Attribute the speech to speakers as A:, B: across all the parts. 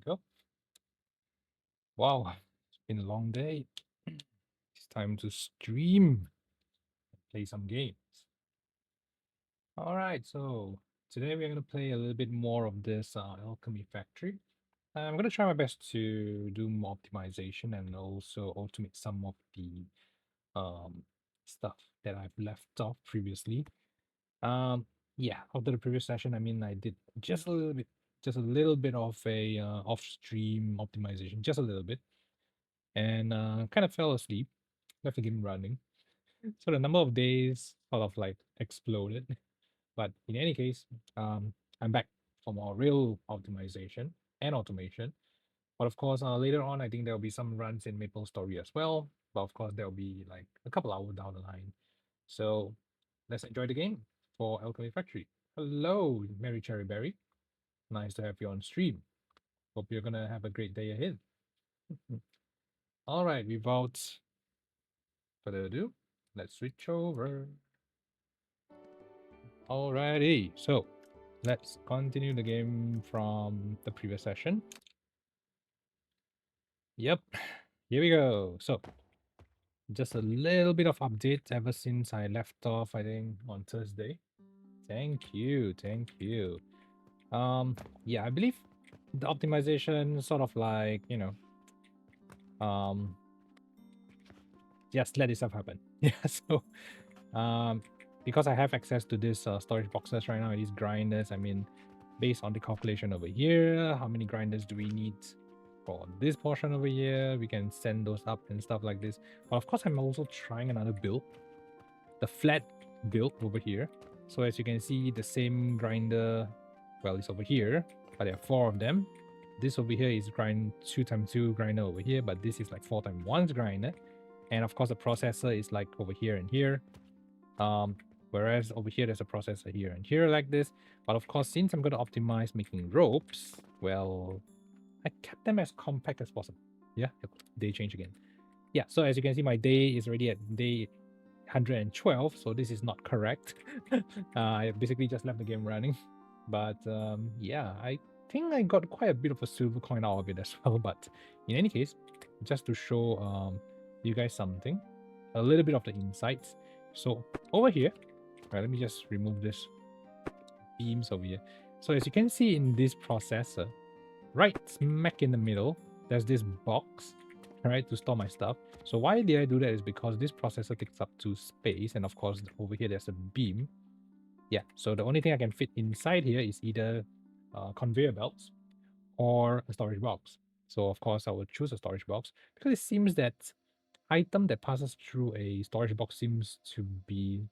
A: go. Wow, it's been a long day. It's time to stream, play some games. All right, so today we're gonna play a little bit more of this Alchemy Factory. I'm gonna try my best to do more optimization and also automate some of the um, stuff that I've left off previously. Um, yeah, after the previous session, I mean, I did just a little bit of a off-stream optimization, just a little bit, and kind of fell asleep, left the game running. So the number of days sort of like exploded. But in any case, I'm back for more real optimization and automation. But of course, later on, I think there'll be some runs in Maple Story as well. But of course, there'll be like a couple hours down the line. So let's enjoy the game for Alchemy Factory. Hello, Mary Cherry Berry. Nice to have you on stream. Hope you're gonna have a great day ahead. All right, without further ado, let's switch over. Alrighty, so let's continue the game from the previous session. Yep, here we go. So just a little bit of update ever since I left off, I think, on Thursday. Thank you, thank you. Yeah, I believe the optimization sort of like, um, just let itself happen. Yeah, so um, because I have access to these storage boxes right now, these grinders, I mean, based on the calculation over here, how many grinders do we need for this portion over here? We can send those up and stuff like this. But of course, I'm also trying another build, the flat build over here. So as you can see, the same grinder, well, it's over here, but there are 4 of them. This over here is grind 2x2 grinder over here, but this is like 4x1 grinder. And of course, the processor is like over here and here. Whereas over here, there's a processor here and here like this. But of course, since I'm going to optimize making ropes, well, I kept them as compact as possible. Yeah, day change again. Yeah, so as you can see, my day is already at day 112, so this is not correct. I basically just left the game running. But yeah, I think I got quite a bit of a silver coin out of it as well. But in any case, just to show you guys something, a little bit of the insights. So over here, right, let me just remove this beams over here. So as you can see in this processor, right smack in the middle, there's this box, right, to store my stuff. So why did I do that is because this processor takes up to space, and of course over here there's a beam. Yeah, so the only thing I can fit inside here is either conveyor belts or a storage box. So of course I will choose a storage box because it seems that item that passes through a storage box seems to be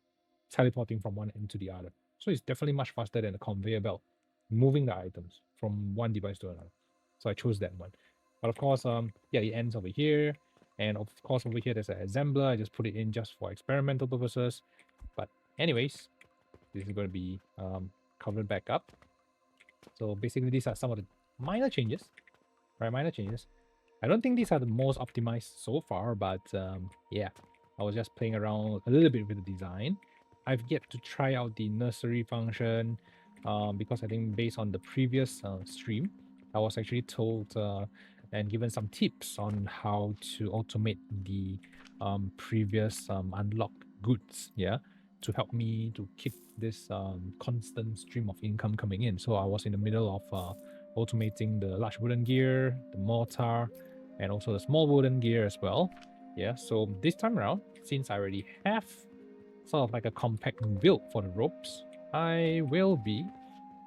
A: teleporting from one end to the other. So it's definitely much faster than a conveyor belt, moving the items from one device to another. So I chose that one. But of course, yeah, it ends over here. And of course, over here, there's an assembler. I just put it in just for experimental purposes. But anyways, this is going to be covered back up. So basically, these are some of the minor changes, right? Minor changes. I don't think these are the most optimized so far, but yeah, I was just playing around a little bit with the design. I've yet to try out the nursery function because I think based on the previous stream, I was actually told and given some tips on how to automate the previous unlocked goods, yeah, to help me to keep this constant stream of income coming in. So I was in the middle of automating the large wooden gear, the mortar, and also the small wooden gear as well. Yeah, so this time around, since I already have sort of like a compact build for the ropes, I will be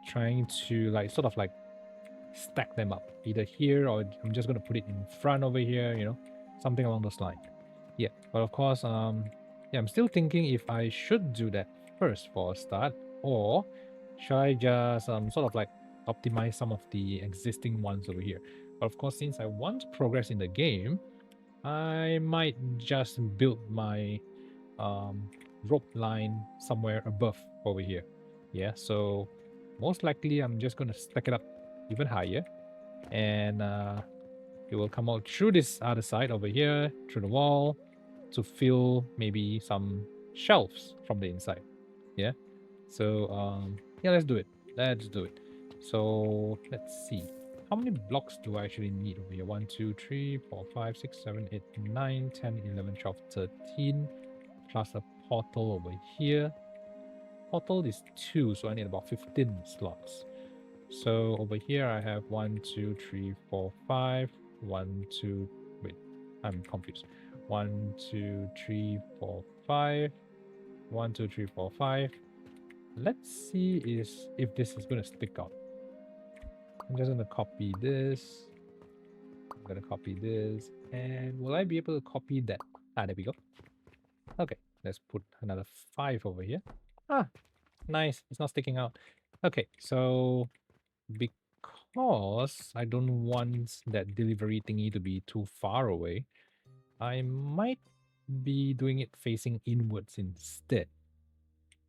A: trying to like sort of like stack them up either here, or I'm just going to put it in front over here, something along those lines. Yeah, but of course, yeah, I'm still thinking if I should do that first for a start, or should I just sort of like optimize some of the existing ones over here. But of course, since I want to progress in the game, I might just build my rope line somewhere above over here. Yeah, so most likely I'm just going to stack it up even higher, and it will come out through this other side over here, through the wall, to fill maybe some shelves from the inside. Yeah, so yeah, let's do it. Let's do it. So let's see. how many blocks do I actually need over here? 1, 2, 3, 4, 5, 6, 7, 8, 9, 10, 11, 12, 13. Plus a portal over here. Portal is 2, so I need about 15 slots. So over here I have 1, 2, 3, 4, 5. 1, 2, wait, I'm confused. 1, 2, 3, 4, 5. 1, 2, 3, 4, 5. Let's see if this is going to stick out. I'm just going to copy this. I'm going to copy this. And will I be able to copy that? Ah, there we go. Okay, let's put another 5 over here. Ah, nice. It's not sticking out. Okay, so because I don't want that delivery thingy to be too far away, I might be doing it facing inwards instead.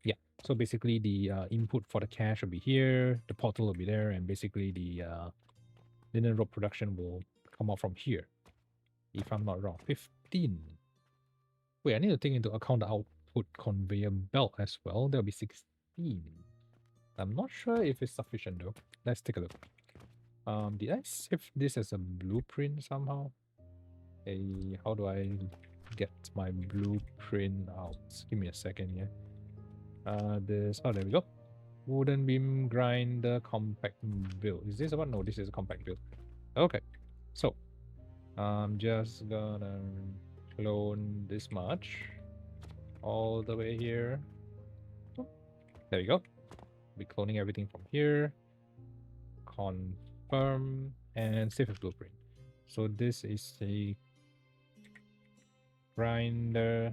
A: Yeah, so basically the input for the cache will be here, the portal will be there, and basically the linen rope production will come out from here, if I'm not wrong. 15. Wait, I need to take into account the output conveyor belt as well. There'll be 16. I'm not sure if it's sufficient though. Let's take a look. Did I save this as a blueprint somehow? Hey, how do I get my blueprint out? Give me a second here. Oh, there we go. Wooden beam grinder compact build. Is this one? No, this is a compact build. Okay, so I'm just gonna clone this much all the way here. Oh, there we go. Be cloning everything from here. Confirm and save as blueprint. So this is a grinder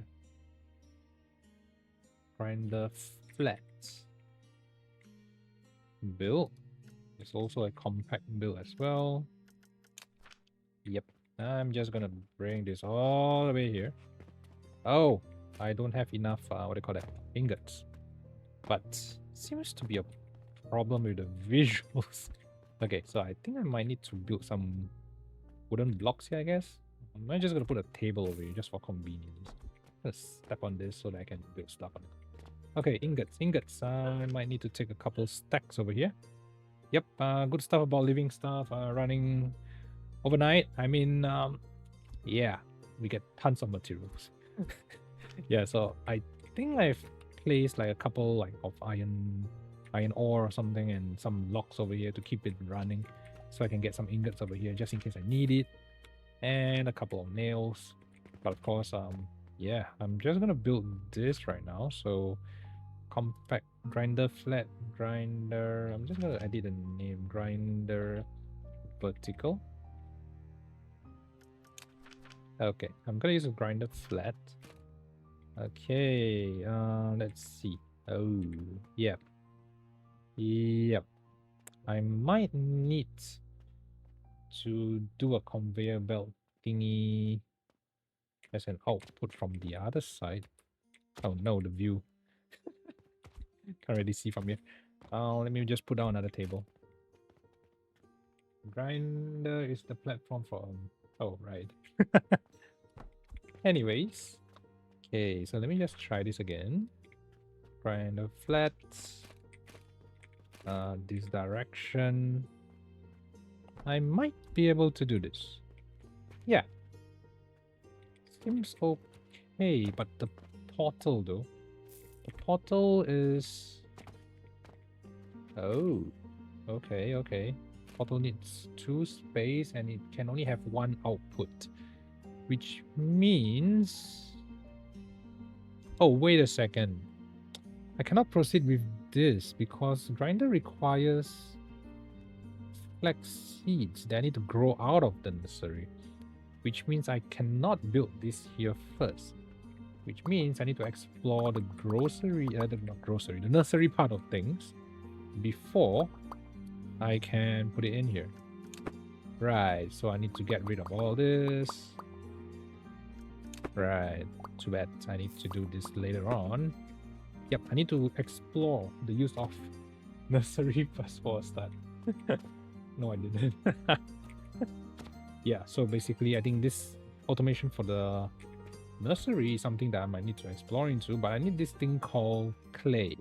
A: flat build. It's also a compact build as well. Yep, I'm just gonna bring this all the way here. Oh, I don't have enough what do you call that, ingots, but seems to be a problem with the visuals. Okay, so I think I might need to build some wooden blocks here, I guess. I'm just gonna put a table over here just for convenience. I'm gonna step on this so that I can build stuff on it. Okay, ingots. I might need to take a couple stacks over here. Yep, good stuff about living stuff running overnight. I mean, yeah, we get tons of materials. Yeah, so I think I've placed like a couple like of iron ore or something and some logs over here to keep it running, so I can get some ingots over here just in case I need it, and a couple of nails. But of course, yeah, I'm just gonna build this right now. So compact grinder, flat grinder. I'm just gonna edit the name, grinder vertical. Okay, I'm gonna use a grinder flat. Okay, let's see. Oh, yep. I might need to do a conveyor belt thingy as an output from the other side. Oh no, the view. Can't really see from here. Let me just put down another table. Grinder is the platform for... oh, right. Anyways. Okay, so let me just try this again. Grinder flat. This direction. I might be able to do this. Yeah. Seems okay, but the portal though. The portal is... oh, okay. Portal needs 2 space and it can only have 1 output. Which means... oh, wait a second. I cannot proceed with this because grinder requires flax seeds that need to grow out of the nursery. Which means I cannot build this here first. Which means I need to explore the the nursery part of things before I can put it in here. Right, so I need to get rid of all this. Right, too bad I need to do this later on. Yep, I need to explore the use of nursery first for a start. No, I didn't. Yeah, so basically I think this automation for the nursery is something that I might need to explore into, but I need this thing called clay.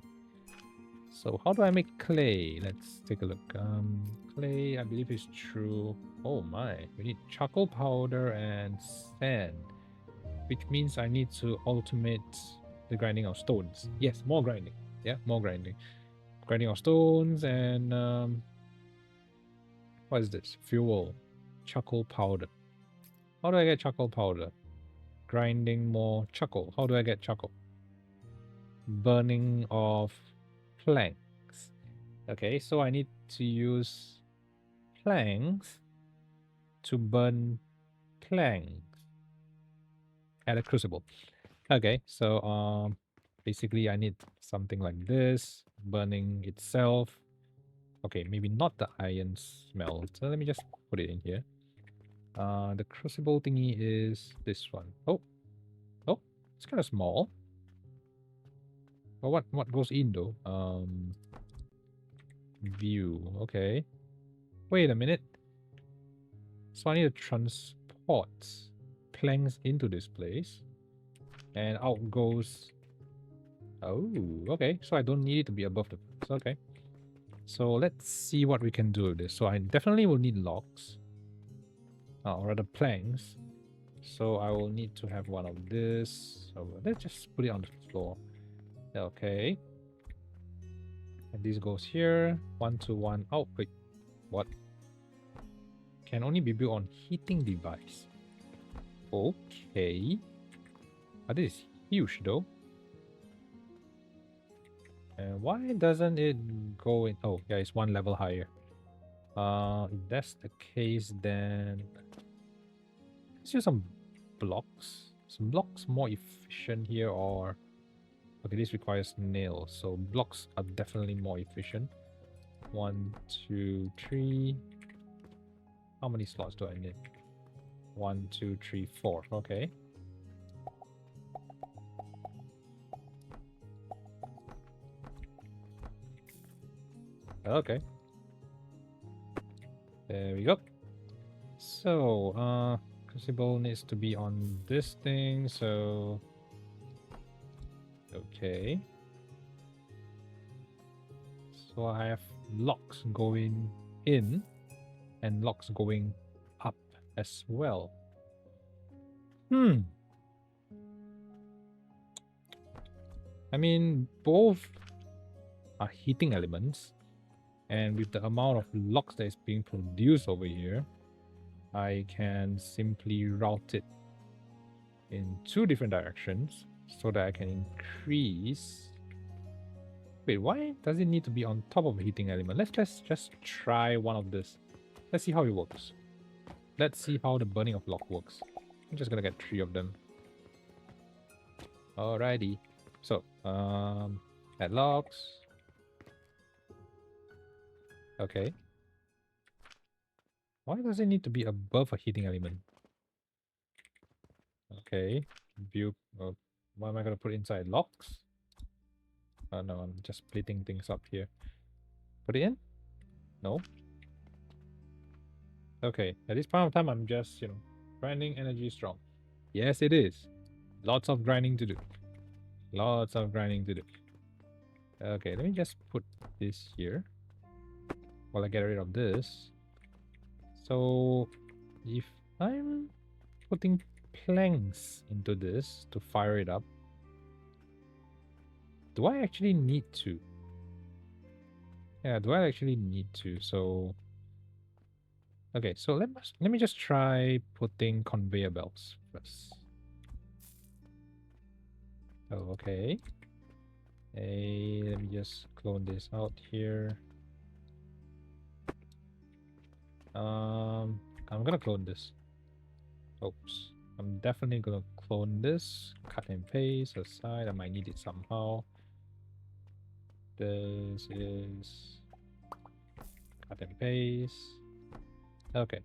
A: So how do I make clay? Let's take a look. Clay, I believe is true. Oh my, we need charcoal powder and sand, which means I need to automate the grinding of stones. Yes, more grinding. Yeah, more grinding. Grinding of stones and what is this? Fuel, charcoal powder. How do I get charcoal powder? Grinding more charcoal. How do I get charcoal? Burning of planks. Okay, so I need to use planks to burn planks at a crucible. Okay, so basically I need something like this burning itself. Okay, maybe not the iron smelter. Let me just put it in here. The crucible thingy is this one. Oh, it's kind of small. But what goes in though? View. Okay. Wait a minute. So I need to transport planks into this place, and out goes. Oh, okay. So I don't need it to be above the. Okay. So let's see what we can do with this. So I definitely will need logs, or rather planks. So I will need to have one of this. So let's just put it on the floor. Okay. And this goes here. 1 to 1. Oh, wait. What? Can only be built on heating device. Okay. That is huge though. And why doesn't it go in? Oh, yeah, it's one level higher. If that's the case, then let's use some blocks. Some blocks more efficient here, or okay, this requires nails, so blocks are definitely more efficient. 1, 2, 3. How many slots do I need? 1, 2, 3, 4. Okay. Okay. There we go. So, crucible needs to be on this thing, so okay. So I have locks going in and locks going up as well. I mean, both are heating elements, and with the amount of locks that is being produced over here, I can simply route it in 2 different directions so that I can increase. Wait, why does it need to be on top of a heating element? Let's just try one of this. Let's see how it works. Let's see how the burning of log works. I'm just gonna get 3 of them. Alrighty. So, add logs. Okay. Why does it need to be above a heating element? Okay. View. What am I gonna put inside? Logs? Oh no, I'm just splitting things up here. Put it in? No. Okay. At this point of time, I'm just, grinding energy strong. Yes, it is. Lots of grinding to do. Lots of grinding to do. Okay, let me just put this here while I get rid of this. So if I'm putting planks into this to fire it up, do I actually need to? Yeah, do I actually need to? So okay, so let me just try putting conveyor belts first. Oh, okay. Hey, let me just clone this out here. I'm gonna clone this. Oops. I'm definitely gonna clone this. Cut and paste aside. I might need it somehow. This is cut and paste. Okay.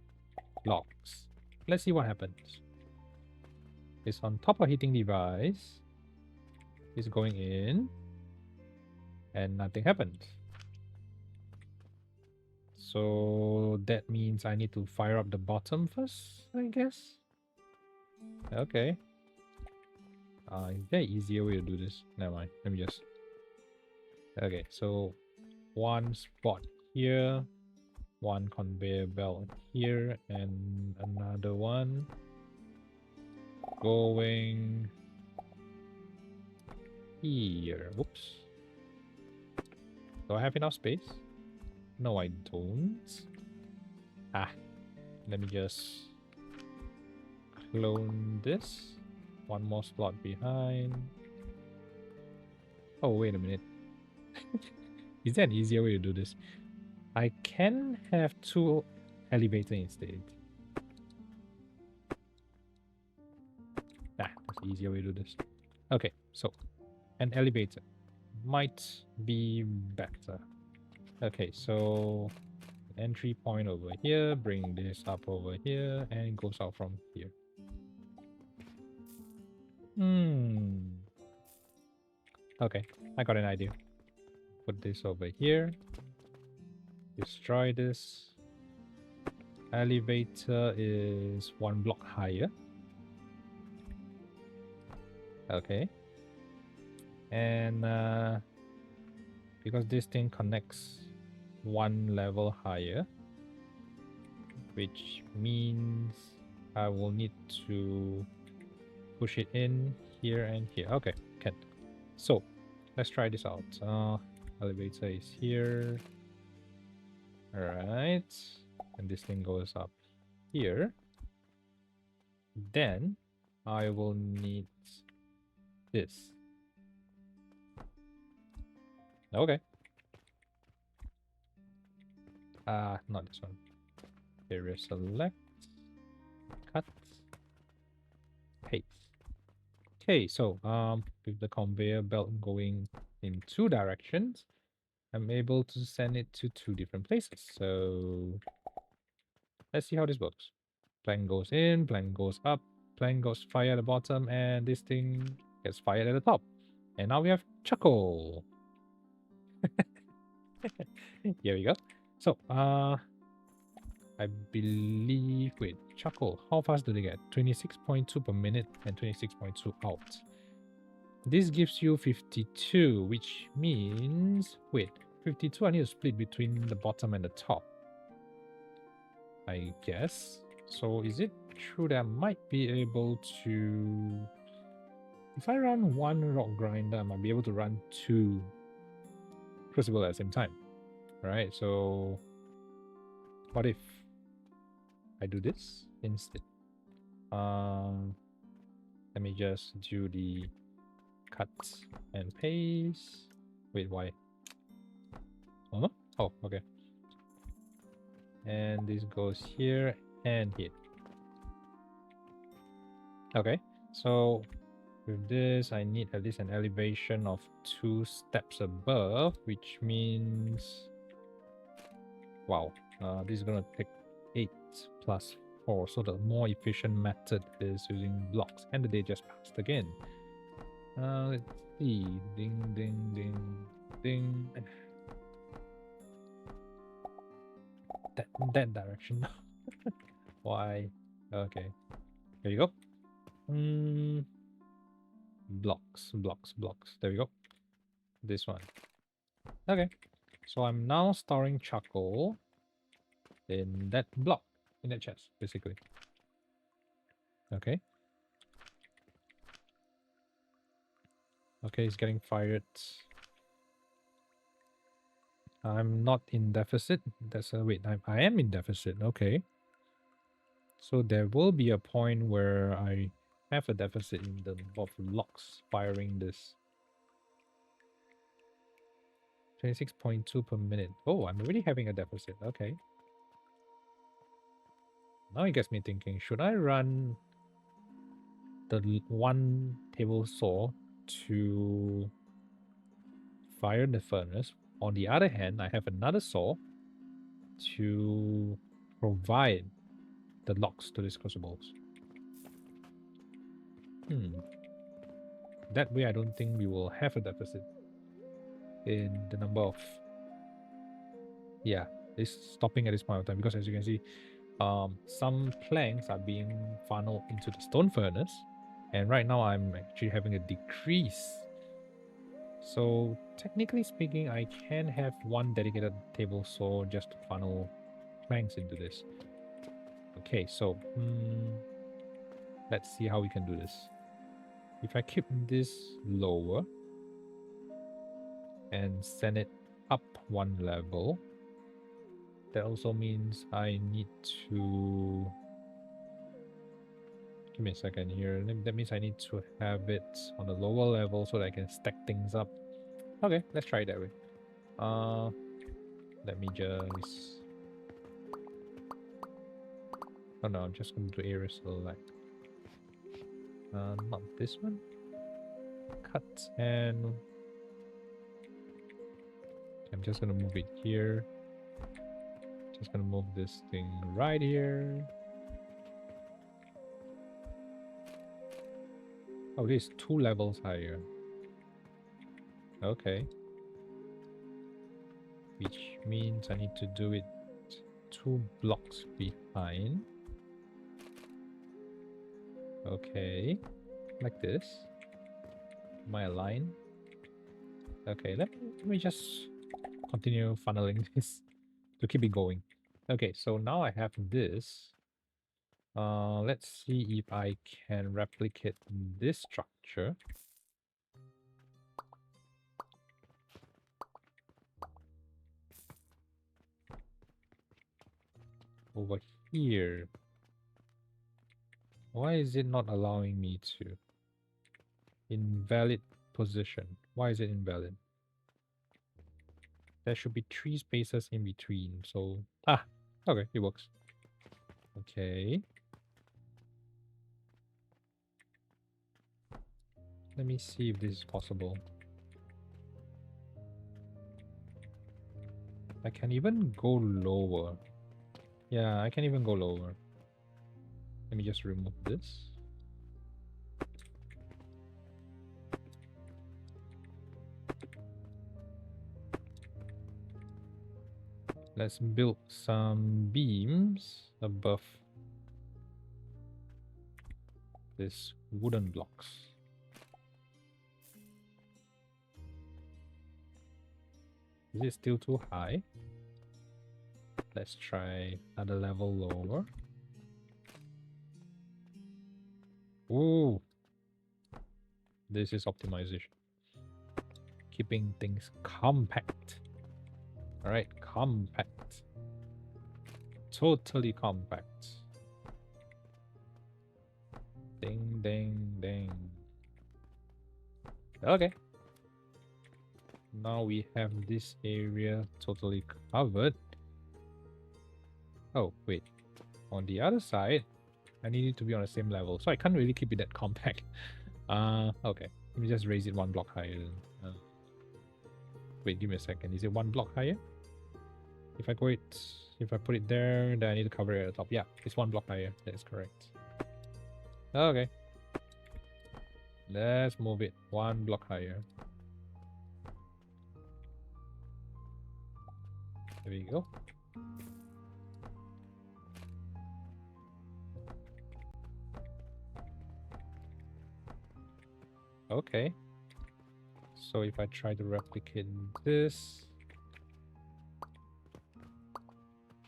A: Logs. Let's see what happens. It's on top of heating device. It's going in. And nothing happens. So that means I need to fire up the bottom first, I guess. Okay. Is there an easier way to do this? Never mind. Let me just... Okay, so one spot here, one conveyor belt here, and another one going here. Whoops. Do I have enough space? No, I don't. Ah, let me just clone this. One more slot behind. Oh, wait a minute. Is there an easier way to do this? I can have two elevators instead. Ah, that's the easier way to do this. Okay, so an elevator might be better. Okay, so entry point over here, bring this up over here, and it goes out from here. Okay, I got an idea. Put this over here. Destroy this. Elevator is one block higher. Okay. And because this thing connects one level higher, which means I will need to push it in here and here. Okay, can. So let's try this out. Elevator is here. Alright. And this thing goes up here. Then I will need this. Okay. Not this one. Area select. Cut. Paste. Okay, so with the conveyor belt going in two directions, I'm able to send it to two different places. So let's see how this works. Plank goes in, plank goes up, plank goes fire at the bottom, and this thing gets fired at the top. And now we have charcoal. Here we go. So, I believe, wait, charcoal, how fast do they get? 26.2 per minute and 26.2 out. This gives you 52, which means, wait, 52 I need to split between the bottom and the top, I guess. So is it true that I might be able to, if I run one rock grinder, I might be able to run two crucible at the same time, right? So what if I do this instead? Let me just do the cut and paste. Wait, why? Huh? Oh, okay. And this goes here and here. Okay, so with this, I need at least an elevation of 2 steps above, which means, wow, this is gonna take 8 plus 4. So the more efficient method is using blocks, and the day just passed again. Let's see, ding, ding, ding, ding. That direction. Why? Okay, here you go. Blocks, blocks, blocks. There we go. This one. Okay, so I'm now storing charcoal in that block, in that chest, basically. Okay. Okay, it's getting fired. I'm not in deficit. That's a wait. I am in deficit. Okay. So there will be a point where I have a deficit in the number of locks firing this. 26.2 per minute. Oh, I'm already having a deficit. Okay. Now it gets me thinking, should I run the one table saw to fire the furnace? On the other hand, I have another saw to provide the locks to these crucibles. That way I don't think we will have a deficit in the number of, yeah, it's stopping at this point of time, because as you can see, some planks are being funneled into the stone furnace, and right now I'm actually having a decrease. So technically speaking, I can have one dedicated table saw just to funnel planks into this. Okay, so let's see how we can do this. If I keep this lower and send it up one level, that also means I need to... Give me a second here. That means I need to have it on the lower level so that I can stack things up. Okay, let's try it that way. Let me just... Oh no, I'm just going to do area select. Not this one. Cut and... I'm just going to move it here. Just going to move this thing right here. Oh, this is 2 levels higher. Okay. Which means I need to do it 2 blocks behind. Okay. Like this. Am I aligned? Okay, let me just continue funneling this to keep it going. Okay, so now I have this. Let's see if I can replicate this structure. Over here. Why is it not allowing me to? Invalid position. Why is it invalid? There should be 3 spaces in between, so... Ah! Okay, it works. Okay. Let me see if this is possible. I can even go lower. Yeah, I can even go lower. Let me just remove this. Let's build some beams above this wooden blocks. Is it still too high? Let's try another level lower. Ooh! This is optimization. Keeping things compact. Alright, compact. Totally compact. Ding, ding, ding. Okay. Now we have this area totally covered. Oh, wait. On the other side, I need it to be on the same level. So I can't really keep it that compact. Okay. Let me just raise it 1 block higher. Wait, give me a second. Is it 1 block higher? If I put it there, then I need to cover it at the top. Yeah, it's 1 block higher. That is correct. Okay. Let's move it 1 block higher. There we go. Okay. So if I try to replicate this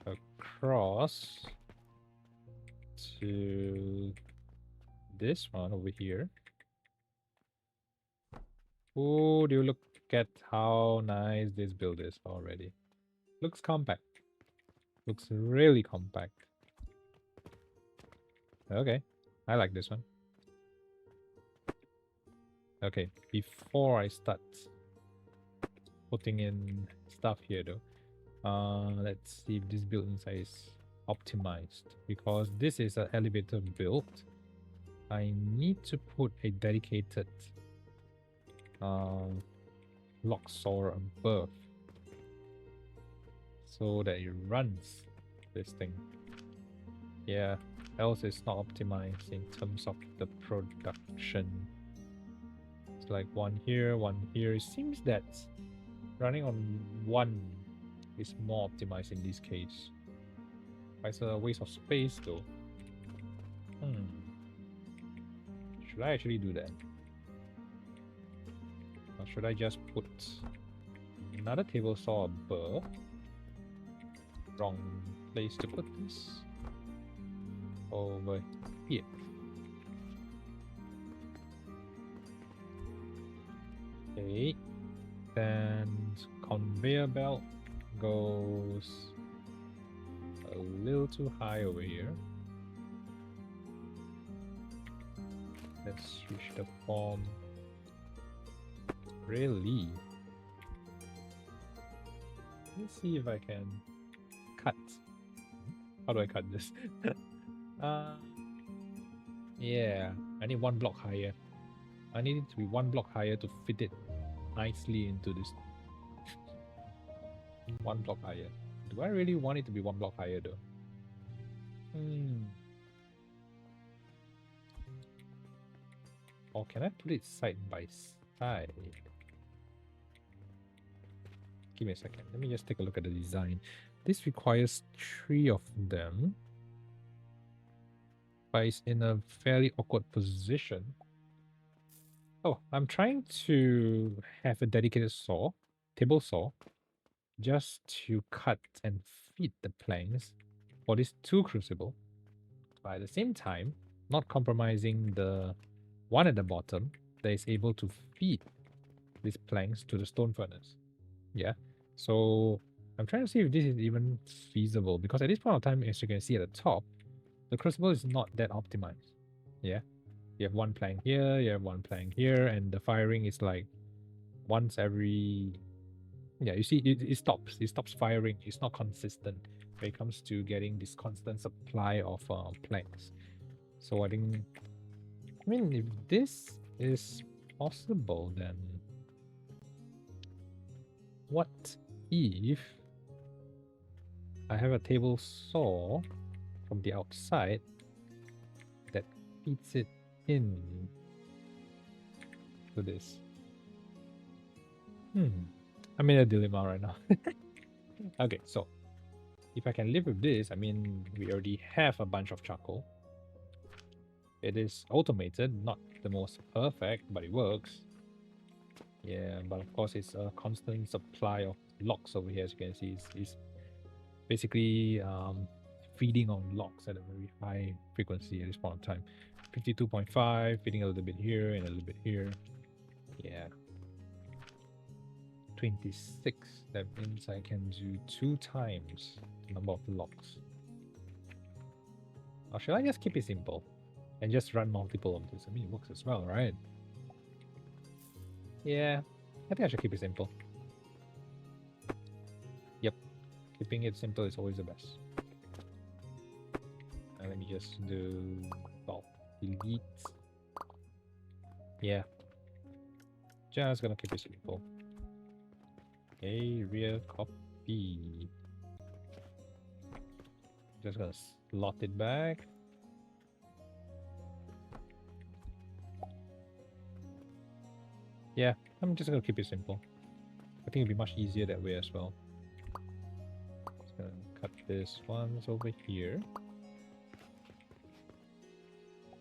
A: across to this one over here. Oh, do you look at how nice this build is already? Looks compact. Looks really compact. Okay, I like this one. Okay, before I start putting in stuff here though, let's see if this build inside is optimized. Because this is an elevator build, I need to put a dedicated lock saw above so that it runs this thing. Yeah, else it's not optimized in terms of the production. It's like one here, one here. It seems that running on one is more optimized in this case. It's a waste of space though. Should I actually do that? should I just put another table saw above? Wrong place to put this. Over here. Okay. Then conveyor belt goes a little too high over here. Let's switch the form. Really? Let's see if I can cut. How do I cut this? Yeah, I need one block higher. I need it to be one block higher to fit it nicely into this. One block higher. Do I really want it to be one block higher though? Or can I put it side by side? Give me a second. Let me just take a look at the design. This requires 3 of them. But it's in a fairly awkward position. Oh, I'm trying to have a dedicated saw, table saw, just to cut and feed the planks for this 2 crucible. But at the same time, not compromising the one at the bottom that is able to feed these planks to the stone furnace. Yeah. So I'm trying to see if this is even feasible, because at this point of time, as you can see at the top, the crucible is not that optimized. Yeah. You have one plank here, you have one plank here, and the firing is like once every... Yeah, you see, it stops. It stops firing. It's not consistent when it comes to getting this constant supply of planks. So I think... I mean, if this is possible, then... What if I have a table saw from the outside that feeds it in to this? I'm in a dilemma right now. Okay, so if I can live with this, I mean, we already have a bunch of charcoal. It is automated, not the most perfect, but it works. Yeah, but of course it's a constant supply of logs over here. As you can see, it's basically feeding on logs at a very high frequency at this point in time. 52.5, feeding a little bit here and a little bit here. Yeah. 26. That means I can do 2 times the number of logs. Or should I just keep it simple and just run multiple of this? I mean, it works as well, right? Yeah, I think I should keep it simple. Yep, keeping it simple is always the best. And let me just do, well, delete. Yeah, just gonna keep it simple. Area copy. Just gonna slot it back. Yeah, I'm just gonna keep it simple. I think it'd be much easier that way as well. Just gonna cut this once over here.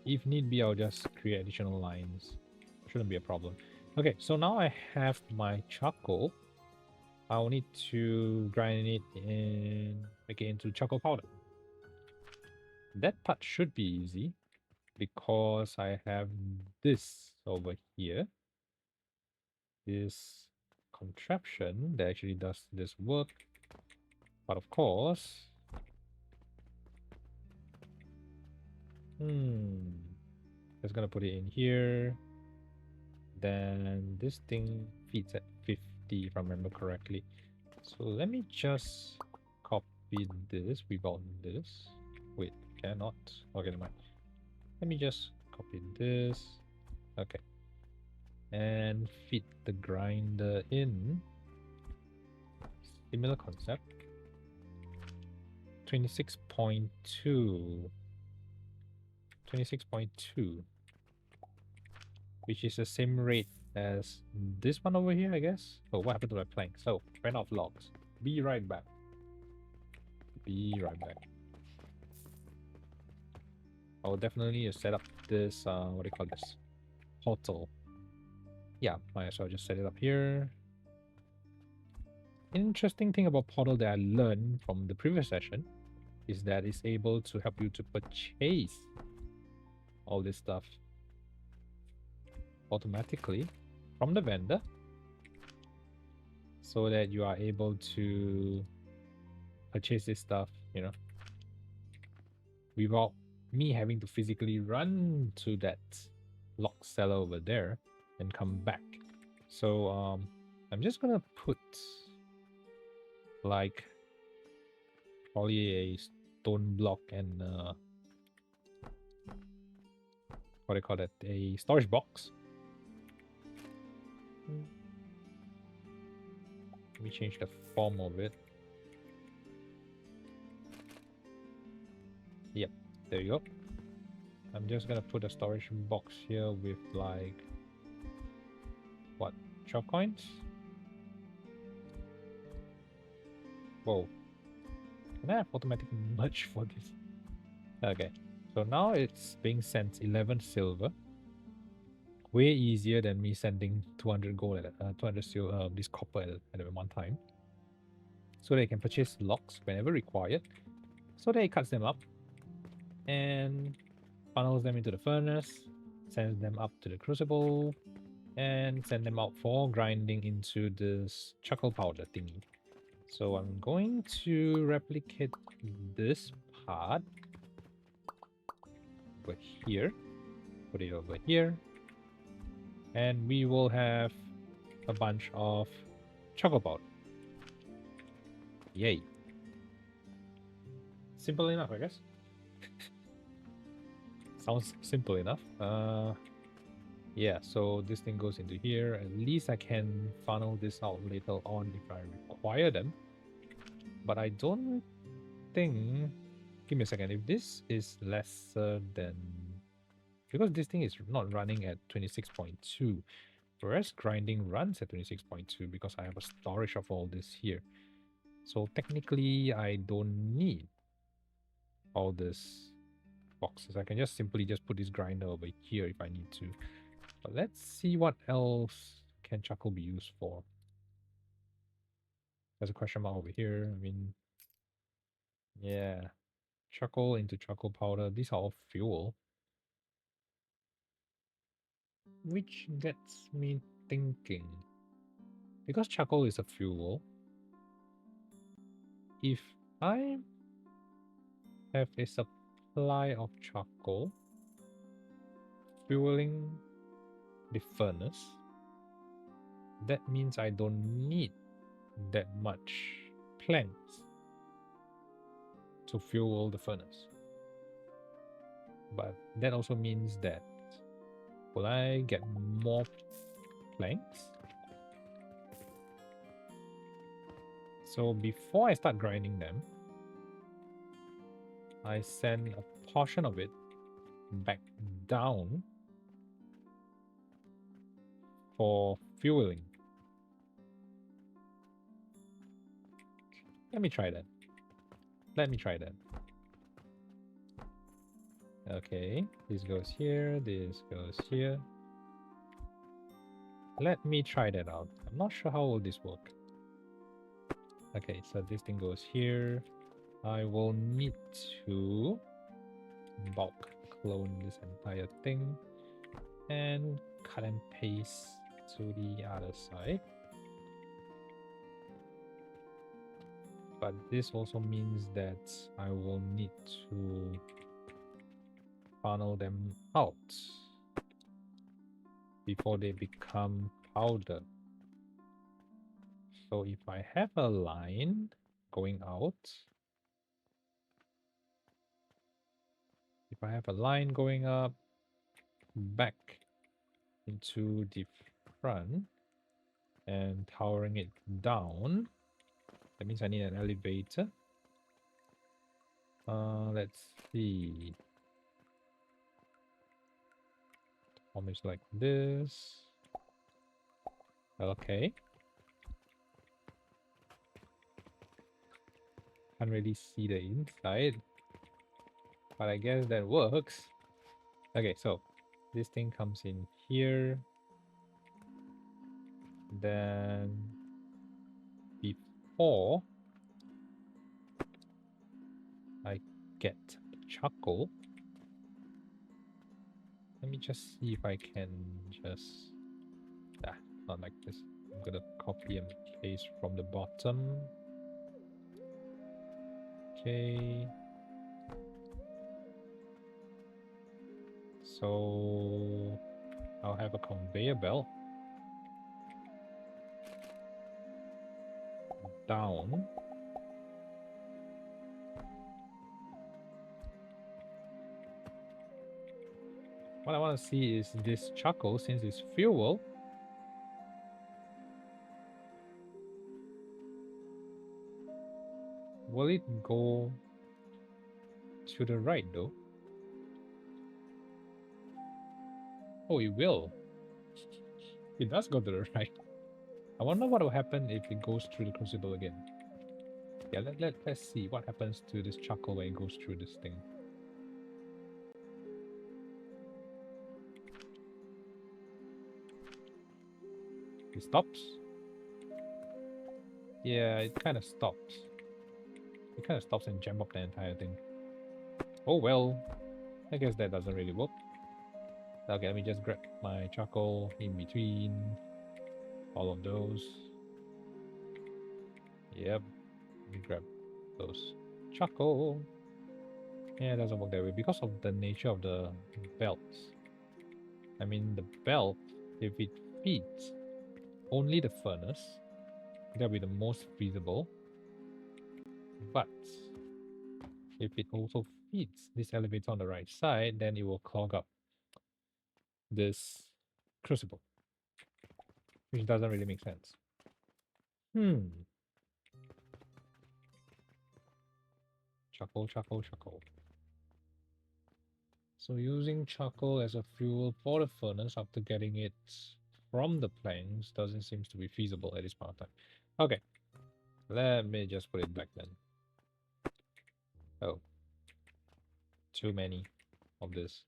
A: If need be, I'll just create additional lines. Shouldn't be a problem. Okay, so now I have my charcoal. I'll need to grind it and make it into charcoal powder. That part should be easy because I have this over here. This contraption that actually does this work. But of course... Just gonna put it in here. Then this thing feeds at 50 if I remember correctly. So let me just copy this, rebuild this. Wait, cannot. Okay, never mind. Let me just copy this. Okay. And feed the grinder in. Similar concept. 26.2. 26.2. Which is the same rate as this one over here, I guess. Oh, what happened to my plank? So, ran out of logs. Be right back. Be right back. I'll definitely set up this, what do you call this? Portal. Yeah, might as well just set it up here. Interesting thing about Portal that I learned from the previous session is that it's able to help you to purchase all this stuff automatically from the vendor so that you are able to purchase this stuff, you know, without me having to physically run to that lock seller over there and come back. So I'm just gonna put like probably a stone block and what do you call that? A storage box. Let me change the form of it. Yep, there you go. I'm just gonna put a storage box here with like what, 12 coins? Whoa. Can I have automatic merge for this? Okay. So now it's being sent 11 silver. Way easier than me sending 200 gold at 200 silver, this copper at one time. So they can purchase locks whenever required. So that it cuts them up and funnels them into the furnace, sends them up to the crucible, and send them out for grinding into this charcoal powder thingy. So I'm going to replicate this part over here, put it over here, and we will have a bunch of charcoal powder. Yay. Simple enough, I guess. Sounds simple enough. Yeah, so this thing goes into here. At least I can funnel this out later on if I require them. But I don't think... Give me a second. If this is lesser than... Because this thing is not running at 26.2. Whereas grinding runs at 26.2 because I have a storage of all this here. So technically, I don't need all this boxes. I can just simply just put this grinder over here if I need to. But let's see what else can charcoal be used for. There's a question mark over here. I mean, yeah, charcoal into charcoal powder. These are all fuel. Which gets me thinking. Because charcoal is a fuel, if I have a supply of charcoal fueling the furnace, that means I don't need that much planks to fuel the furnace. But that also means that will I get more planks? So before I start grinding them, I send a portion of it back down for fueling. Let me try that. Let me try that. Okay, this goes here, this goes here. Let me try that out. I'm not sure how will this work. Okay, so this thing goes here. I will need to bulk clone this entire thing and cut and paste to the other side. But this also means that I will need to funnel them out before they become powder. So if I have a line going out, if I have a line going up, back into the front and towering it down, that means I need an elevator. Let's see. Almost like this. Okay. Can't really see the inside, but I guess that works. Okay, so this thing comes in here. Then before I get charcoal, let me just see if I can just not like this. I'm gonna copy and paste from the bottom. Okay. So I'll have a conveyor belt down. What I want to see is this charcoal, since it's fuel. Will it go to the right though? Oh, it will. It does go to the right. I wonder what will happen if it goes through the crucible again. Yeah, let's see what happens to this charcoal when it goes through this thing. It stops. Yeah, it kind of stops. It kind of stops and jam up the entire thing. Oh well, I guess that doesn't really work. Okay, let me just grab my charcoal in between all of those. Yep, let me grab those charcoal. Yeah, it doesn't work that way because of the nature of the belts. I mean, the belt, if it feeds only the furnace, that'll be the most feasible. But if it also feeds this elevator on the right side, then it will clog up this crucible, which doesn't really make sense. Charcoal, charcoal, charcoal. So using charcoal as a fuel for the furnace after getting it from the planks doesn't seem to be feasible at this point of time. Okay, let me just put it back then. Oh, too many of this.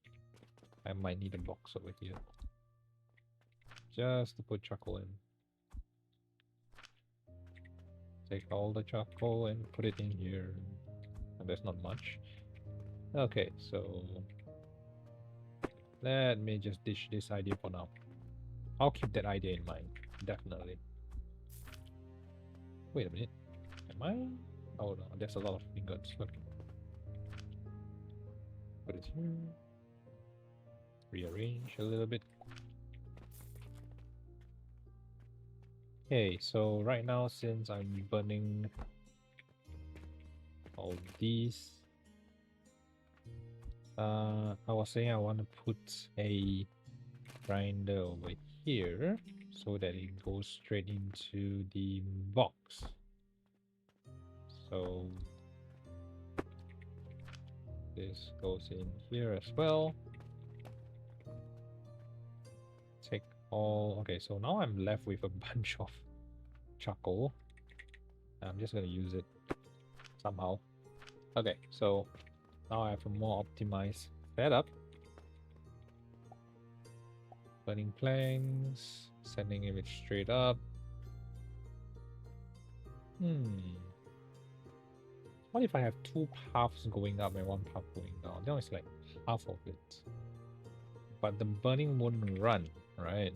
A: I might need a box over here just to put charcoal in. Take all the charcoal and put it in here. And there's not much. Okay, so let me just ditch this idea for now. I'll keep that idea in mind, definitely. Wait a minute. Am I? Oh no, there's a lot of ingots. Okay. Put it here. Rearrange a little bit. Okay, so right now, since I'm burning all these, I was saying I want to put a grinder over here so that it goes straight into the box. So this goes in here as well. Take all. Okay, so now I'm left with a bunch of charcoal. I'm just gonna use it somehow. Okay, so now I have a more optimized setup. Burning planks, sending it straight up. What if I have two paths going up and one path going down? Then it's like half of it. But the burning won't run, right?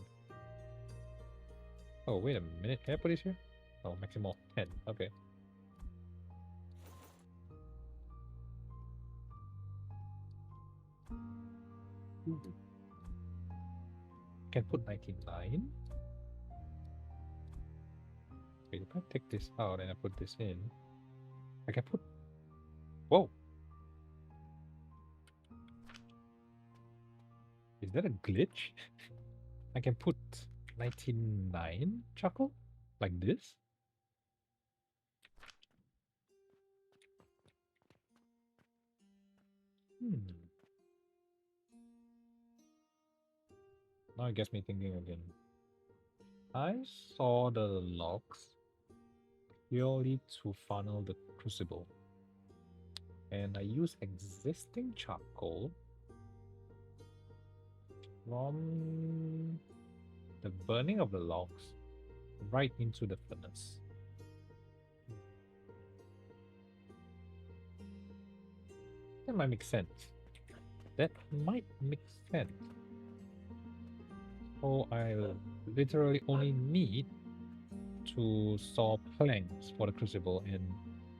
A: Oh, wait a minute. Can I put this here? Oh, maximum of 10. Okay. Can put 99. Wait, if I take this out and I put this in, I can put. Whoa! Is that a glitch? I can put 99 charcoal like this. Now it gets me thinking again. I saw the logs purely to funnel the crucible. And I use existing charcoal from the burning of the logs right into the furnace. That might make sense. That might make sense. So I literally only need to saw planks for the crucible, and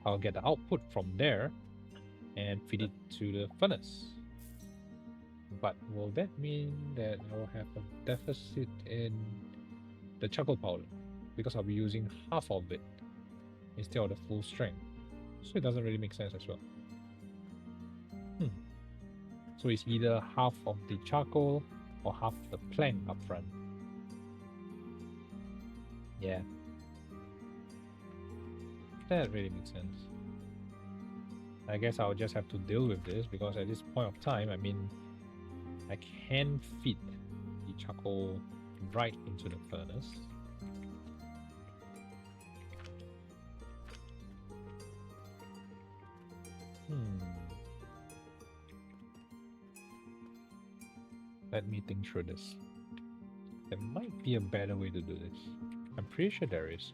A: I'll get the output from there and feed it to the furnace. But will that mean that I will have a deficit in the charcoal powder? Because I'll be using half of it instead of the full strength. So it doesn't really make sense as well. So it's either half of the charcoal or half the plank up front. Yeah. That really makes sense. I guess I'll just have to deal with this because at this point of time, I mean, I can feed the charcoal right into the furnace. Let me think through this. There might be a better way to do this. I'm pretty sure there is.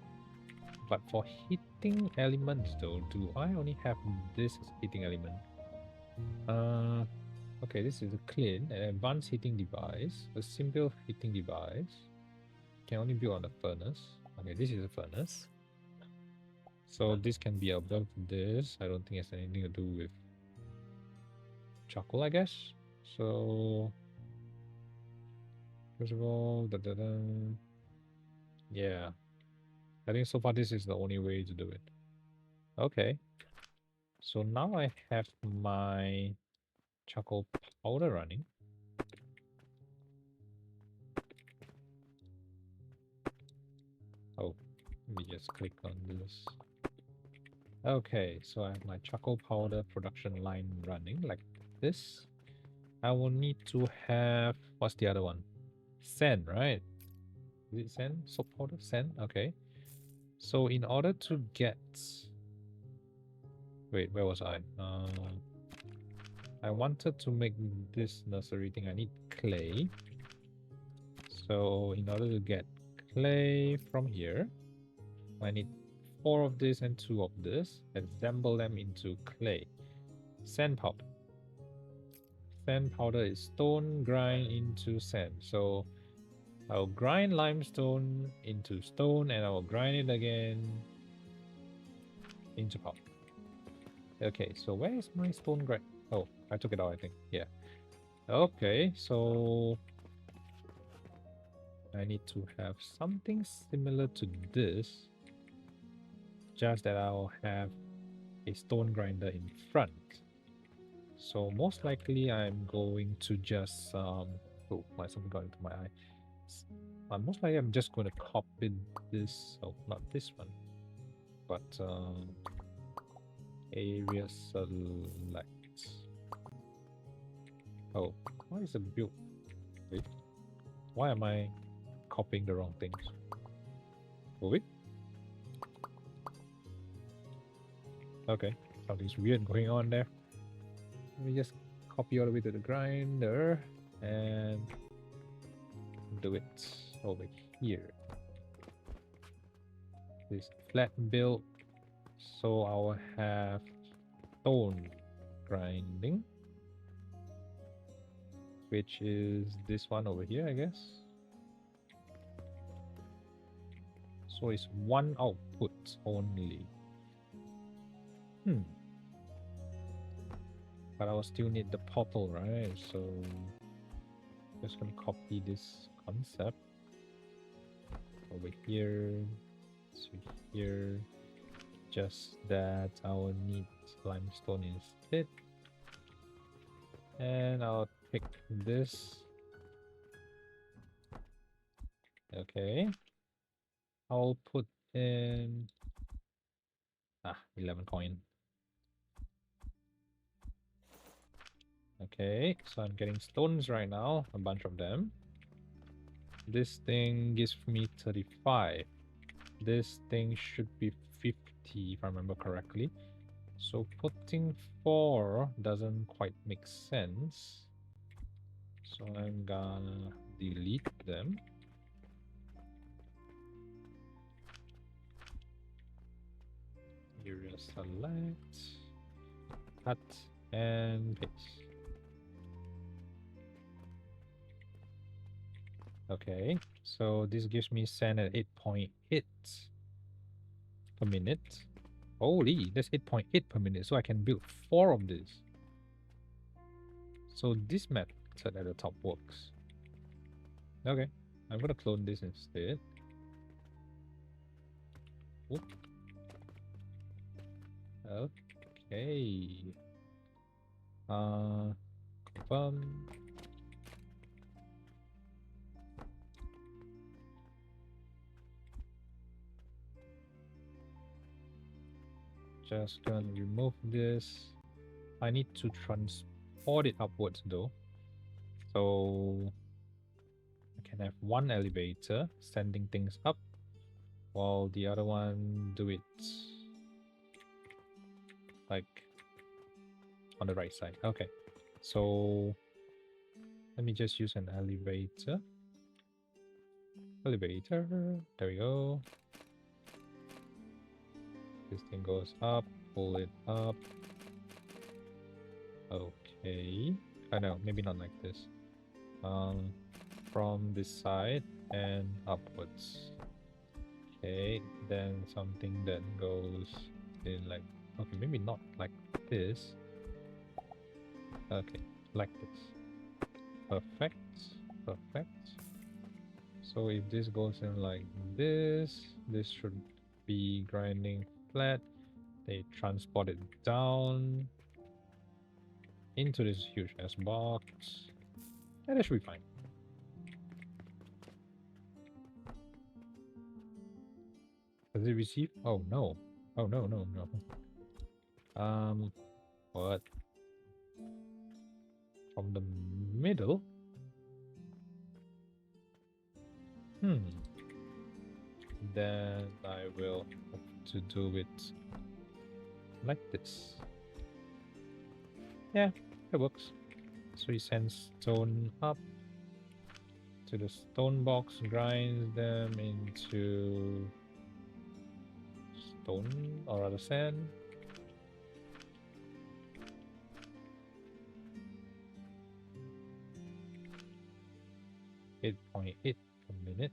A: But for heating elements though, do I only have this as heating element? Okay, this is a clean, an advanced heating device, a simple heating device. Can only build on the furnace. Okay, this is a furnace. So this can be above this. I don't think it has anything to do with charcoal, I guess. So first of all, yeah. I think so far this is the only way to do it. Okay. So now I have my charcoal powder running. Oh, let me just click on this. Okay, so I have my charcoal powder production line running like this. I will need to have, what's the other one? Sand, right? Is it sand? Soap powder? Sand? Okay. So in order to get... Wait, where was I? I wanted to make this nursery thing. I need clay. So in order to get clay from here, I need 4 of this and 2 of this. Assemble them into clay. Sand powder. Sand powder is stone grind into sand. So I'll grind limestone into stone and I'll grind it again into powder. Okay, so where is my stone grind? Oh, I took it out, I think. Yeah. Okay, so I need to have something similar to this. Just that I'll have a stone grinder in front. So most likely I'm going to just oh, something got into my eye. Most likely I'm just going to copy this. Oh, not this one, but area select. Oh, why is the build? Wait, why am I copying the wrong things? Oh, wait. Okay, something's weird going on there. Let me just copy all the way to the grinder and do it over here. This flat build, so I'll have stone grinding, which is this one over here, I guess. So it's one output only. But I will still need the portal, right? So just gonna copy this concept over here to here. Just that I will need limestone instead. And I'll pick this. Okay. I'll put in 11 coin. Okay, so I'm getting stones right now, a bunch of them. This thing gives me 35. This thing should be 50 if I remember correctly. So putting 4 doesn't quite make sense. So I'm gonna delete them. Area select, cut, and paste. Okay, so this gives me sand at 8.8 per minute. Holy, that's 8.8 per minute, so I can build 4 of this. So this method at the top works. Okay, I'm gonna clone this instead. Whoop. Okay. Confirm. Just gonna remove this. I need to transport it upwards though. So I can have one elevator sending things up while the other one do it like on the right side. Okay. So let me just use an elevator. Elevator. There we go. This thing goes up, pull it up. Okay. I know, maybe not like this. From this side and upwards. Okay, then something that goes in like, okay, maybe not like this. Okay, like this. Perfect. Perfect. So if this goes in like this, this should be grinding flat. They transport it down into this huge ass box. And it should be fine. Does it receive? Oh no. Oh no, no, no. What? From the middle? Then I will have to do it like this. Yeah, it works. So he sends stone up to the stone box, grinds them into stone or rather sand. .8 per minute.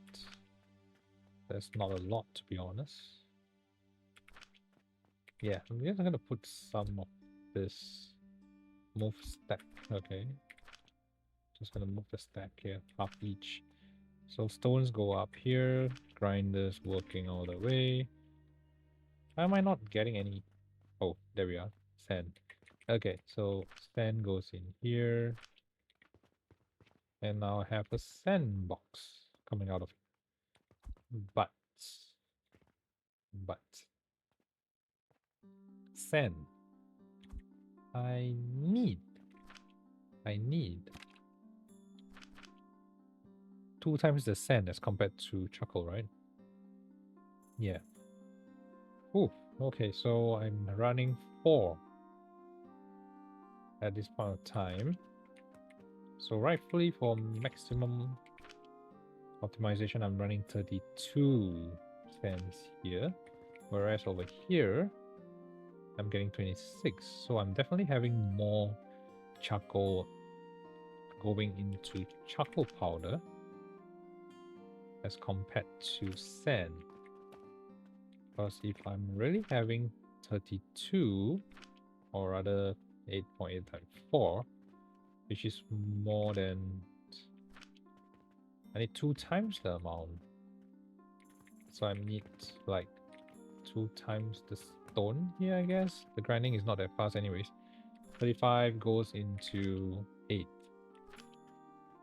A: That's not a lot, to be honest. Yeah, I'm just gonna put some of this move stack. Okay, just gonna move the stack here, half each. So stones go up here, grinders working all the way. Why am I not getting any? Oh, there we are. Sand. Okay, so sand goes in here. And now I have a sand box coming out of it. But sand. I need 2 times the sand as compared to charcoal, right? Yeah. Ooh, okay, so I'm running 4 at this point of time. So rightfully for maximum optimization, I'm running 32 sands here. Whereas over here, I'm getting 26. So I'm definitely having more charcoal going into charcoal powder as compared to sand. Because if I'm really having 32, or rather 8.8 times 4, which is more than... I need 2 times the amount. So I need like 2 times the stone here, I guess. The grinding is not that fast anyways. 35 goes into 8.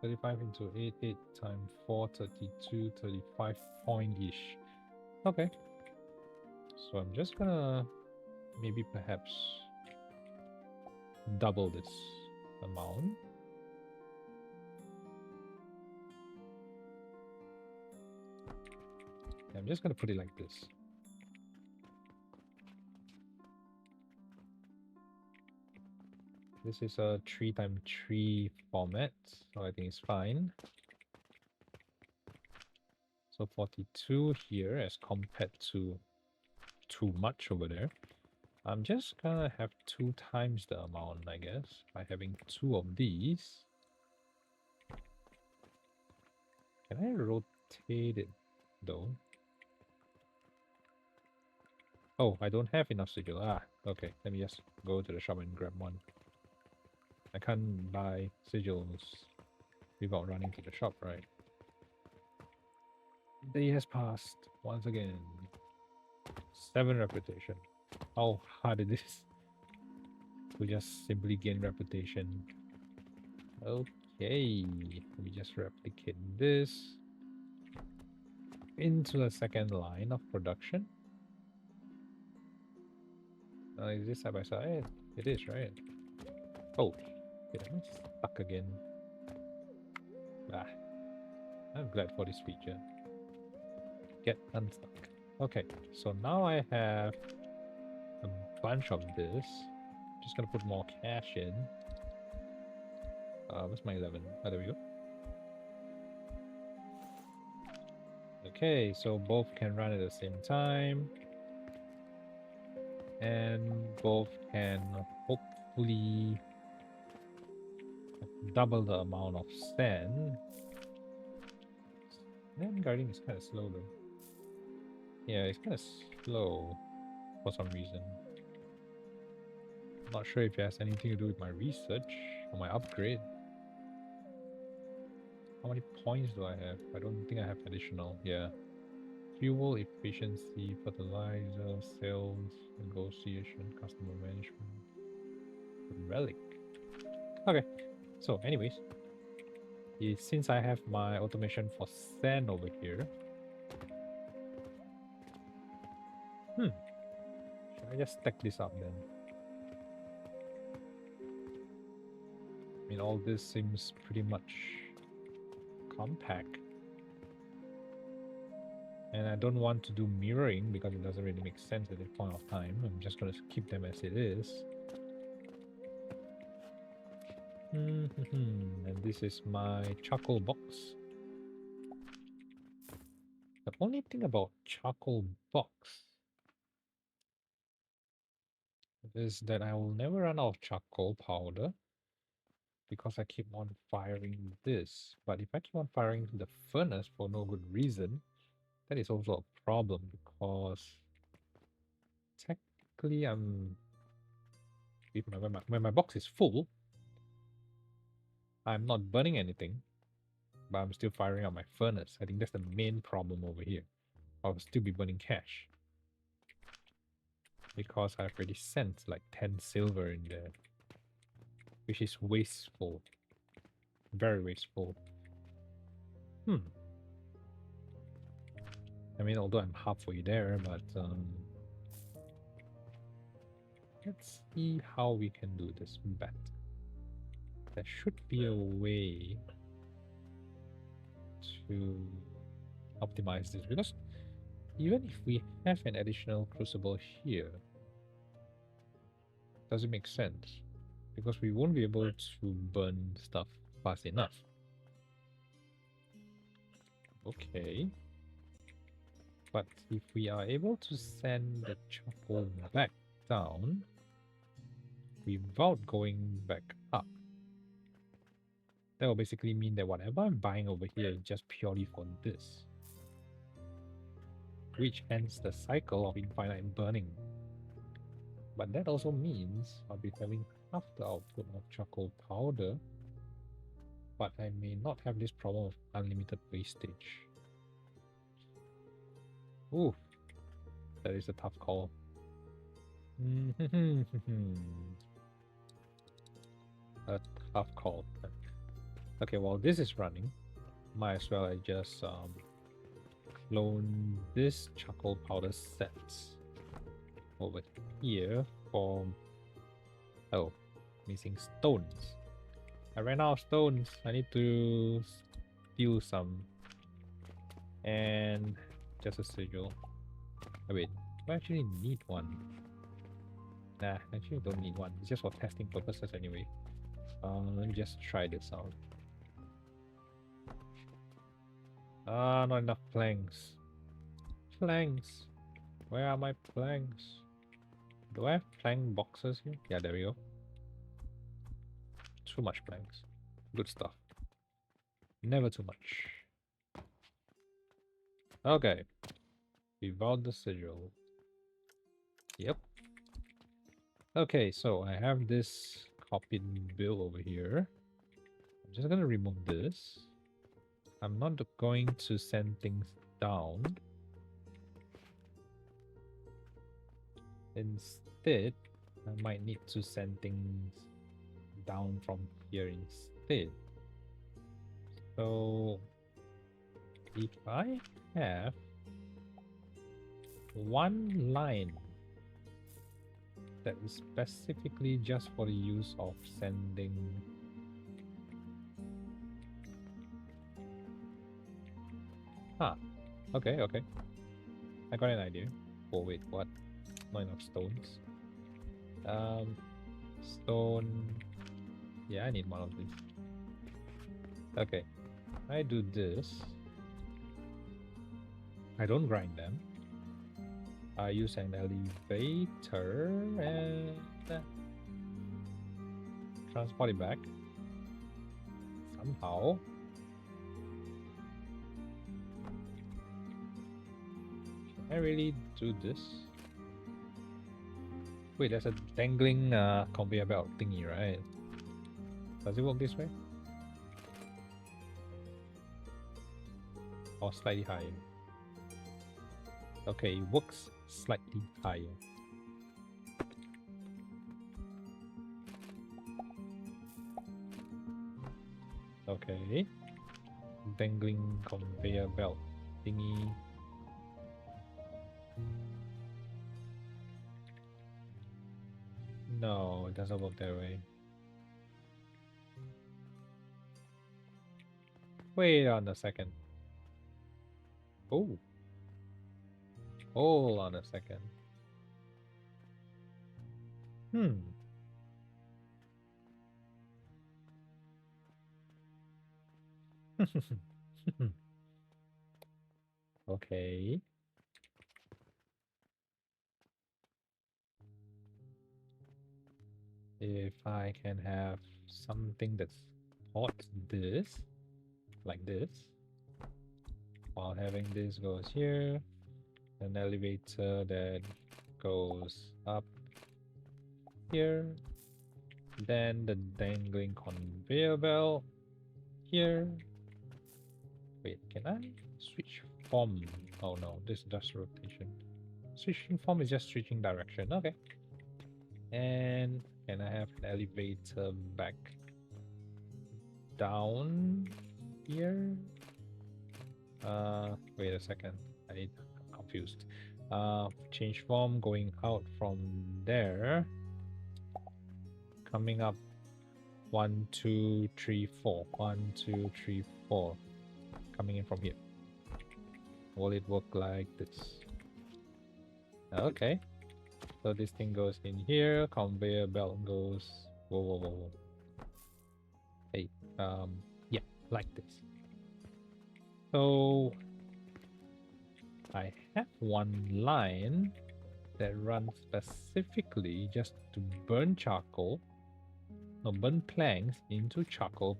A: 35 into 8, 8 times 4, 32, 35 point-ish. Okay. So I'm just gonna maybe perhaps double this amount. I'm just gonna put it like this. This is a 3x3 format, so I think it's fine. So 42 here as compared to too much over there. I'm just gonna have 2 times the amount, I guess, by having 2 of these. Can I rotate it though? Oh, I don't have enough sigil. Ah, okay. Let me just go to the shop and grab one. I can't buy sigils without running to the shop, right? Day has passed once again. 7 reputation. How hard it is to just simply gain reputation. Okay, let me just replicate this into the second line of production. Is this side by side? It is, right? Oh, shit, am I stuck again? Ah, I'm glad for this feature. Get unstuck. Okay, so now I have a bunch of this. Just gonna put more cash in. What's my 11? Oh, there we go. Okay, so both can run at the same time. And both can hopefully double the amount of sand. Sand guarding is kind of slow though. Yeah, it's kind of slow for some reason. Not sure if it has anything to do with my research or my upgrade. How many points do I have? I don't think I have additional. Yeah. Fuel efficiency, fertilizer, sales, negotiation, customer management, relic. Okay. So anyways, since I have my automation for sand over here, should I just stack this up then? I mean, all this seems pretty much compact. And I don't want to do mirroring because it doesn't really make sense at this point of time. I'm just going to keep them as it is. And this is my charcoal box. The only thing about charcoal box is that I will never run out of charcoal powder because I keep on firing this. But if I keep on firing the furnace for no good reason, that is also a problem because technically when my box is full, I'm not burning anything, but I'm still firing up my furnace. I think that's the main problem over here. I'll still be burning cash because I've already sent like 10 silver in there, which is wasteful. Very wasteful. I mean, although I'm halfway there, but let's see how we can do this better. There should be a way to optimize this, because even if we have an additional crucible here, does it make sense? Because we won't be able to burn stuff fast enough. Okay. But if we are able to send the charcoal back down without going back up, that will basically mean that whatever I'm buying over here is just purely for this, which ends the cycle of infinite burning. But that also means I'll be having half the output of charcoal powder, but I may not have this problem of unlimited wastage. Ooh, that is a tough call. A tough call. Okay, while this is running, might as well I just clone this charcoal powder sets over here for... Oh, missing stones. I ran out of stones. I need to steal some. And just a sigil. Oh, wait, do I actually need one? Nah, actually don't need one. It's just for testing purposes anyway. Let me just try this out. Not enough planks. Planks. Where are my planks? Do I have plank boxes here? Yeah, there we go. Too much planks. Good stuff. Never too much. Okay. Without the sigil. Yep. Okay, so I have this copied bill over here. I'm just gonna remove this. I'm not going to send things down. Instead, I might need to send things down from here instead. So if I have one line that is specifically just for the use of sending okay, okay. I got an idea. Oh wait, what? Not enough stones. Stone. Yeah, I need one of these. Okay. I do this. I don't grind them. I use an elevator and transport it back. Somehow. Can I really do this? Wait, there's a dangling conveyor belt thingy, right? Does it work this way? Or slightly higher? Okay, it works slightly higher. Okay. Dangling conveyor belt thingy. No, it doesn't work that way. Wait on a second. Oh. Hold on a second. Okay. If I can have something that's hot this, like this, while having this goes here, an elevator that goes up here, then the dangling conveyor belt here. Wait, can I switch form? Oh no, this does rotation. Switching form is just switching direction. Okay. And can I have an elevator back down here? Wait a second. I'm confused. Change form going out from there. Coming up 1, 2, 3, 4. 1, 2, 3, 4. Coming in from here. Will it work like this? Okay. So this thing goes in here, conveyor belt goes whoa. Hey, yeah, like this. So I have one line that runs specifically just to burn charcoal, no, burn planks into charcoal.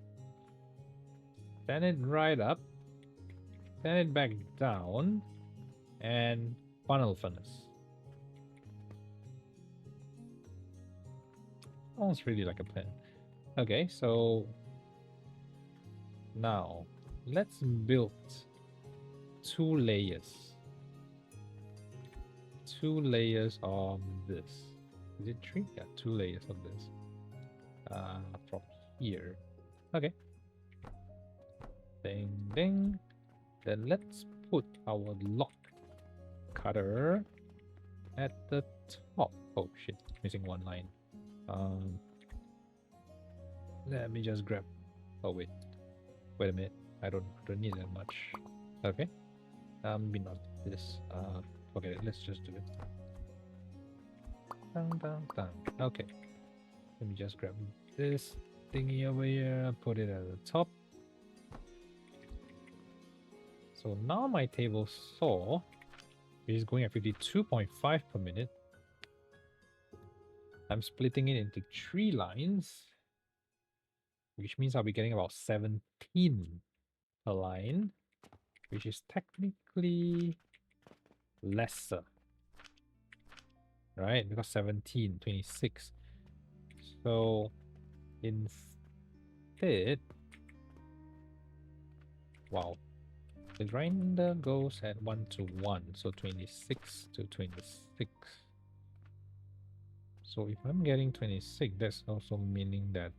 A: Send it right up, send it back down, and funnel furnace. Sounds really like a plan. Okay, so now let's build 2 layers. 2 layers of this. Is it 3? Yeah, 2 layers of this. From here. Okay. Ding ding. Then let's put our lock cutter at the top. Oh shit, missing one line. Let me just grab. Oh wait a minute. I don't need that much. Okay. Maybe not this. Okay, let's just do it. Dun. Okay. Let me just grab this thingy over here, put it at the top. So now my table saw is going at 52.5 per minute. I'm splitting it into 3 lines, which means I'll be getting about 17 per line, which is technically lesser, right? Because 17, 26. So instead, wow, the grinder goes at 1:1, so 26:26. So if I'm getting 26, that's also meaning that...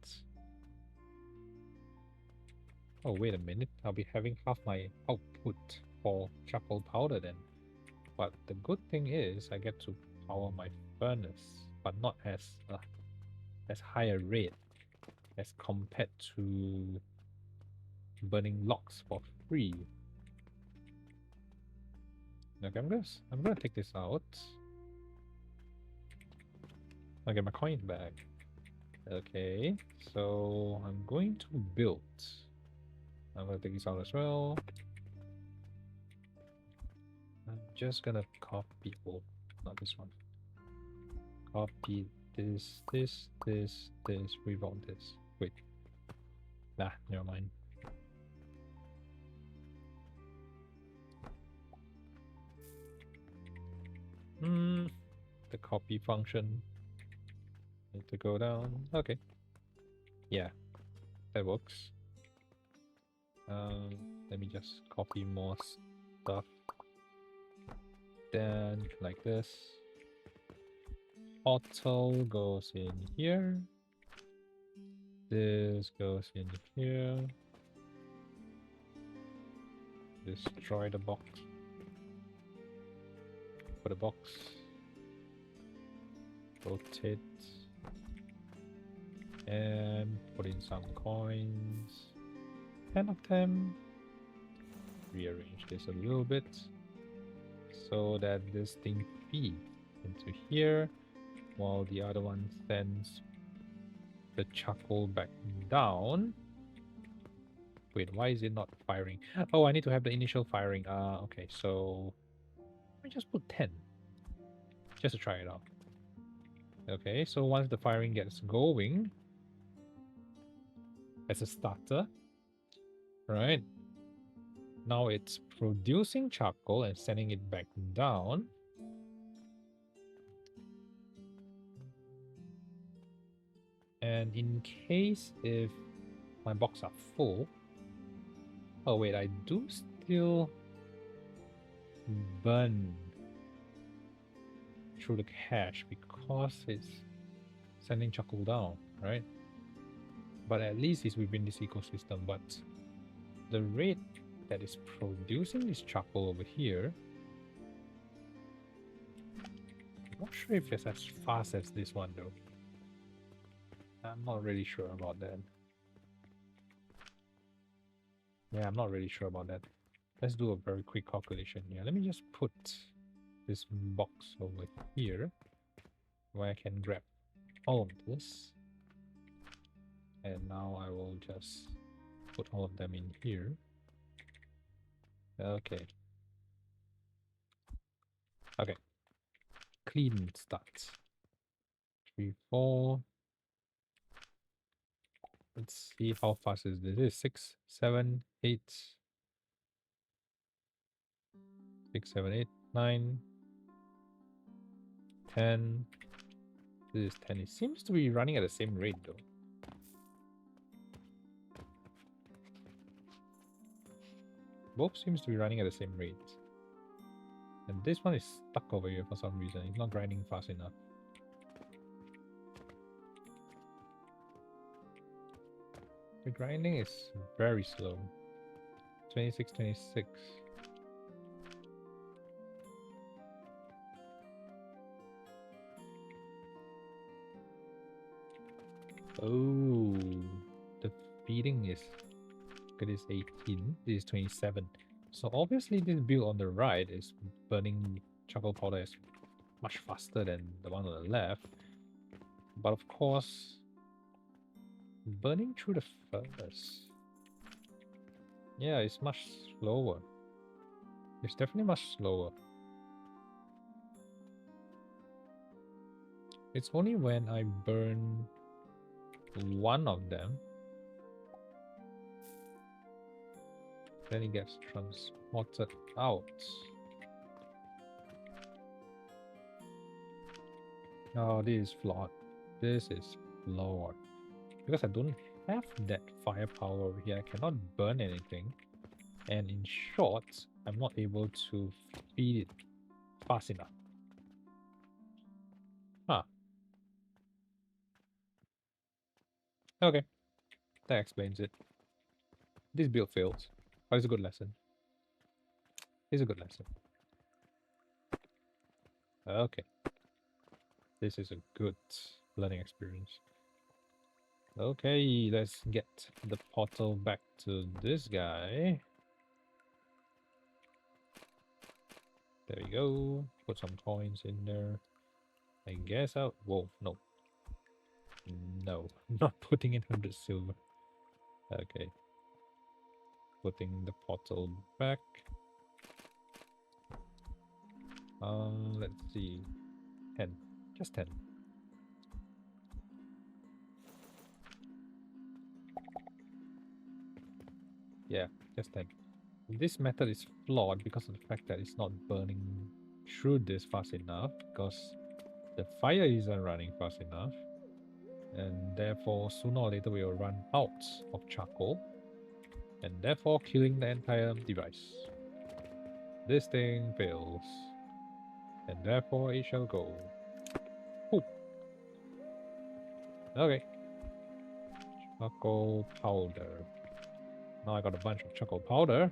A: Oh, wait a minute. I'll be having half my output for charcoal powder then. But the good thing is I get to power my furnace, but not as high a rate as compared to burning logs for free. Okay, I'm gonna take this out. I'll get my coin back. Okay, so I'm going to build. I'm gonna take this out as well. I'm just gonna copy, oh, not this one. Copy this, revolt this. Wait. Nah, never mind. The copy function. Need to go down. Okay. Yeah, that works. Let me just copy more stuff. Then, like this. Auto goes in here. This goes in here. Destroy the box. Put a box. Rotate. And put in some coins. 10 of them. Rearrange this a little bit so that this thing feeds into here while the other one sends the charcoal back down. Wait, why is it not firing? Oh, I need to have the initial firing. Okay, so let me just put 10 just to try it out. Okay, so once the firing gets going as a starter, right? Now it's producing charcoal and sending it back down. And in case if my box are full... Oh wait, I do still burn through the cache because it's sending charcoal down, right? But at least it's within this ecosystem. But the rate that is producing this charcoal over here, I'm not sure if it's as fast as this one though. I'm not really sure about that. Yeah, I'm not really sure about that. Let's do a very quick calculation here. Let me just put this box over here where I can grab all of this. And now I will just put all of them in here. Okay. Okay. Clean start. 3, 4. Let's see how fast is this. This is 6, 7, 8. 6, 7, 8, 9, 10. This is 10. It seems to be running at the same rate though. Both seems to be running at the same rate. And this one is stuck over here for some reason. It's not grinding fast enough. The grinding is very slow. 26, 26. Oh, the feeding is... Look at this, 18. This is 27. So obviously this build on the right is burning charcoal powder is much faster than the one on the left. But of course, burning through the furnace, yeah, it's much slower. It's definitely much slower. It's only when I burn one of them, then it gets transported out. Oh, this is flawed. This is flawed. Because I don't have that firepower over here. I cannot burn anything. And in short, I'm not able to feed it fast enough. Huh. Okay. That explains it. This build fails. But it's a good lesson. It's a good lesson. Okay. This is a good learning experience. Okay, let's get the portal back to this guy. There we go. Put some coins in there. I guess I'll... Whoa, no. No, not putting in 100 silver. Okay. Putting the portal back. Let's see. 10. Just 10. Yeah, just 10. This method is flawed because of the fact that it's not burning through this fast enough, because the fire isn't running fast enough, and therefore sooner or later we will run out of charcoal, and therefore killing the entire device. This thing fails, and therefore it shall go. Ooh. Okay. Charcoal powder. Now I got a bunch of charcoal powder.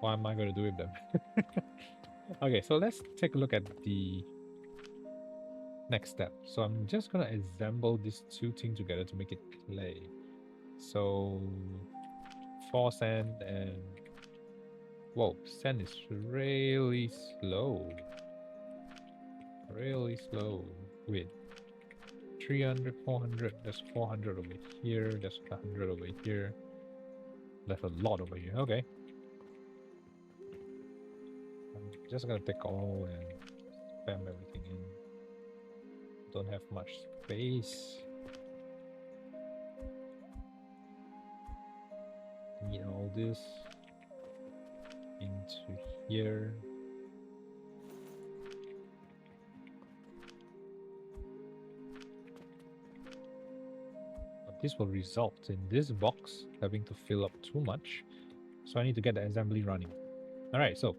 A: What am I going to do with them? Okay, so let's take a look at the next step. So I'm just going to assemble these two things together to make it clay. So 4 sand and... Whoa, sand is really slow. Really slow. Wait. 300, 400, there's 400 over here, there's 100 over here. There's a lot over here, okay. I'm just gonna take all and spam everything in. Don't have much space. Need all this into here. But this will result in this box having to fill up too much. So I need to get the assembly running. Alright, so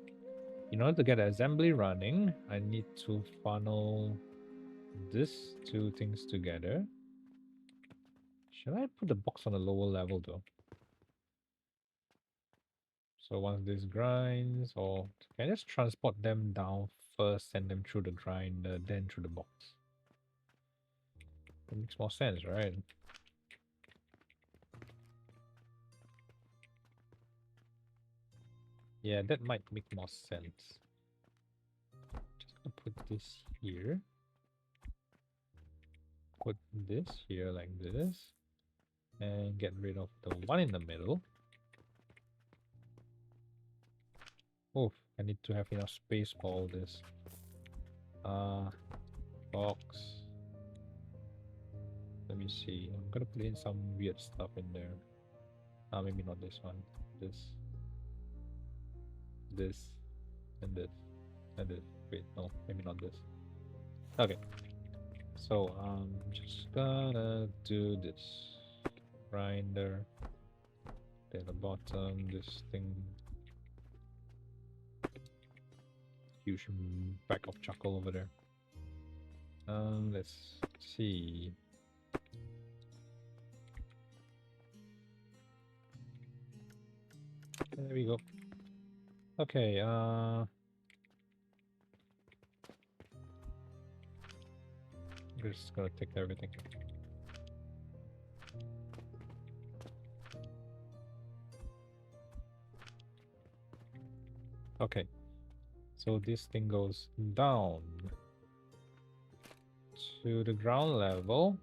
A: in order to get the assembly running, I need to funnel these two things together. Should I put the box on a lower level though? So once this grinds, or can I just transport them down first, send them through the grinder, then through the box? That makes more sense, right? Yeah, that might make more sense. Just gonna put this here. Put this here like this. And get rid of the one in the middle. Oh, I need to have enough space for all this. Box. Let me see. I'm gonna put in some weird stuff in there. Maybe not this one. This, and this, and this. Wait, no, maybe not this. Okay. So I'm just gonna do this. Grinder. Then the bottom, this thing. Huge bag of charcoal over there. Let's see. There we go. Okay, I'm just gonna take everything. Okay, so this thing goes down to the ground level.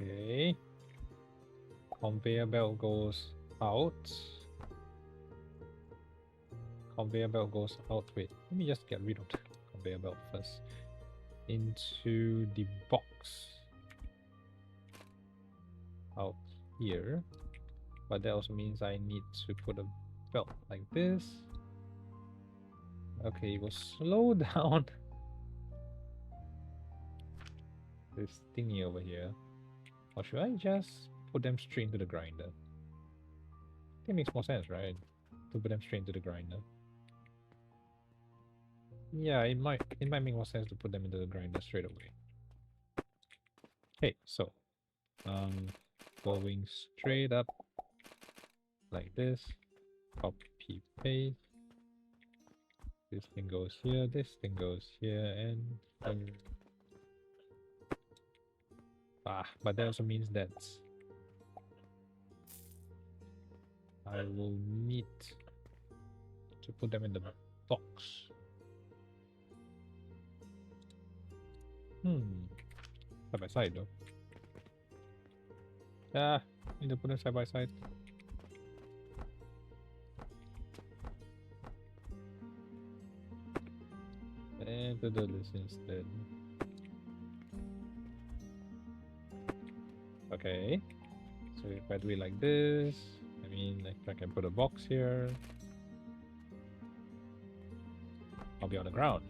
A: Okay. Conveyor belt goes out. Conveyor belt goes out. Wait, let me just get rid of the conveyor belt first. Into the box. Out here. But that also means I need to put a belt like this. Okay, it will slow down this thingy over here. Or should I just put them straight into the grinder? I think it makes more sense, right? To put them straight into the grinder. Yeah, it might make more sense to put them into the grinder straight away. Okay, so going straight up like this. Copy paste. This thing goes here, this thing goes here, and but that also means that I will need to put them in the box. Side by side though. Need to put them side by side. And to do this instead. Okay. So if I do it like this, I mean, if I can put a box here, I'll be on the ground.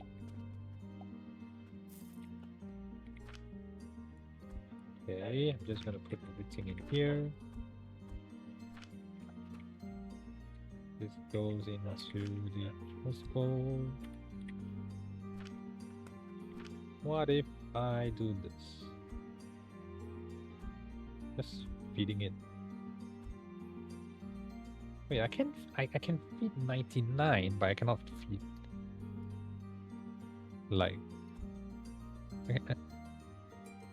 A: Okay, I'm just gonna put everything in here. This goes into the transport. What if I do this? Just feeding it. Wait, I can feed 99, but I cannot feed like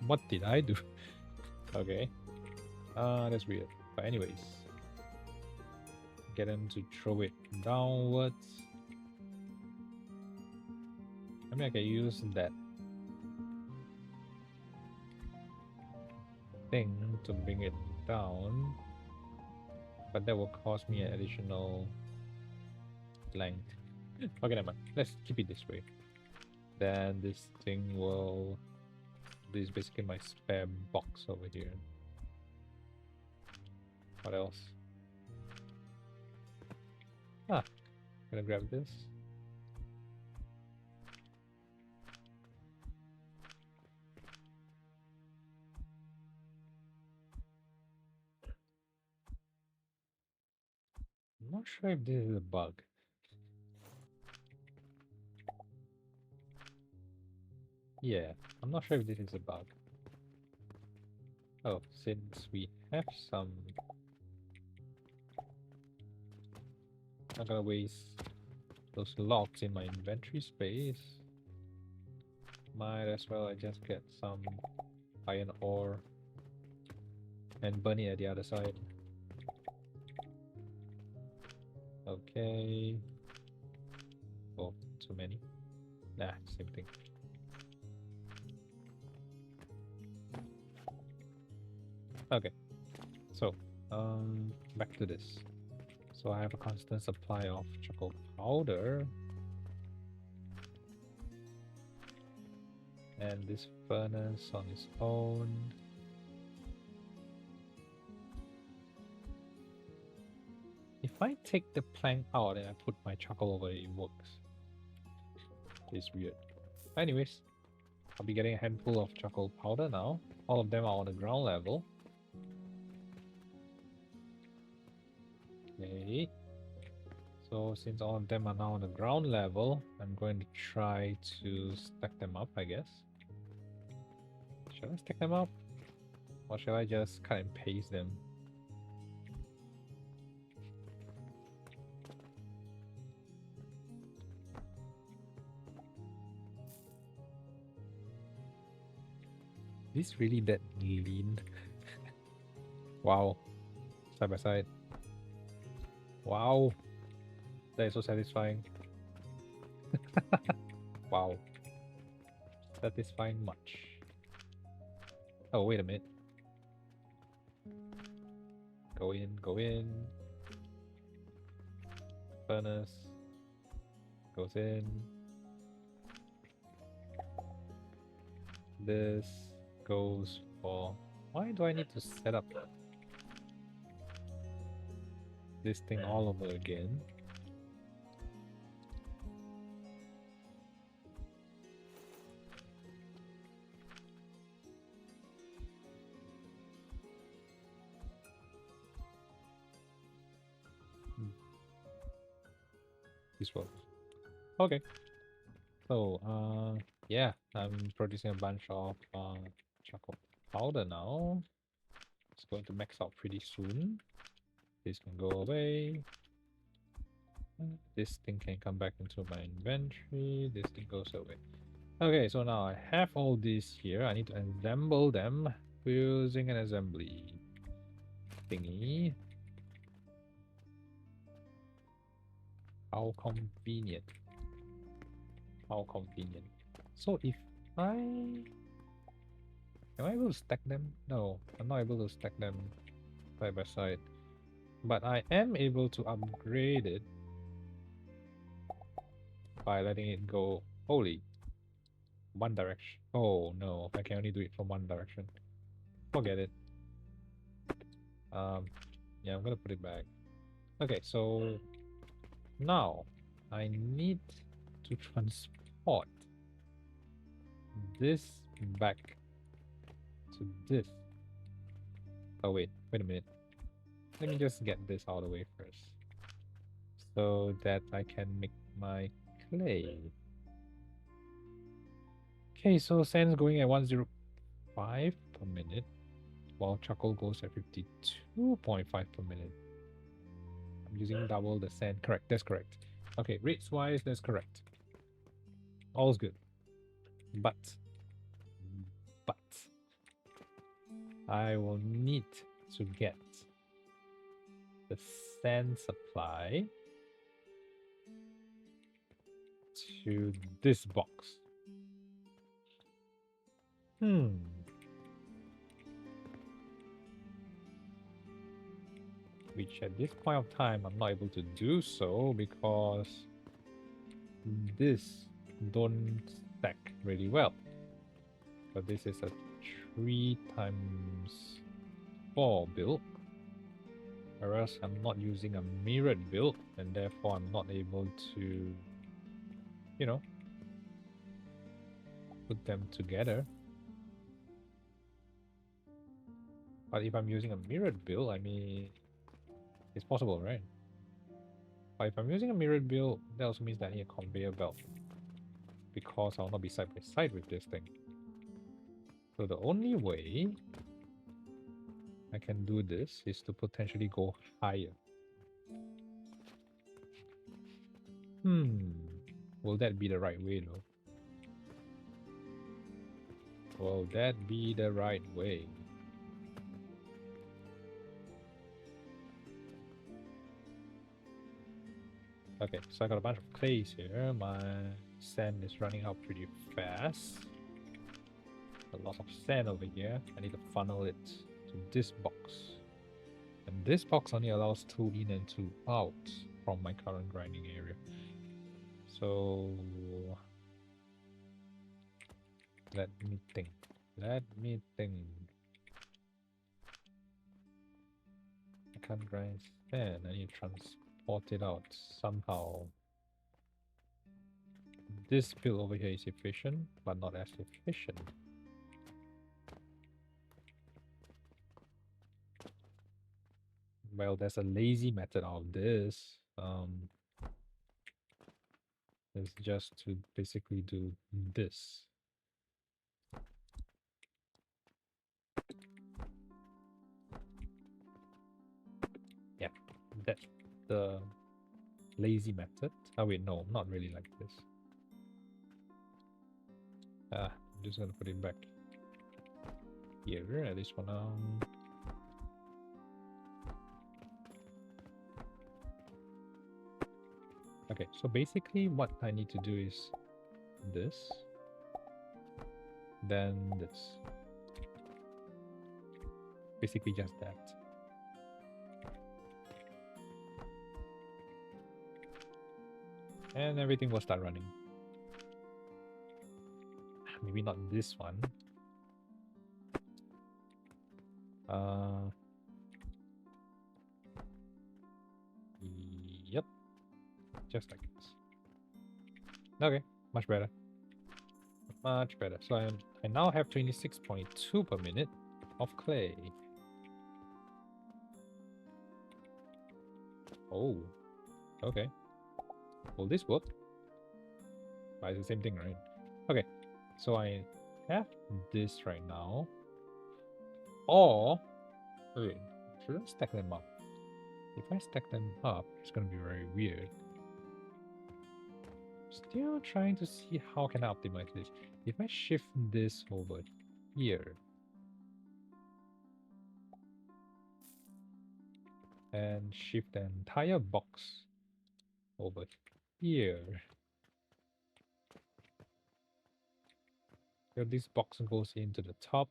A: what did I do? Okay. That's weird. But anyways. Get them to throw it downwards. I mean I can use that thing to bring it down, but that will cost me an additional length. Okay, never mind. Let's keep it this way. Then this thing will... This is basically my spare box over here. What else? Gonna grab this. I'm not sure if this is a bug. Yeah, I'm not sure if this is a bug. Oh, since we have some... I'm not gonna waste those logs in my inventory space. Might as well I just get some iron ore and burn it at the other side. Okay. Oh, too many. Nah, same thing. Okay. So, back to this. So I have a constant supply of charcoal powder. And this furnace on its own. If I take the plank out and I put my charcoal over it, it works. It's weird. Anyways, I'll be getting a handful of charcoal powder now. All of them are on the ground level. Okay. So since all of them are now on the ground level, I'm going to try to stack them up, I guess. Shall I stack them up? Or shall I just cut and paste them? Is this really that lean? Wow. Side by side. Wow. That is so satisfying. Wow. Satisfying much. Oh, wait a minute. Go in, go in. Furnace goes in. This goes for... Why do I need to set up this thing all over again? This works. Okay. So, yeah, I'm producing a bunch of charcoal powder now. It's going to max out pretty soon. This can go away. This thing can come back into my inventory. This thing goes away. Okay, so now I have all these here. I need to assemble them using an assembly thingy. How convenient. How convenient. So if I... Am I able to stack them? No, I'm not able to stack them side by side. But I am able to upgrade it by letting it go wholly. One direction. Oh no, I can only do it from one direction. Forget it. Yeah, I'm gonna put it back. Okay, so now I need to transport this back to this. Oh wait a minute. Let me just get this out of the way first, so that I can make my clay. Okay, so sand's going at 105 per minute, while charcoal goes at 52.5 per minute. I'm using double the sand. Correct, that's correct. Okay, rates wise, that's correct. All's good. But I will need to get the sand supply to this box. Which at this point of time I'm not able to do so because this don't stack really well. So this is a 3 times 4 build, whereas I'm not using a mirrored build, and therefore I'm not able to, you know, put them together. But if I'm using a mirrored build, I mean, it's possible, right? But if I'm using a mirrored build, that also means that I need a conveyor belt, because I'll not be side by side with this thing. So the only way I can do this is to potentially go higher. Will that be the right way though? Will that be the right way? Okay, so I got a bunch of clays here. My sand is running out pretty fast. A lot of sand over here. I need to funnel it to this box. And this box only allows 2 in and 2 out from my current grinding area. So let me think. I can't grind sand. I need to transport it out somehow. This build over here is efficient, but not as efficient. Well, there's a lazy method of this. It's just to basically do this. Yeah, that's the lazy method. Oh wait, no, not really like this. I'm just gonna put it back here, at least for now. Okay, so basically what I need to do is this, then this. Basically just that. And everything will start running. Maybe not this one. Yep, just like this. Okay, much better. Much better. So I now have 26.2 per minute of clay. Oh, okay. Will this work? It's the same thing, right? Okay, so I have this right now. Or, wait, should I stack them up? If I stack them up, it's gonna be very weird. Still trying to see how can I optimize this. If I shift this over here, and shift the entire box over here. So this box goes into the top.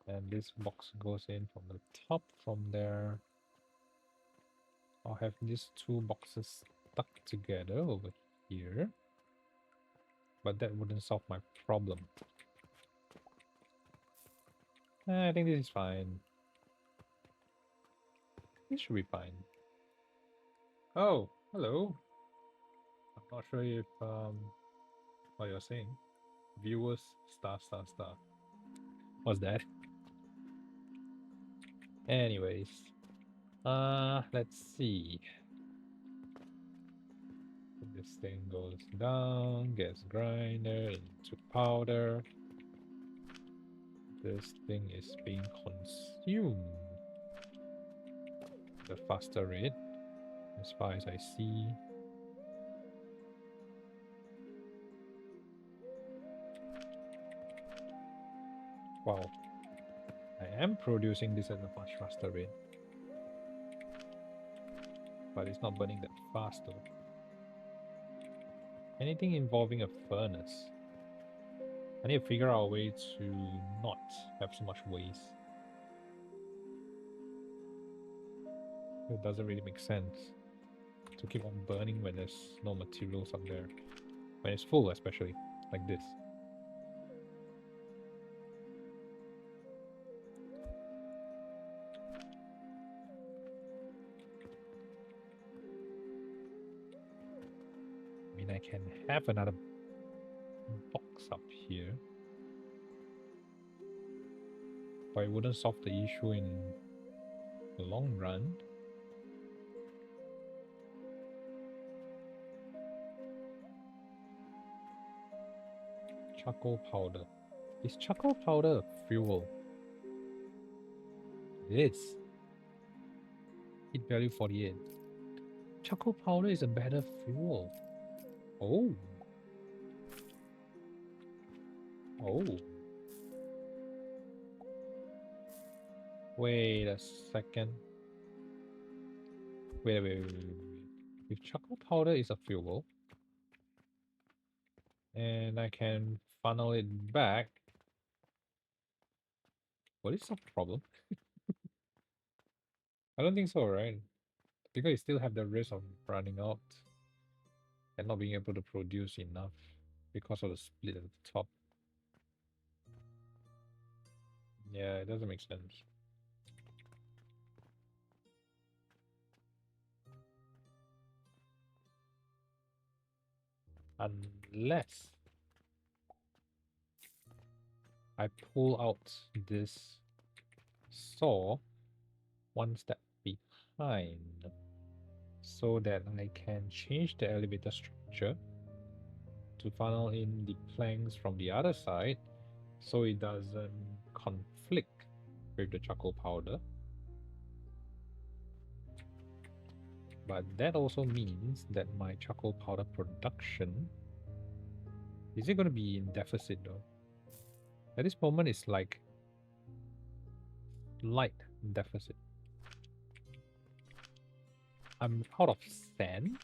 A: And this box goes in from the top. From there, I'll have these two boxes stuck together over here. But that wouldn't solve my problem. I think this is fine. This should be fine. Oh, hello. I'm not sure if what you're saying. Viewers star. What's that? Anyways. Let's see. This thing goes down, gets grinder into powder. This thing is being consumed at a faster rate, as far as I see. Wow. I am producing this at a much faster rate. But it's not burning that fast though. Anything involving a furnace. I need to figure out a way to not have so much waste. It doesn't really make sense to keep on burning when there's no materials up there. When it's full especially, like this. I mean, I can have another box up here. But it wouldn't solve the issue in the long run. Charcoal powder. Is charcoal powder a fuel? It is. Heat value 48. Charcoal powder is a better fuel. Oh. Oh. Wait a second. Wait. If charcoal powder is a fuel, and I can funnel it back, what is the problem? I don't think so, right? Because you still have the risk of running out and not being able to produce enough because of the split at the top. Yeah, it doesn't make sense. Unless I pull out this saw one step behind so that I can change the elevator structure to funnel in the planks from the other side so it doesn't conflict with the charcoal powder. But that also means that my charcoal powder production is it going to be in deficit though? At this moment it's like light deficit. I'm out of sand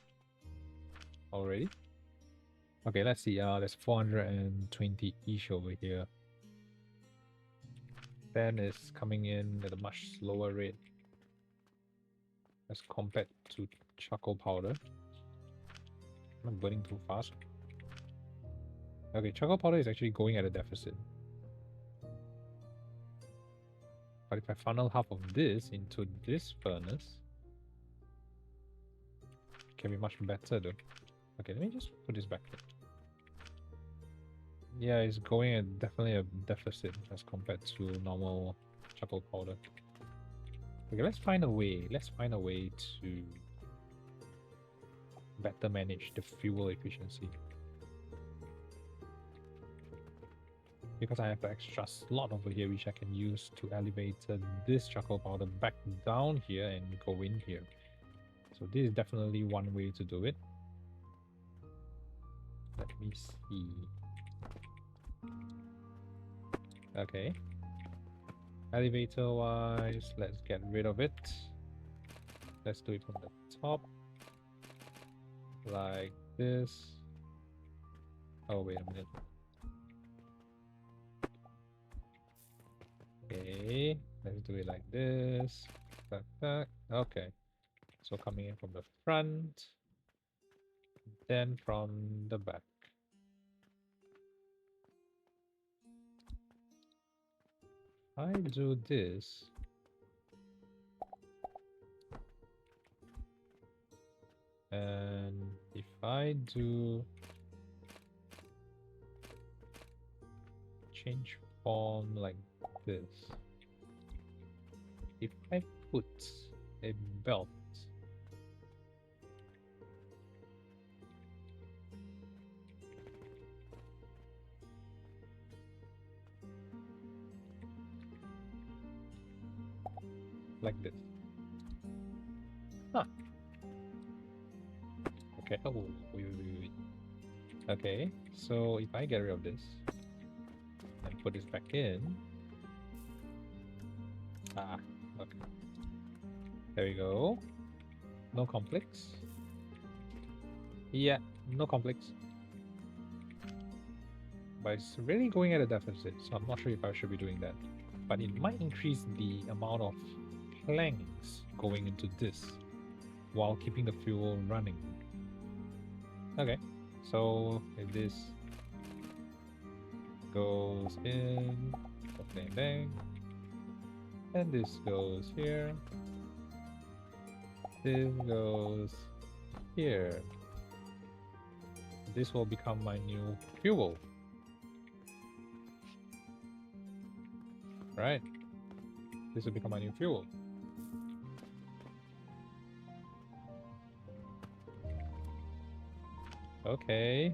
A: already. Okay, let's see. There's 420 each over here. Sand is coming in at a much slower rate. as compared to charcoal powder. I'm burning too fast. Okay, charcoal powder is actually going at a deficit. But if I funnel half of this into this furnace, it can be much better though. Okay, let me just put this back in. Yeah, it's going at definitely a deficit as compared to normal charcoal powder. Okay, let's find a way. Let's find a way to better manage the fuel efficiency. Because I have an extra slot over here which I can use to elevate this charcoal powder back down here and go in here. So this is definitely one way to do it. Let me see. Okay. Elevator wise, let's get rid of it. Let's do it from the top. Like this. Oh, wait a minute. Okay, let's do it like this. Okay. So coming in from the front, then from the back. I do this. And if I do change form like this, if I put a belt like this. Huh. Okay. Oh, wait. Okay, so if I get rid of this and put this back in. Ah, okay. There we go. No conflicts. Yeah, no conflicts. But it's really going at a deficit, so I'm not sure if I should be doing that. But it might increase the amount of planks going into this while keeping the fuel running. Okay, so if this goes in, bang bang, and this goes here, this goes here. This will become my new fuel. Right? This will become my new fuel. Okay.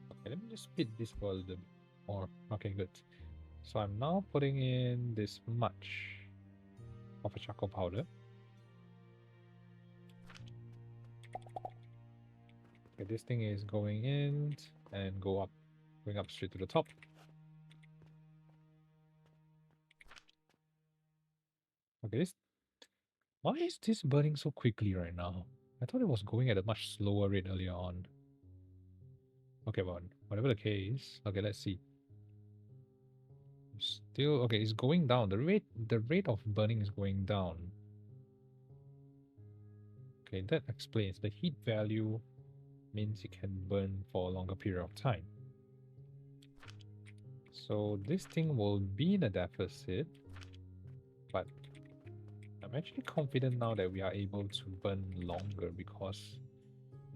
A: Okay, let me just speed this for a little bit more. Okay, good. So I'm now putting in this much of a charcoal powder. Okay, this thing is going in and going up straight to the top. Okay, why is this burning so quickly right now? I thought it was going at a much slower rate earlier on. Okay, well, whatever the case. Okay, let's see. Still, okay, it's going down. The rate of burning is going down. Okay, that explains the heat value means it can burn for a longer period of time. So this thing will be in a deficit, but I'm actually confident now that we are able to burn longer because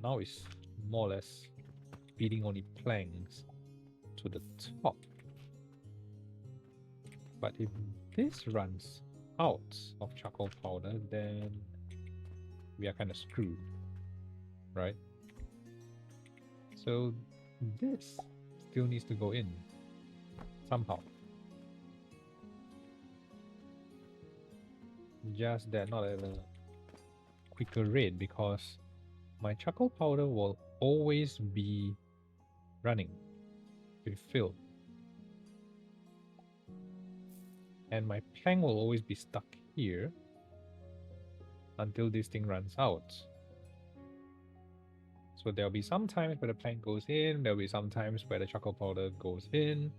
A: now it's more or less feeding only planks to the top. But if this runs out of charcoal powder, then we are kind of screwed, right? So this still needs to go in somehow. Just that not at a quicker rate because my charcoal powder will always be running with fill. And my plank will always be stuck here until this thing runs out. So So there'll be some times where the plank goes in, there'll be some times where the charcoal powder goes in.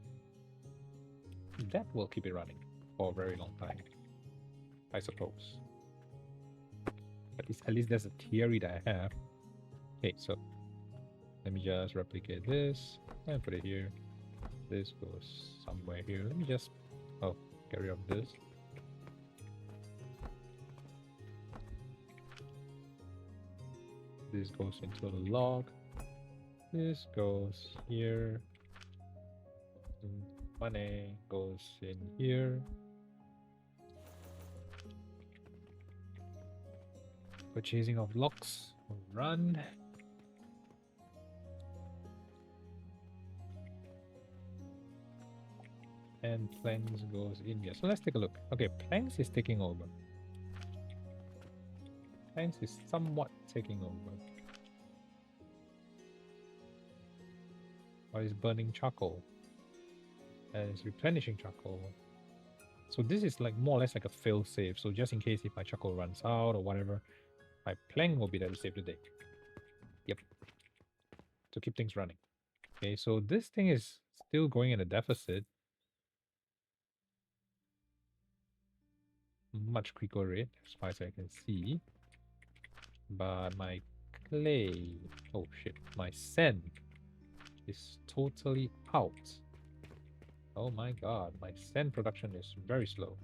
A: That will keep it running for a very long time, I suppose. At least there's a theory that I have. Okay, so let me just replicate this and put it here. This goes somewhere here. Let me just get rid of this. This goes into a log. This goes here. Money goes in here. Purchasing of logs. Run. And planks goes in here. So let's take a look. Okay, planks is taking over. Planks is somewhat taking over. Or is burning charcoal. And it's replenishing charcoal. So this is like more or less like a fail save. So just in case if my charcoal runs out or whatever, my plank will be there to save the day. Yep. To keep things running. Okay, so this thing is still going in a deficit. Much quicker rate as far as I can see. But my clay, oh shit, my sand is totally out. Oh my god, my sand production is very slow.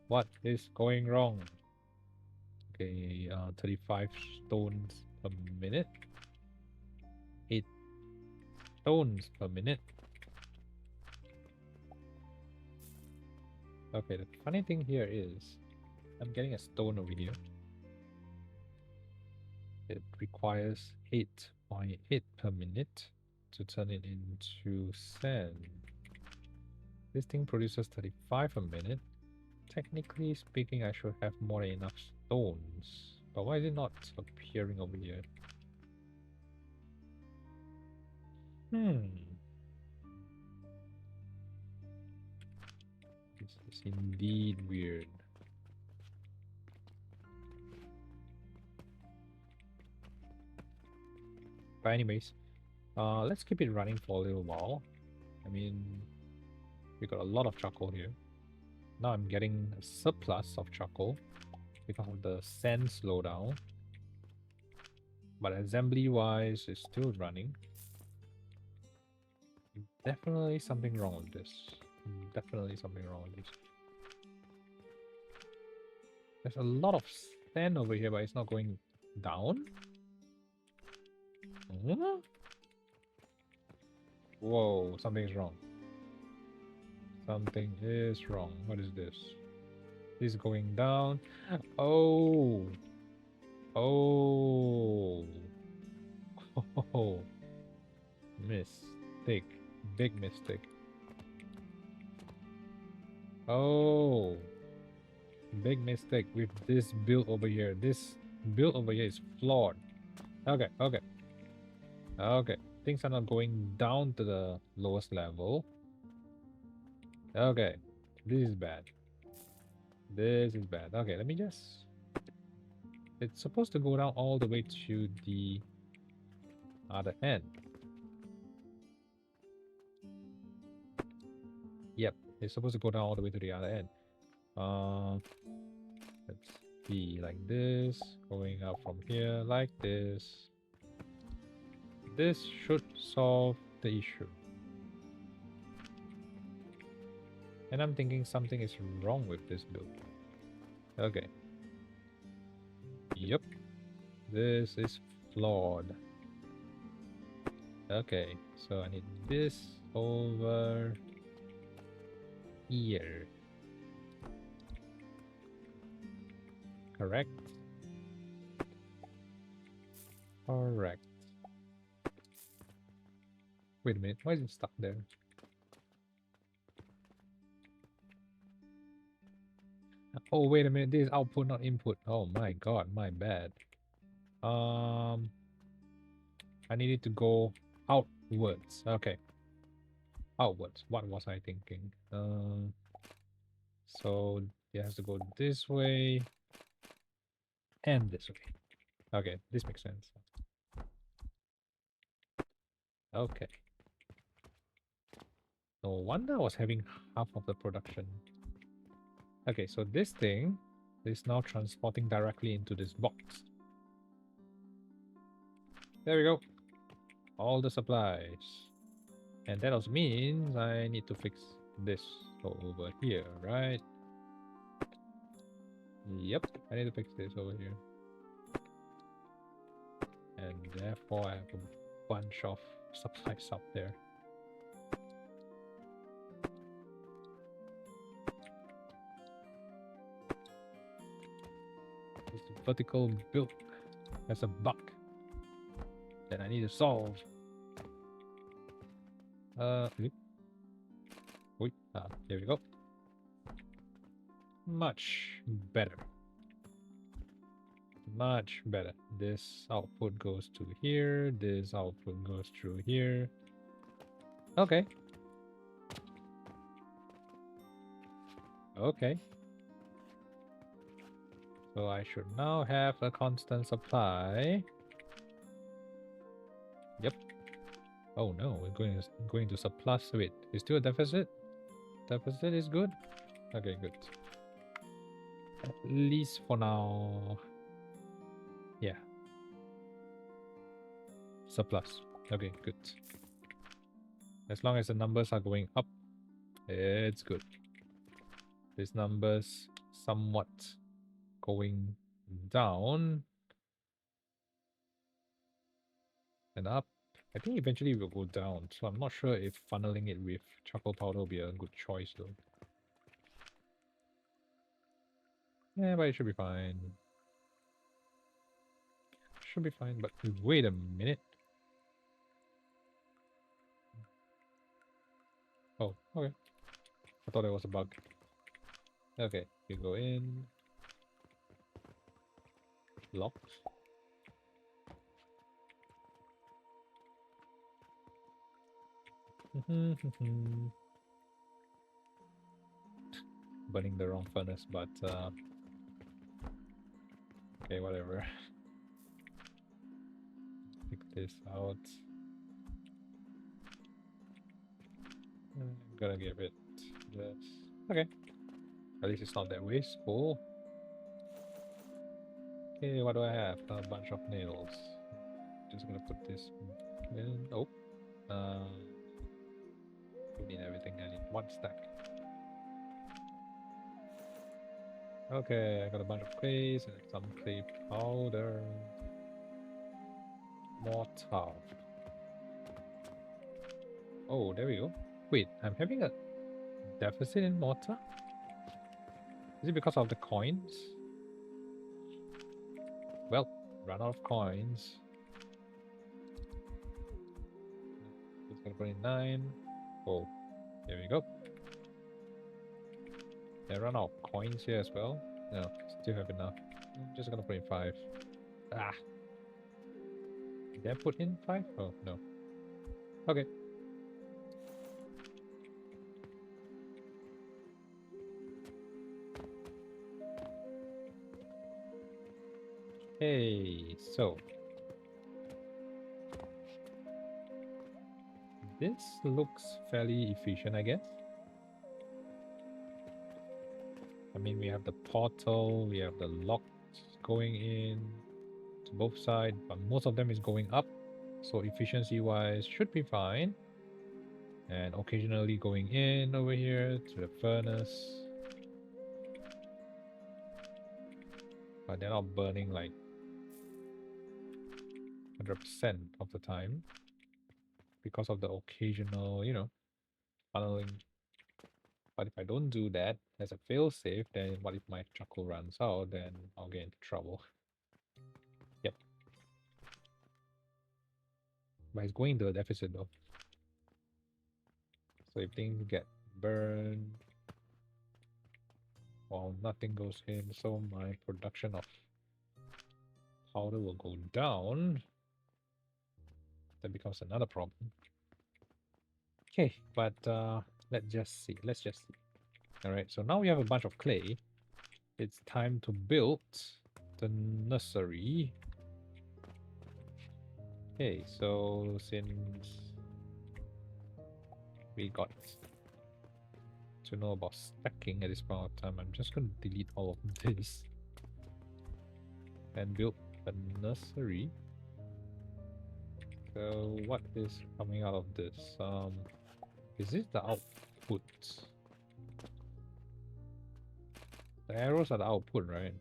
A: What is going wrong? Okay, 35 stones per minute. 8 stones per minute. Okay, the funny thing here is I'm getting a stone over here. It requires 8.8 per minute to turn it into sand. This thing produces 35 a minute. Technically speaking, I should have more than enough stones. But why is it not appearing over here? This is indeed weird. But anyways, let's keep it running for a little while. I mean, we got a lot of charcoal here. Now I'm getting a surplus of charcoal because of the sand slowdown. But assembly wise, it's still running. Definitely something wrong with this. Definitely something wrong with this. There's a lot of sand over here, but it's not going down. Huh? Whoa, something's wrong. Something is wrong. What is this? This is going down. Oh. Oh. Oh. Mistake. Big mistake. Oh. Big mistake with this build over here. This build over here is flawed. Okay, okay. Okay. Things are not going down to the lowest level. Okay. This is bad. This is bad. Okay, let me just... It's supposed to go down all the way to the other end. Yep, it's supposed to go down all the way to the other end. Let's see, like this, going up from here, like this. This should solve the issue. And I'm thinking something is wrong with this build. Okay. Yep. This is flawed. Okay, so I need this over here. Correct? Correct. Wait a minute, why is it stuck there? Oh, wait a minute, this is output, not input. Oh my god, my bad. I needed to go outwards. Okay. Outwards. What was I thinking? So it has to go this way and this way. Okay, this makes sense. Okay. No wonder I was having half of the production. Okay, so this thing is now transporting directly into this box. There we go. All the supplies. And that also means I need to fix this over here, right? Yep, I need to fix this over here. And therefore I have a bunch of supplies up there. This vertical build has a bug that I need to solve. There we go. Much better. Much better. This output goes to here. This output goes through here. Okay. Okay. So I should now have a constant supply. Yep. Oh no, we're going to surplus. Wait, is still a deficit? Deficit is good? Okay, good. At least for now. Yeah. Surplus. Okay, good. As long as the numbers are going up, it's good. These numbers somewhat going down and up. I think eventually it will go down, so I'm not sure if funneling it with charcoal powder will be a good choice though. Yeah, but it should be fine. Should be fine, but wait a minute. Oh, okay. I thought it was a bug. Okay, you go in. Locked. Burning the wrong furnace, but okay, whatever. Take this out. I'm gonna give it this. Okay. At least it's not that wasteful. Okay, what do I have? A bunch of nails. Just gonna put this in. Oh. Don't need everything. I need one stack. Okay, I got a bunch of clays and some clay powder. Mortar. Oh, there we go. Wait, I'm having a deficit in mortar? Is it because of the coins? Well, run out of coins. Just gonna put in 9. Oh, there we go. Did I run out of coins here as well? No, still have enough. I'm just gonna put in 5. Ah! Did I put in 5? Oh, no. Okay. Hey, so this looks fairly efficient, I guess. I mean, we have the portal, we have the locks going in to both sides, but most of them is going up. So efficiency-wise, should be fine. And occasionally going in over here to the furnace. But they're not burning like 100% of the time. Because of the occasional, funneling. But if I don't do that as a failsafe, then what if my charcoal runs out? Then I'll get into trouble. Yep. But it's going to a deficit though. So if things get burned, well, nothing goes in, so my production of powder will go down. That becomes another problem. Okay, but let's just see. All right, so now we have a bunch of clay. It's time to build the nursery. Okay, so since we got to know about stacking at this point of time. I'm just going to delete all of this and build a nursery. So what is coming out of this? Is this the output? The arrows are the output, right?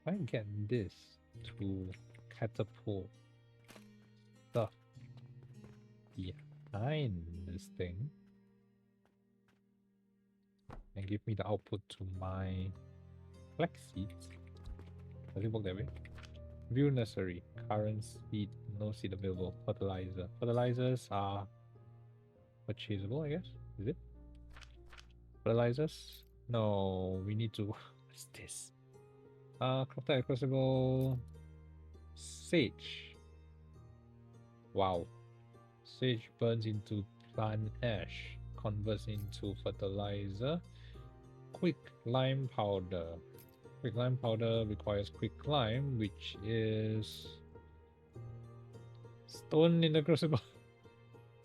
A: If I get this to catapult stuff behind this thing and give me the output to my flax seeds. Does it work that way? View nursery. Current seed, no seed available. Fertilizer. Fertilizers are purchasable, I guess. Is it? Fertilizers? No, we need to. What's this? Crafted accessible. Sage. Wow. Sage burns into plant ash, converts into fertilizer. Quick lime powder. Quick lime powder requires quick lime, which is stone in the crucible.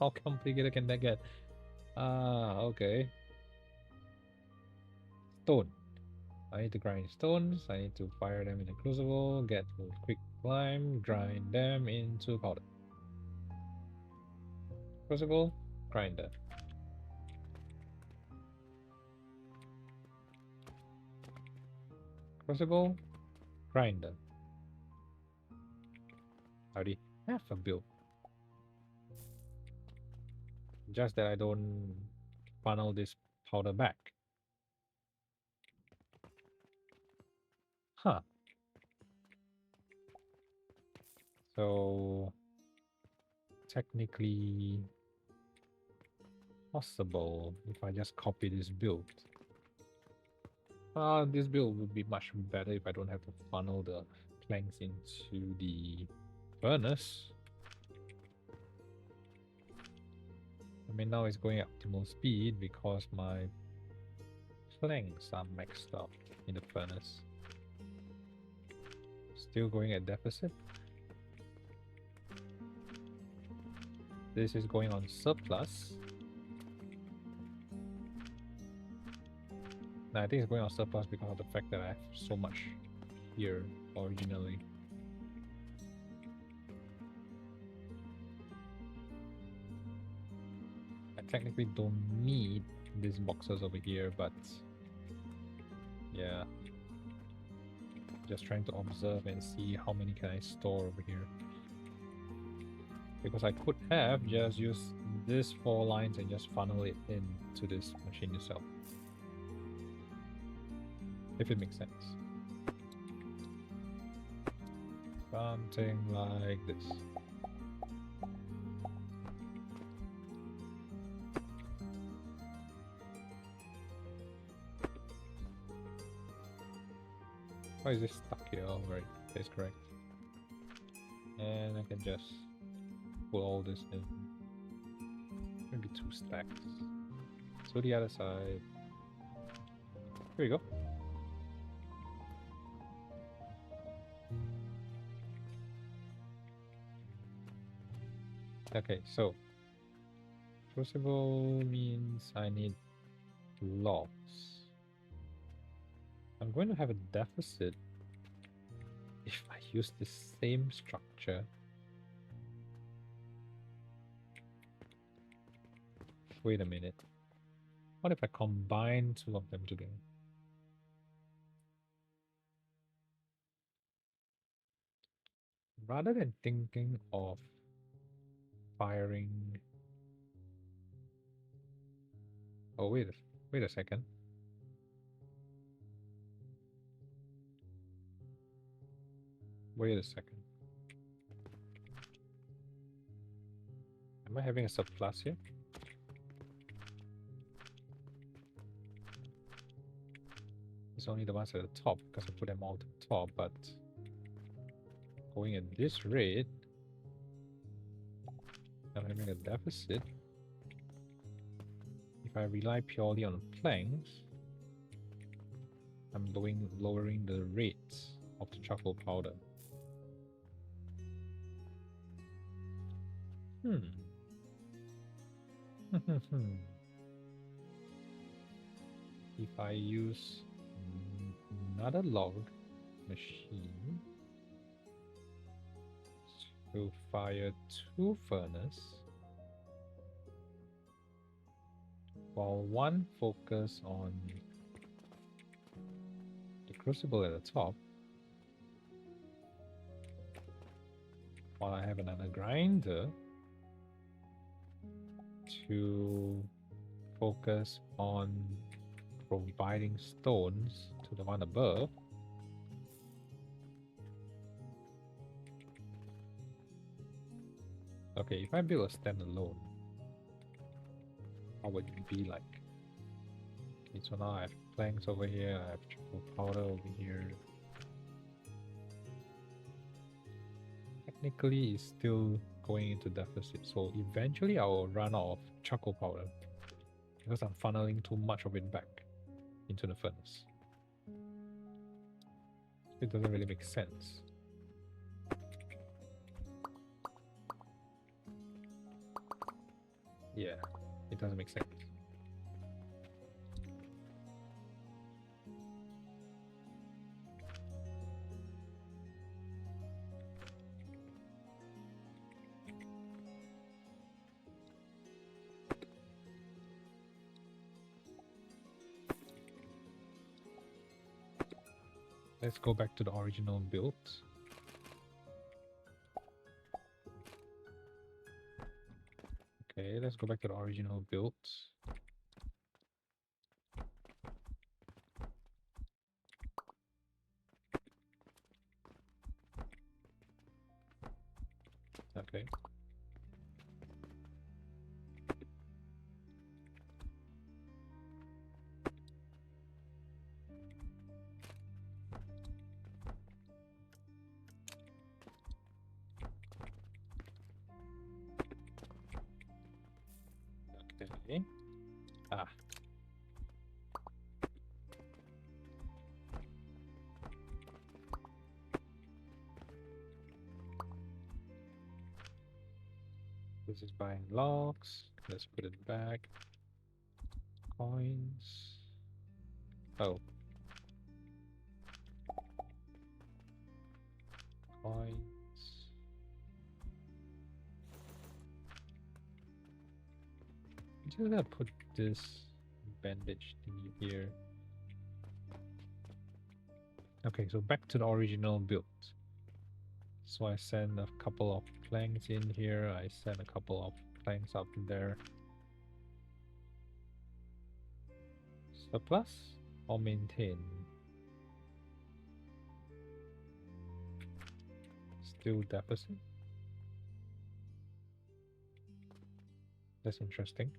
A: How complicated can that get? Okay. Stone. I need to grind stones. I need to fire them in the crucible, get quick lime, grind them into powder. Crucible, grinder. Crucible, grinder. I already have a build. Just that I don't funnel this powder back. Huh. So technically possible if I just copy this build. This build would be much better if I don't have to funnel the planks into the furnace. I mean, now it's going at optimal speed because my planks are maxed out in the furnace. Still going at deficit. This is going on surplus. I think it's going on surplus because of the fact that I have so much here originally. I technically don't need these boxes over here, but yeah. Just trying to observe and see how many can I store over here. Because I could have just used these 4 lines and just funnel it into this machine itself. If it makes sense. Something like this. Why is this stuck here? Oh, right, that's correct. And I can just put all this in. Maybe 2 stacks. So the other side. Here we go. Okay, so crucible means I need logs. I'm going to have a deficit if I use the same structure. Wait a minute. What if I combine 2 of them together? Rather than thinking of firing... Oh, wait a second. Wait a second. Am I having a surplus here? It's only the ones at the top because I put them all to the top, but going at this rate, I'm having a deficit. If I rely purely on planks, I'm lowering the rates of the charcoal powder. Hmm. If I use another log machine to fire 2 furnace, while one focus on the crucible at the top, while I have another grinder to focus on providing stones to the one above. Okay, if I build a standalone, how would it be like? Okay, so now I have planks over here, I have charcoal powder over here. Technically, it's still going into deficit, so eventually I will run out of charcoal powder because I'm funneling too much of it back into the furnace. It doesn't really make sense. Yeah, it doesn't make sense. Let's go back to the original build. Okay, let's go back to the original build. Okay. Okay. Ah. This is buying logs. Let's put it back. Coins. Oh. Coins. I'm just gonna put this bandage thingy here. Okay, so back to the original build. So I send a couple of planks in here. I send a couple of planks up there. Surplus or maintain? Still deficit. That's interesting.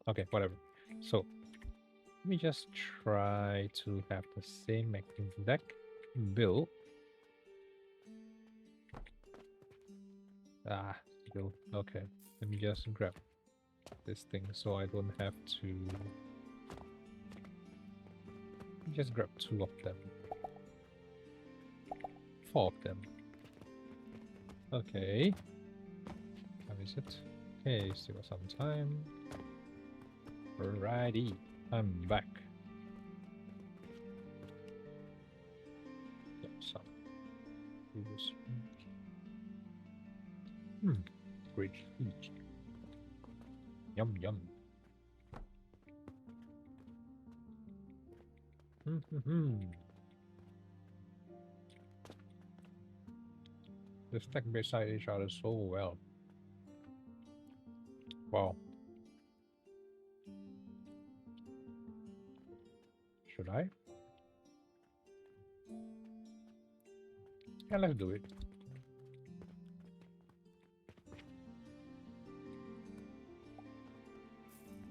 A: Okay, whatever. So let me just try to have the same exact build. Build. Okay. Let me just grab this thing so I don't have to just grab 2 of them. 4 of them. Okay. How is it? Okay, still got some time. Alrighty, I'm back. Yep, some previous. Great speech. Yum yum. They stack beside each other so well. Wow. Should I? Yeah, let's do it.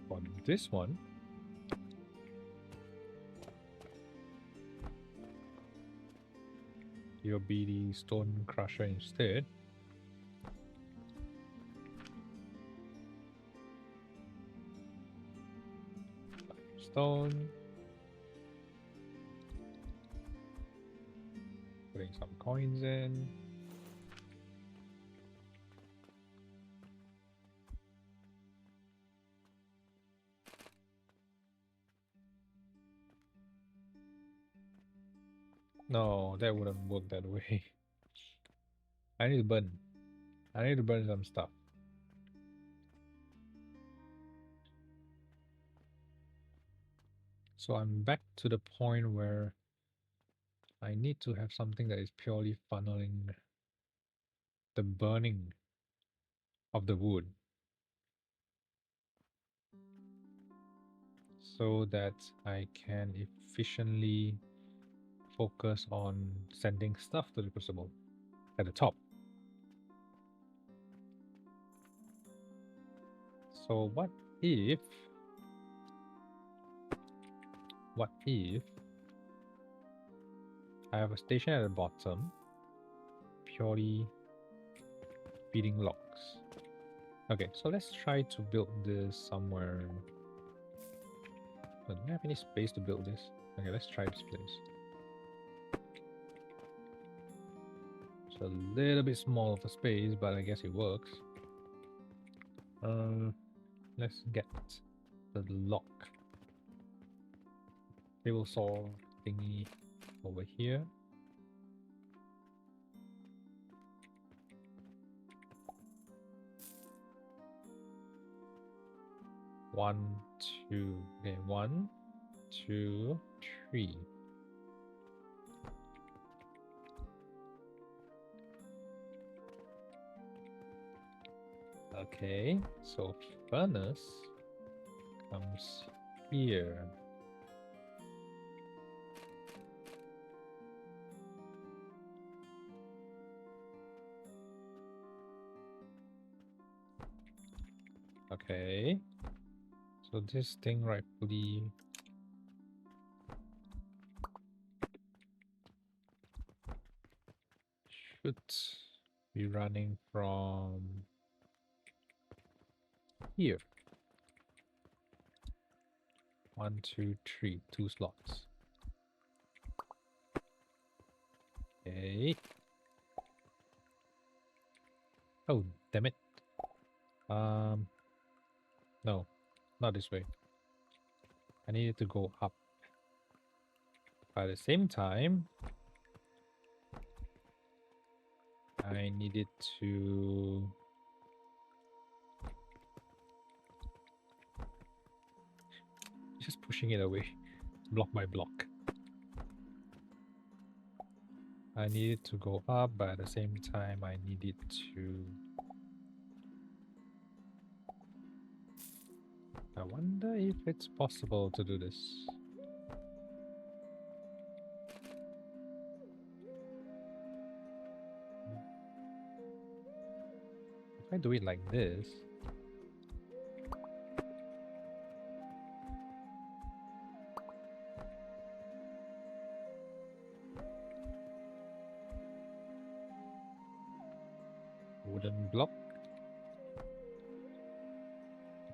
A: On this one, you'll be the stone crusher instead. Stone. Putting some coins in. No, that wouldn't work that way. I need to burn. I need to burn some stuff. So I'm back to the point where I need to have something that is purely funneling the burning of the wood so that I can efficiently focus on sending stuff to the crucible at the top. So what if I have a station at the bottom purely feeding logs? Okay, so let's try to build this somewhere. Do we have any space to build this? Okay, let's try this place. It's a little bit small of a space, but I guess it works. Let's get the lock table saw thingy over here. One, two, okay, 1, 2, 3. Okay, so furnace comes here. Okay, so this thing rightfully should be running from here. 1, 2, 3, 2 slots. Okay. Oh, damn it. No, not this way. I needed to go up. But at the same time, I needed to just pushing it away, block by block. I needed to go up, but at the same time, I needed to. I wonder if it's possible to do this. If I do it like this, wooden block,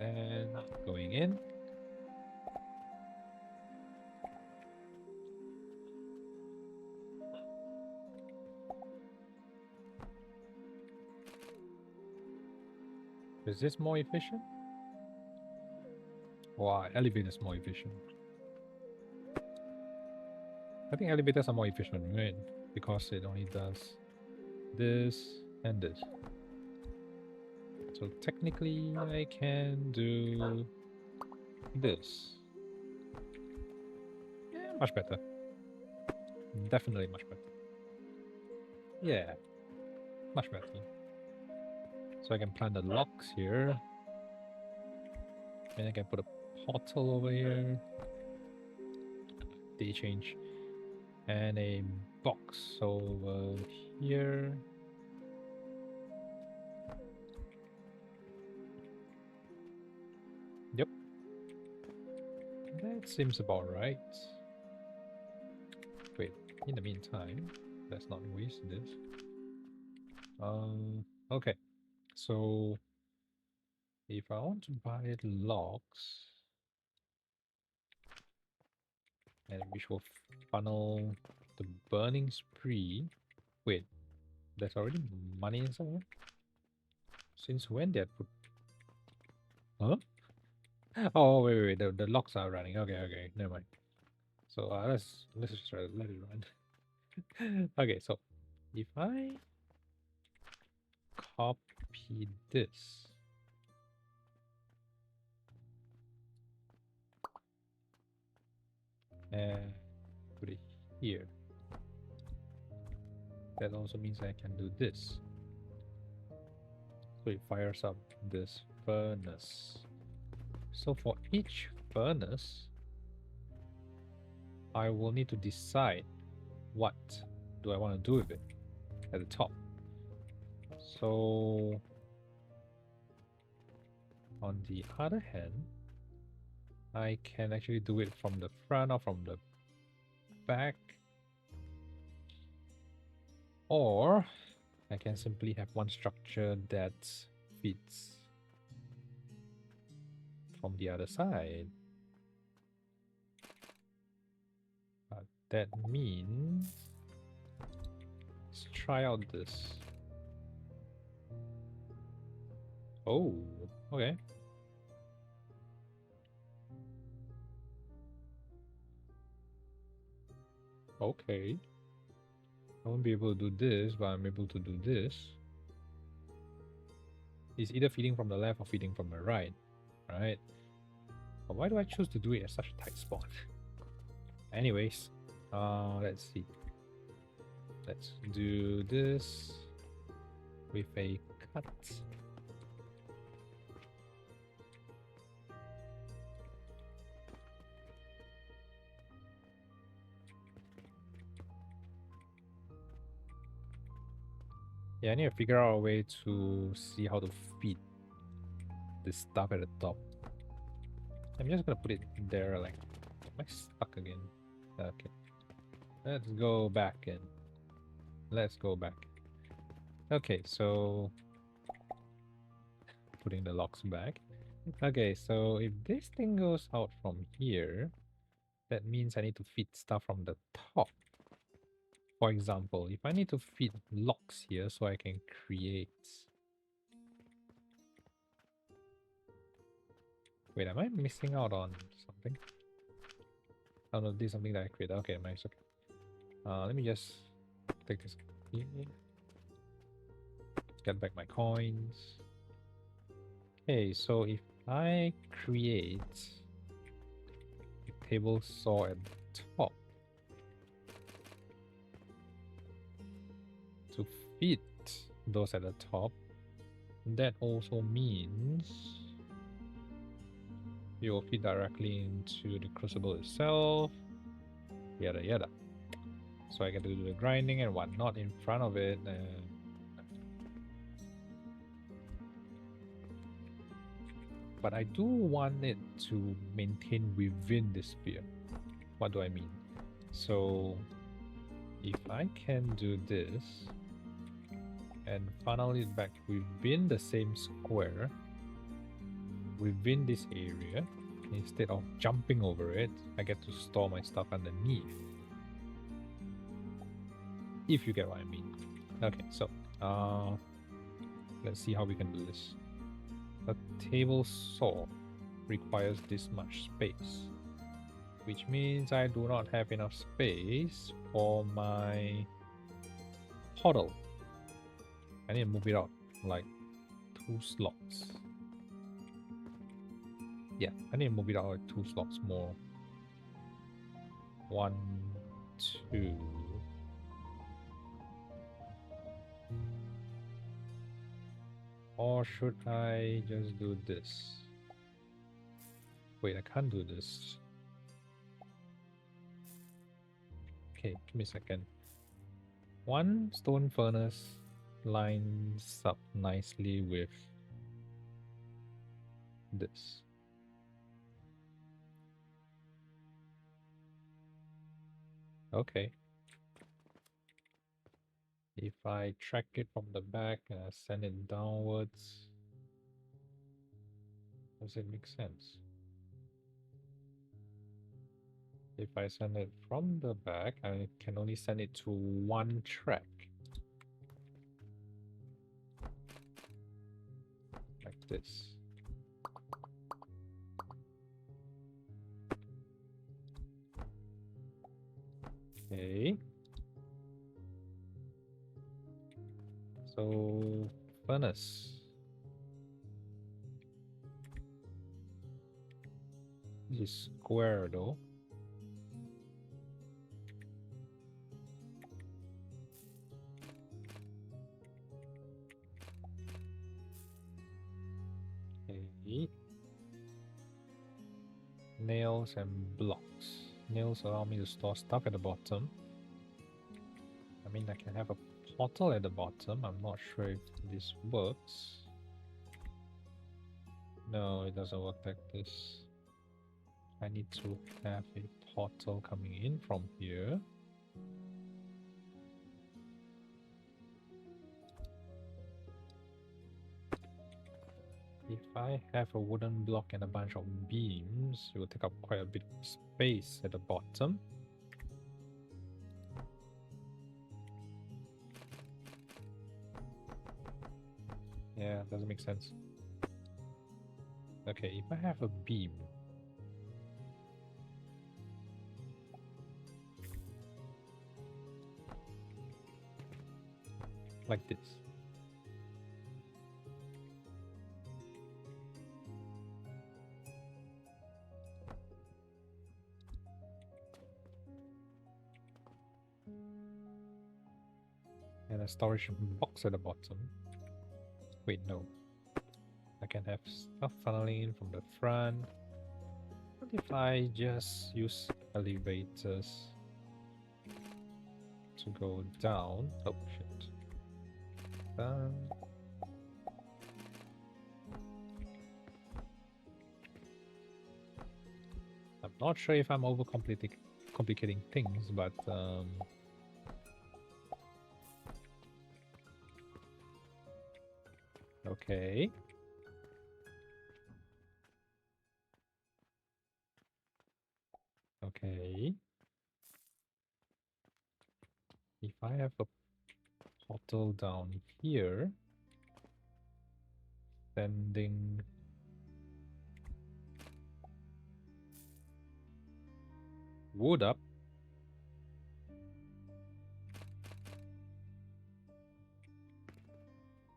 A: and going in. Is this more efficient? Or elevators more efficient? I think elevators are more efficient, right? Because it only does this and this. So technically, I can do this. Yeah, much better. Definitely much better. Yeah, much better. So I can plant the locks here. And I can put a portal over here. Day change. And a box over here. Yep. That seems about right. Wait, in the meantime, let's not waste this. Okay. So if I want to buy logs, and which will funnel the burning spree. Wait, there's already money in somewhere? Since when did I put... Huh? Oh, wait, the logs are running. Okay, never mind. So let's just let it run. Okay, so if I copy this, and put it here, that also means I can do this. So it fires up this furnace. So for each furnace, I will need to decide what do I want to do with it at the top. So on the other hand, I can actually do it from the front or from the back, or I can simply have one structure that fits from the other side. But that means, let's try out this. Oh, okay. Okay. I won't be able to do this, but I'm able to do this. It's either feeding from the left or feeding from the right, right? But why do I choose to do it at such a tight spot? Anyways, let's see. Let's do this with a cut. Yeah, I need to figure out a way to see how to feed this stuff at the top. I'm just gonna put it there, like, am I stuck again? Okay. Let's go back in. Let's go back. Okay, so putting the locks back. Okay, so if this thing goes out from here, that means I need to feed stuff from the top. For example, if I need to feed locks here so I can create... Wait, am I missing out on something? Oh no, this is something that I created. Okay, nice. Okay. Let me just take this here. Get back my coins. Okay, so if I create a table saw at the top to feed those at the top, that also means you will feed directly into the crucible itself, yada yada. So I can do the grinding and whatnot in front of it. But I do want it to maintain within the sphere. What do I mean? So if I can do this and funnel it back within the same square, within this area, instead of jumping over it, I get to store my stuff underneath. If you get what I mean. Okay, so let's see how we can do this. A table saw requires this much space, which means I do not have enough space for my portal. I need to move it out like 2 slots. Yeah, I need to move it out like 2 slots more. 1, 2. Or should I just do this? Wait, I can't do this. Okay, give me a second. One stone furnace lines up nicely with this. Okay. If I track it from the back and I send it downwards, does it make sense? If I send it from the back, I can only send it to one track. Like this. Okay. So, furnace. This is square though. Okay. Nails and blocks. Nails allow me to store stuff at the bottom. I mean, I can have a portal at the bottom. I'm not sure if this works. No, it doesn't work like this. I need to have a portal coming in from here. If I have a wooden block and a bunch of beams, it will take up quite a bit of space at the bottom. Yeah, doesn't make sense. Okay, if I have a beam, like this. And a storage box at the bottom. Wait, no. I can have stuff funneling in from the front. What if I just use elevators to go down? Oh shit. Down. I'm not sure if I'm complicating things, but okay. Okay. If I have a portal down here, sending wood up.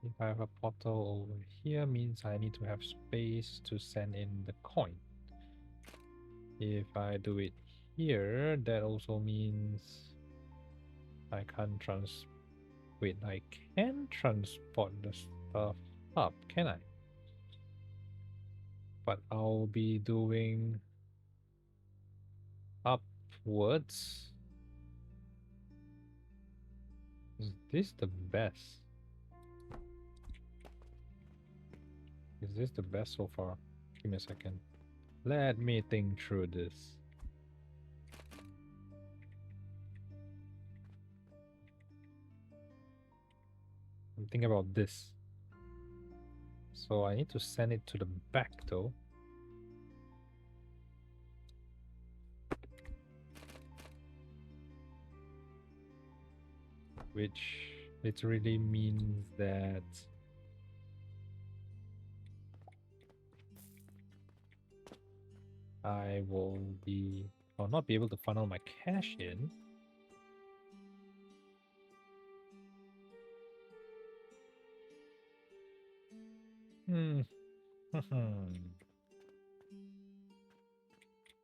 A: If I have a portal over here, means I need to have space to send in the coin. If I do it here, that also means I can't wait, I can transport the stuff up, can I? But I'll be doing upwards. Is this the best? Is this the best so far? Give me a second. Let me think through this. I'm thinking about this. So I need to send it to the back though. Which literally means that I will not be able to funnel my cash in.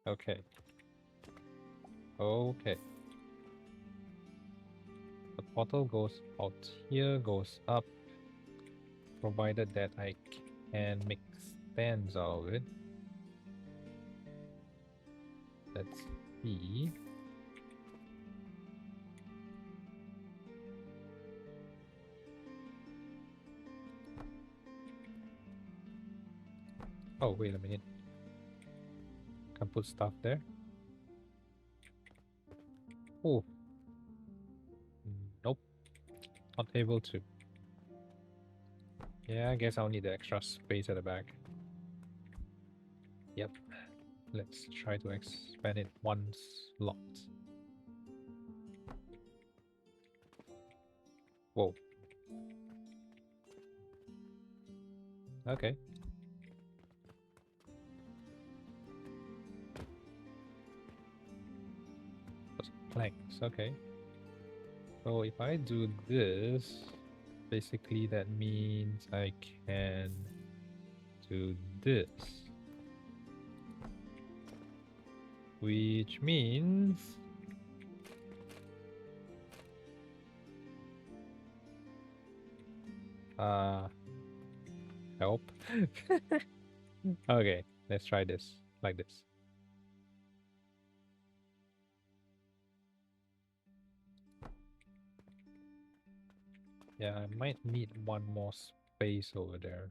A: Okay. Okay. The portal goes out here, goes up, provided that I can make stands out of it. Let's see. Oh, wait a minute. Can put stuff there. Oh. Nope. Not able to. Yeah, I guess I'll need the extra space at the back. Yep. Let's try to expand it one slot. Whoa. Okay. Those planks, okay. So if I do this, Basically, that means I can do this. Which means... help. Okay, let's try this, like this. Yeah, I might need one more space over there.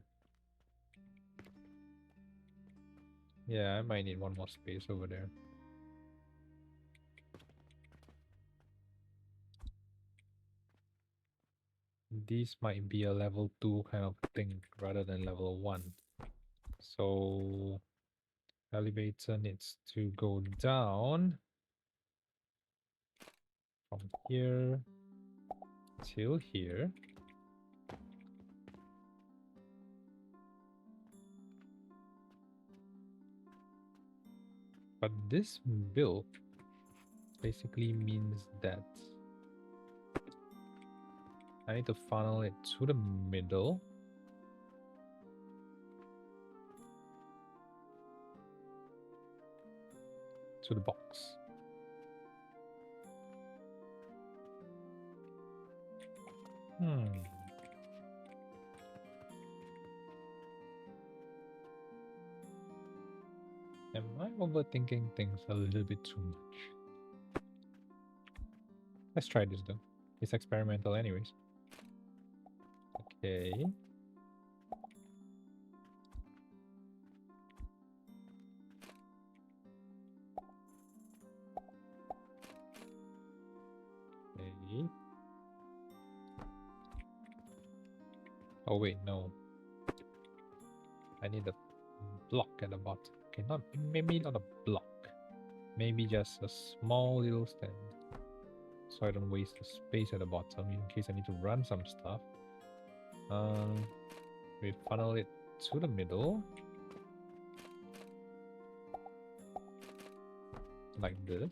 A: Yeah, I might need one more space over there. This might be a level 2 kind of thing rather than level 1. So elevator needs to go down from here till here. But this build basically means that I need to funnel it to the middle. To the box. Am I overthinking things a little bit too much? Let's try this though. It's experimental anyways. Okay. Okay. Oh wait, no. I need a block at the bottom. Okay, maybe not a block. Maybe just a small little stand. So I don't waste the space at the bottom in case I need to run some stuff. We funnel it to the middle. Like this.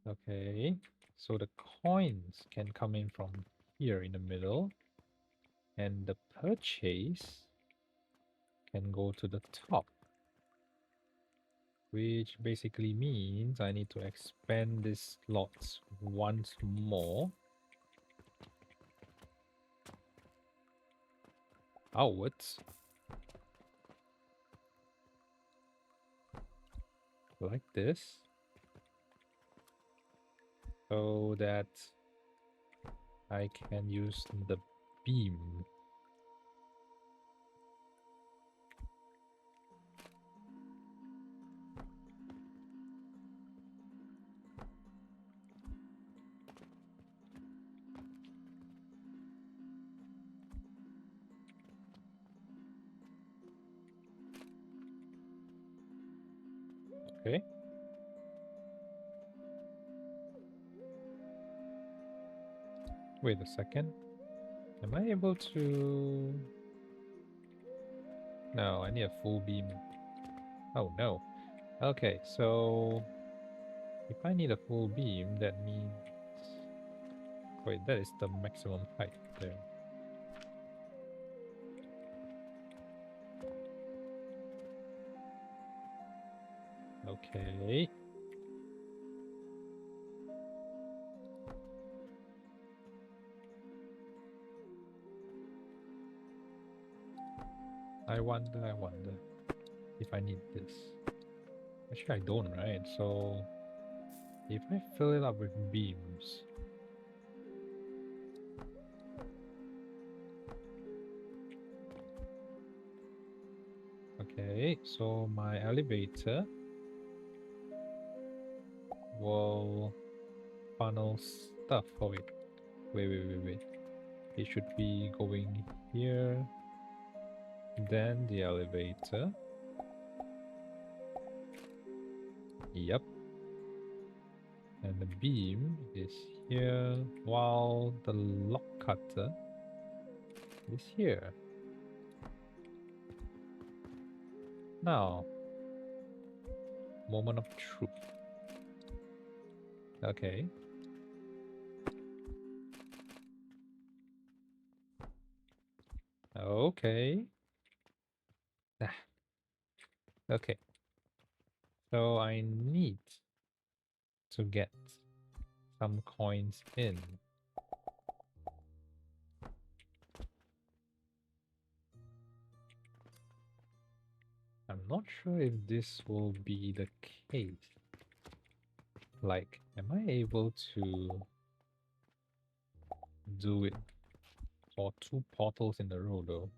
A: Okay, so the coins can come in from here in the middle, and the purchase can go to the top, which basically means I need to expand these slots once more outwards, like this, so that I can use the beam. Okay. Wait a second. Am I able to... No, I need a full beam. Oh no. Okay, so if I need a full beam, that means... Wait, that is the maximum height there. Okay. I wonder if I need this. Actually, I don't, right? So if I fill it up with beams, okay, so my elevator will funnel stuff. Oh wait. It should be going here, then the elevator. Yep. And the beam is here, while the lock cutter is here. Now, Moment of truth. Okay. Okay. Ah, okay. So I need to get some coins in. I'm not sure if this will be the case. Like, am I able to do it for 2 portals in a row though?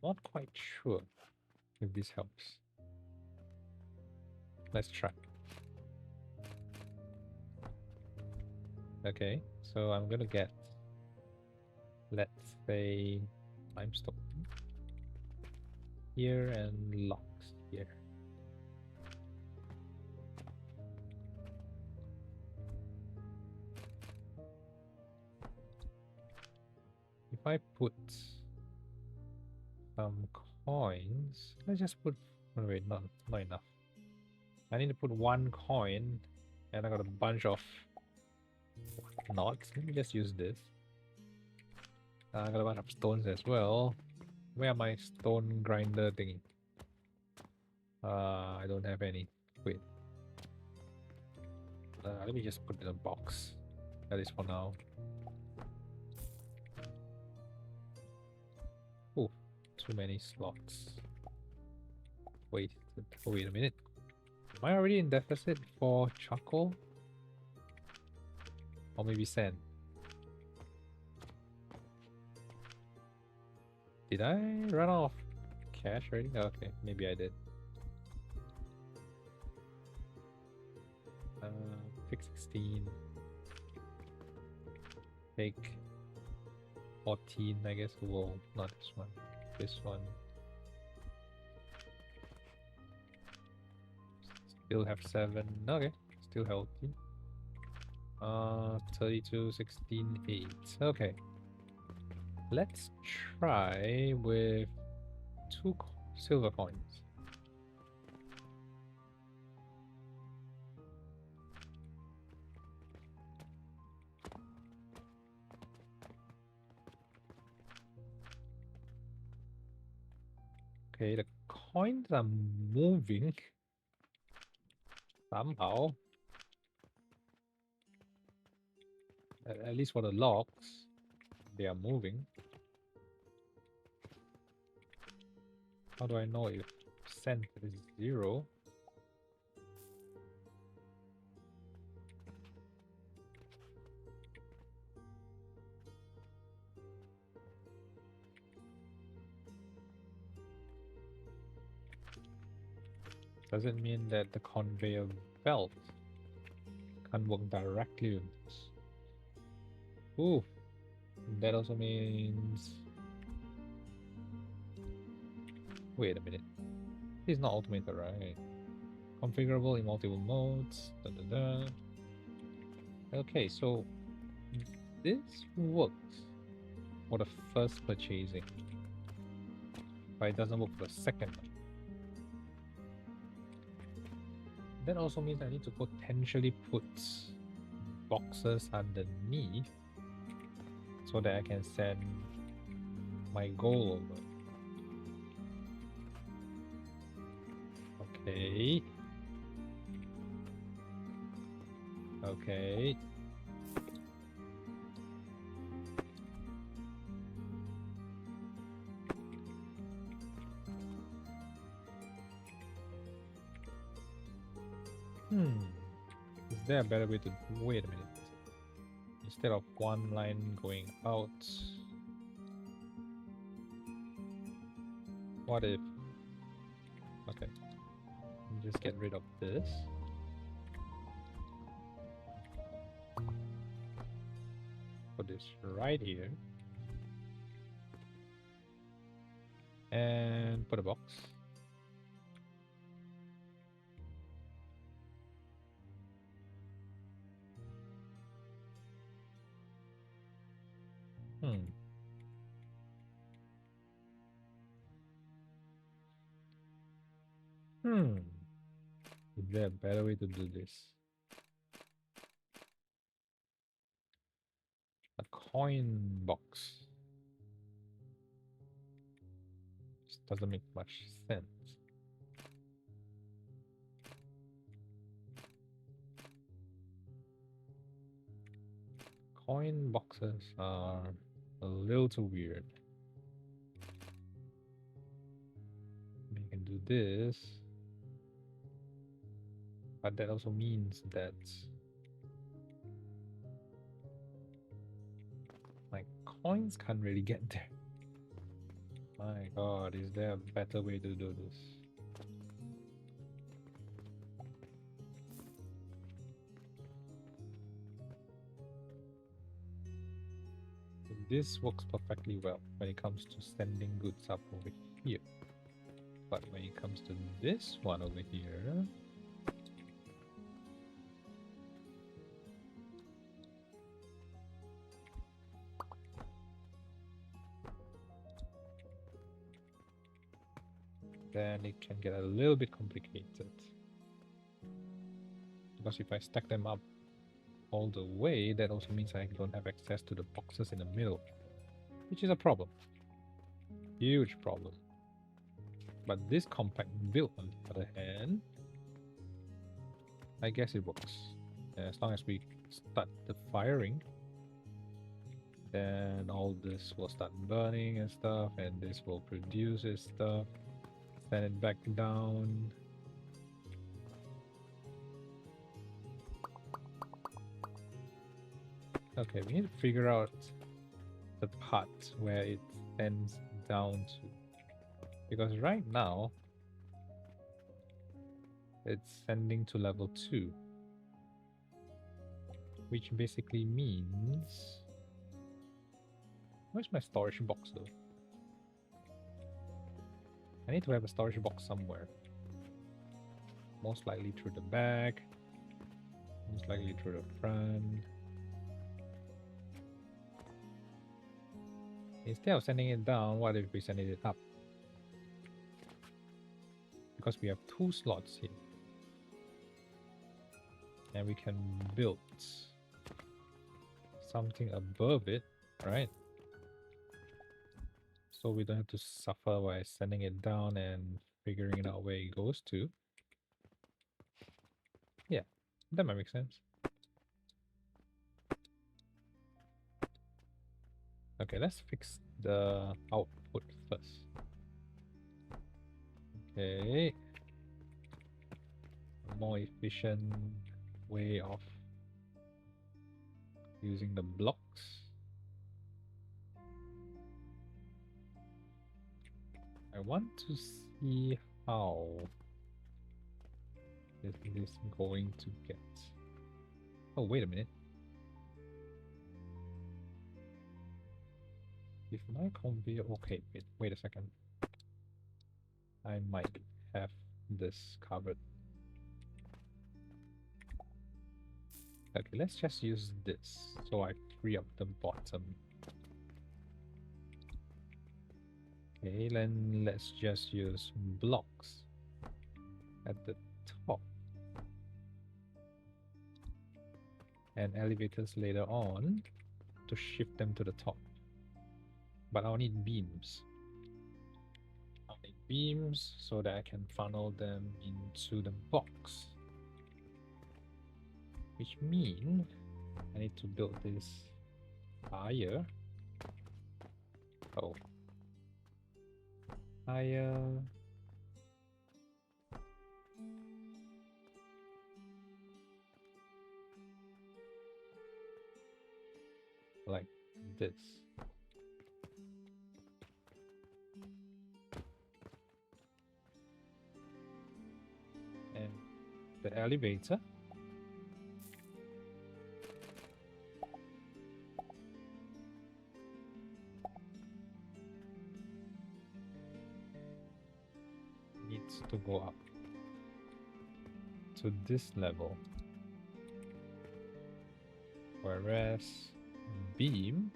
A: Not quite sure if this helps. Let's try. Okay, so I'm gonna get, let's say, limestone here and locks here. If I put some coins, let's just put, oh wait, not enough. I need to put 1 coin, and I got a bunch of knots. Let me just use this. I got a bunch of stones as well. Where are my stone grinder thingy? I don't have any. Wait. Let me just put it in a box. That is for now. Oh, too many slots. Wait, oh, wait a minute. Am I already in deficit for charcoal? Or maybe sand? Did I run out of cash already? Okay, maybe I did. Pick 16. Take 14, I guess. Whoa, not this one. This one. Still have 7. Okay, still healthy. 32, 16, 8. Okay. Let's try with 2 silver coins. Okay, the coins are moving somehow. At least for the locks, they are moving. How do I know if cent is 0? Does it mean that the conveyor belt can't work directly with this? Ooh, that also means... Wait a minute. This is not automated, right? Configurable in multiple modes. Da, da, da. Okay, so this works for the first purchasing, but it doesn't work for the second one. That also means I need to potentially put boxes underneath so that I can send my gold over. Okay. Okay. Is there a better way to... Wait a minute. Instead of one line going out... What if... Okay. Just get rid of this. Put this right here. And put a box. Is there a better way to do this? A coin box. This doesn't make much sense. Coin boxes are a little too weird. We can do this, but that also means that my coins can't really get there. My god, is there a better way to do this? This works perfectly well when it comes to sending goods up over here. But when it comes to this one over here, then it can get a little bit complicated. Because if I stack them up all the way, that also means I don't have access to the boxes in the middle, which is a problem. Huge problem. But this compact build, on the other hand, I guess it works. As long as we start the firing, then all this will start burning and stuff, and this will produce its stuff. Send it back down. Okay, we need to figure out the part where it sends down to. Because right now, it's sending to level 2. Which basically means... Where's my storage box though? I need to have a storage box somewhere. Most likely through the back. Most likely through the front. Instead of sending it down, what if we send it up? Because we have 2 slots here. And we can build something above it, right? So we don't have to suffer by sending it down and figuring out where it goes to. Yeah, that might make sense. Okay, let's fix the output first. Okay. A more efficient way of using the blocks. I want to see how this is going to get. Oh, wait a minute. If my conveyor... Okay, wait a second. I might have this covered. Okay, let's just use this so I free up the bottom. Okay, then let's just use blocks at the top and elevators later on to shift them to the top. But I'll need beams. I'll need beams so that I can funnel them into the box. Which means I need to build this higher. Oh. Higher. Like this. And the elevator. Needs to go up to this level. Whereas beam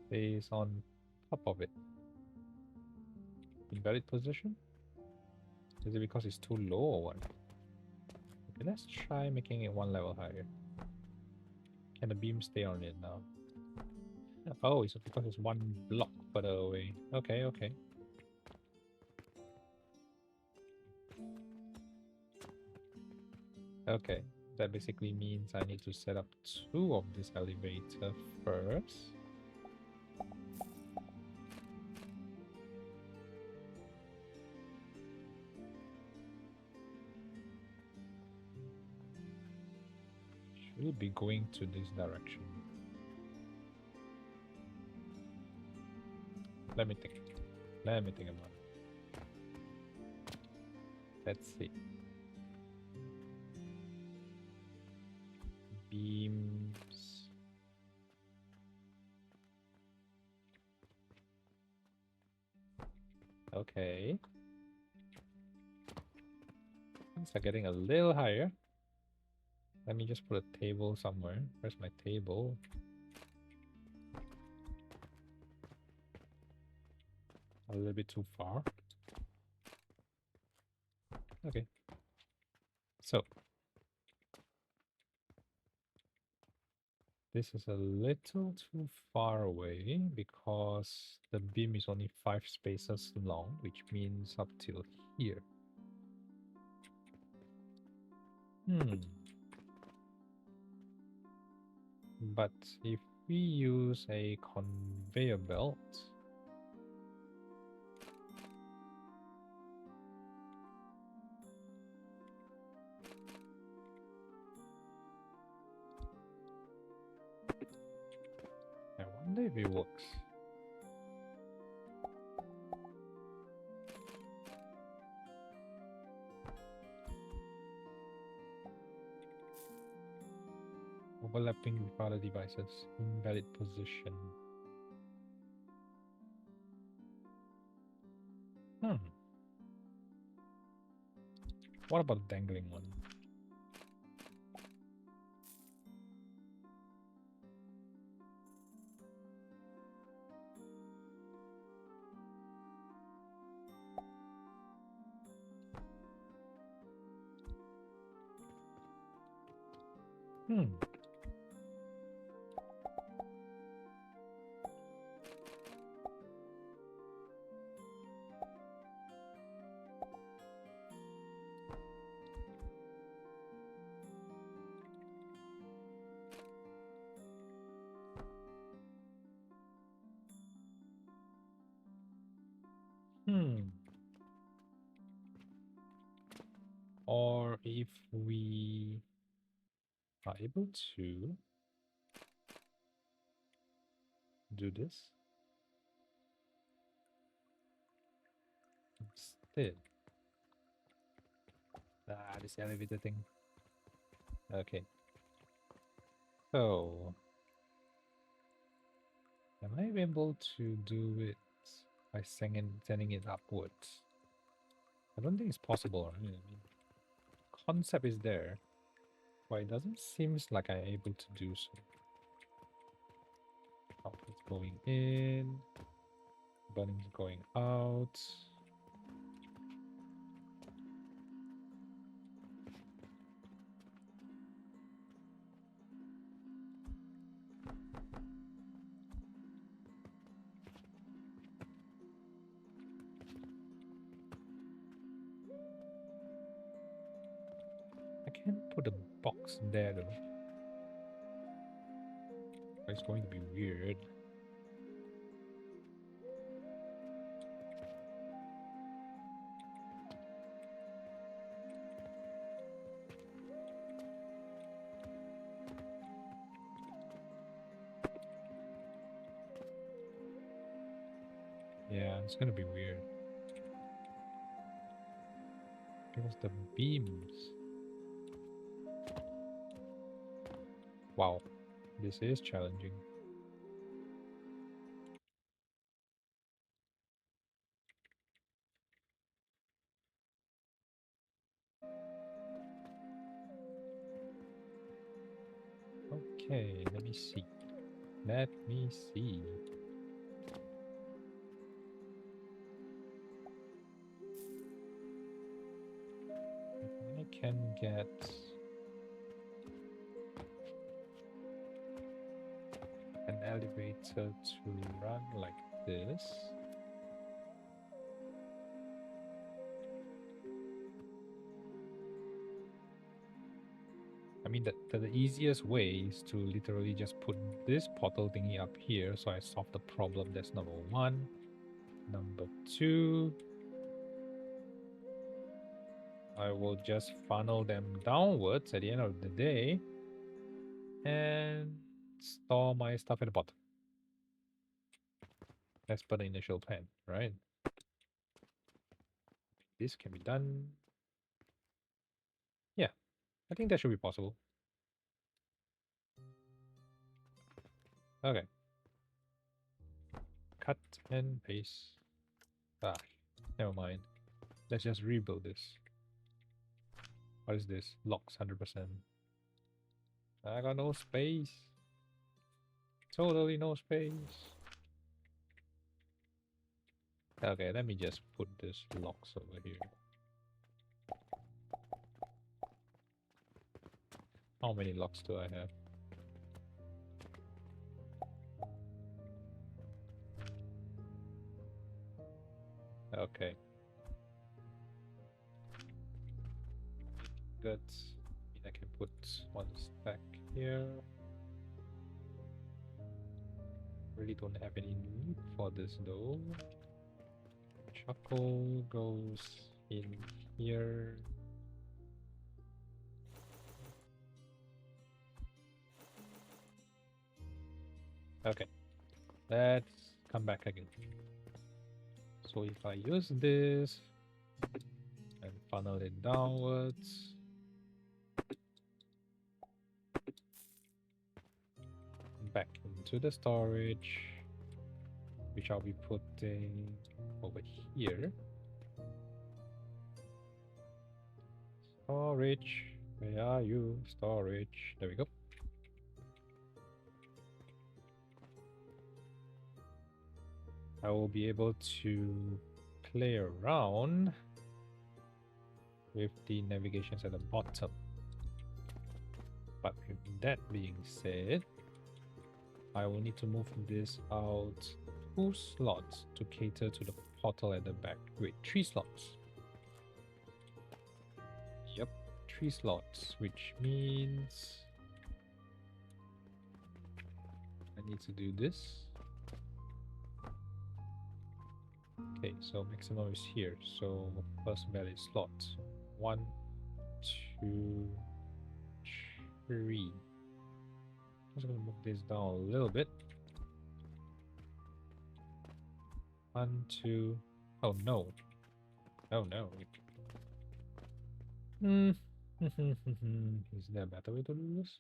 A: stays on top of it. Invalid position? Is it because it's too low or what? Okay, let's try making it one level higher. Can the beam stay on it now? Oh, it's because it's one block further away. Okay, okay. Okay, that basically means I need to set up two of this elevator first. Should be going to this direction. Let me think. Let me think about it. Let's see. Beams. Okay. Things are getting a little higher. Let me just put a table somewhere. Where's my table? A little bit too far. Okay. So this is a little too far away because the beam is only 5 spaces long, which means up till here. But if we use a conveyor belt, I wonder if it works. Overlapping with other devices. Invalid position. What about the dangling one? Or if we are able to do this instead. This elevator thing. Okay. So, am I able to do it by sending it upwards? I don't think it's possible. I mean, concept is there, but it doesn't seem like I'm able to do so. It's going in, burning's going out. I can't put a box there though. It's going to be weird. Yeah, it's gonna be weird. Because the beams. Wow, this is challenging. Okay, let me see. Let me see. can get an elevator to run like this. I mean, the easiest way is to literally just put this portal thingy up here, so I solve the problem. That's number one. Number two, I will just funnel them downwards at the end of the day and store my stuff at the bottom. As per the initial plan, right? This can be done. Yeah, I think that should be possible. Okay. Cut and paste. Ah, never mind. Let's just rebuild this. What is this? Locks 100%. I got no space. Totally no space. Okay, let me just put this locks over here. How many locks do I have? Okay. Good. I can put one stack here. Really don't have any need for this though. Charcoal goes in here. Okay, let's come back again. So if I use this and funnel it downwards, back into the storage, which I'll be putting over here. Storage, where are you? Storage, there we go. I will be able to play around with the navigations at the bottom. But with that being said, I will need to move this out 2 slots to cater to the portal at the back. Wait, 3 slots. Yep, 3 slots, which means I need to do this. Okay, so maximum is here. So first valid slot 1, 2, 3. I'm just gonna move this down a little bit. 1, 2. Oh no! Oh no! Is there a better way to do this?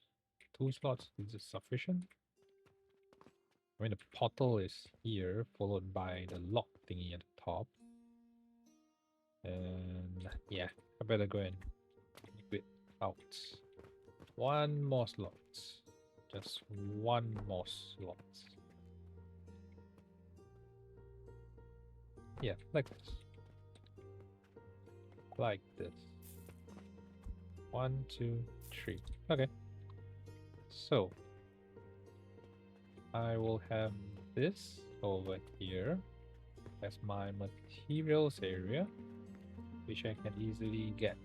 A: 2 slots is it sufficient? I mean, the portal is here, followed by the lock thingy at the top. And yeah, I better go and move it out. 1 more slot. Just 1 more slot. Yeah, like this. Like this. 1, 2, 3. Okay. So I will have this over here as my materials area, which I can easily get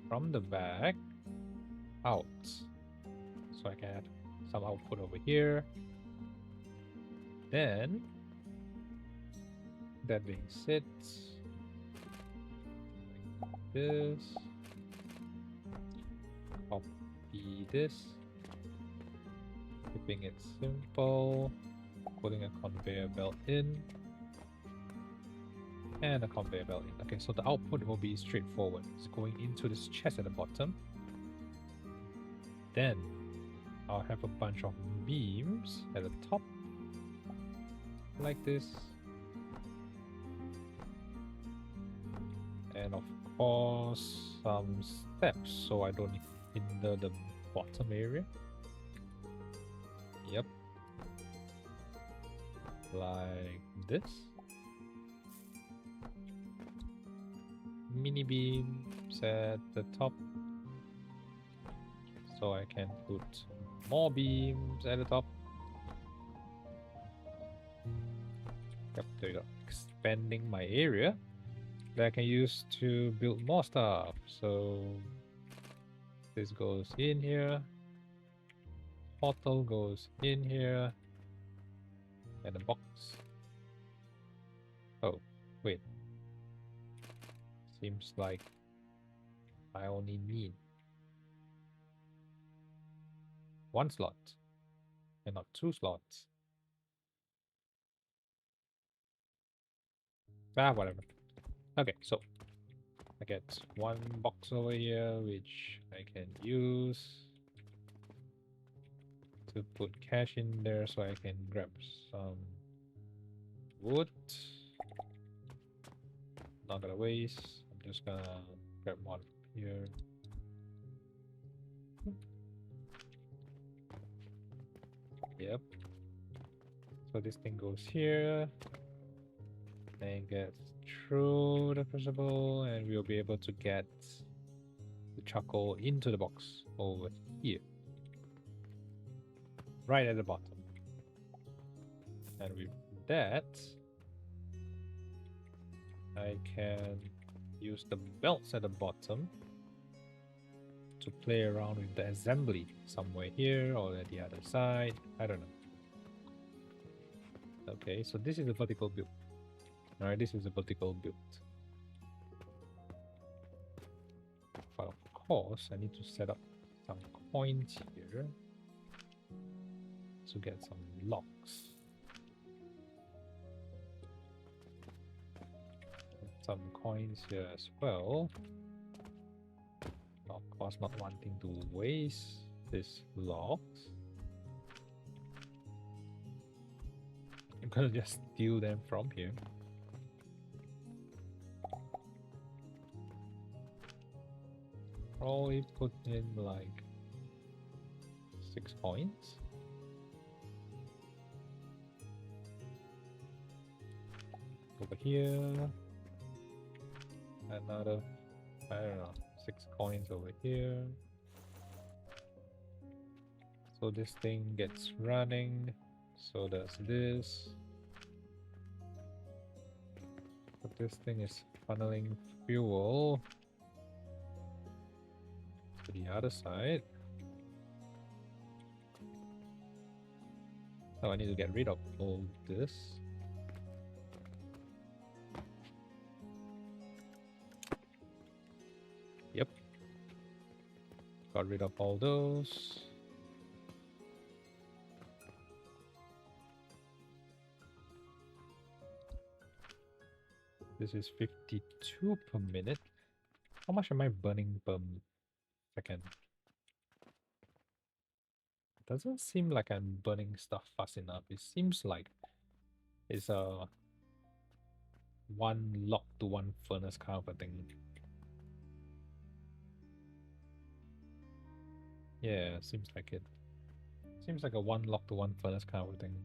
A: from the back out. So I can have some output over here. Then, that being said, this, copy this, keeping it simple, putting a conveyor belt in, and a conveyor belt in. Okay, so the output will be straightforward. It's going into this chest at the bottom. Then I'll have a bunch of beams at the top, like this. And of course, some steps so I don't hinder the bottom area. Yep. Like this. Mini beams beams at the top, so I can put more beams at the top. Yep, there you go. Expanding my area that I can use to build more stuff. So this goes in here, portal goes in here, and a box. Oh, wait. Seems like I only need one slot and not 2 slots. Ah, whatever. Okay, so I get one box over here, which I can use to put cash in there so I can grab some wood. Not gonna waste. I'm just gonna grab one here. Yep. So this thing goes here and gets through the crucible, and we'll be able to get the charcoal into the box over here. Right at the bottom. And with that, I can use the belts at the bottom to play around with the assembly somewhere here or at the other side. I don't know. Okay, so this is a vertical build. Alright, this is a vertical build. But of course, I need to set up some coins here to get some locks. Some coins here as well. Of course, not wanting to waste these logs. I'm gonna just steal them from here. Probably put in like 6 coins. Over here. Another, I don't know, 6 coins over here. So this thing gets running. So does this. But this thing is funneling fuel to the other side. So I need to get rid of all this. Yep. Got rid of all those. This is 52 per minute. How much am I burning per second? Doesn't seem like I'm burning stuff fast enough. It seems like it's a 1 log to 1 furnace kind of a thing. Yeah, seems like it. Seems like a 1 log to 1 furnace kind of a thing.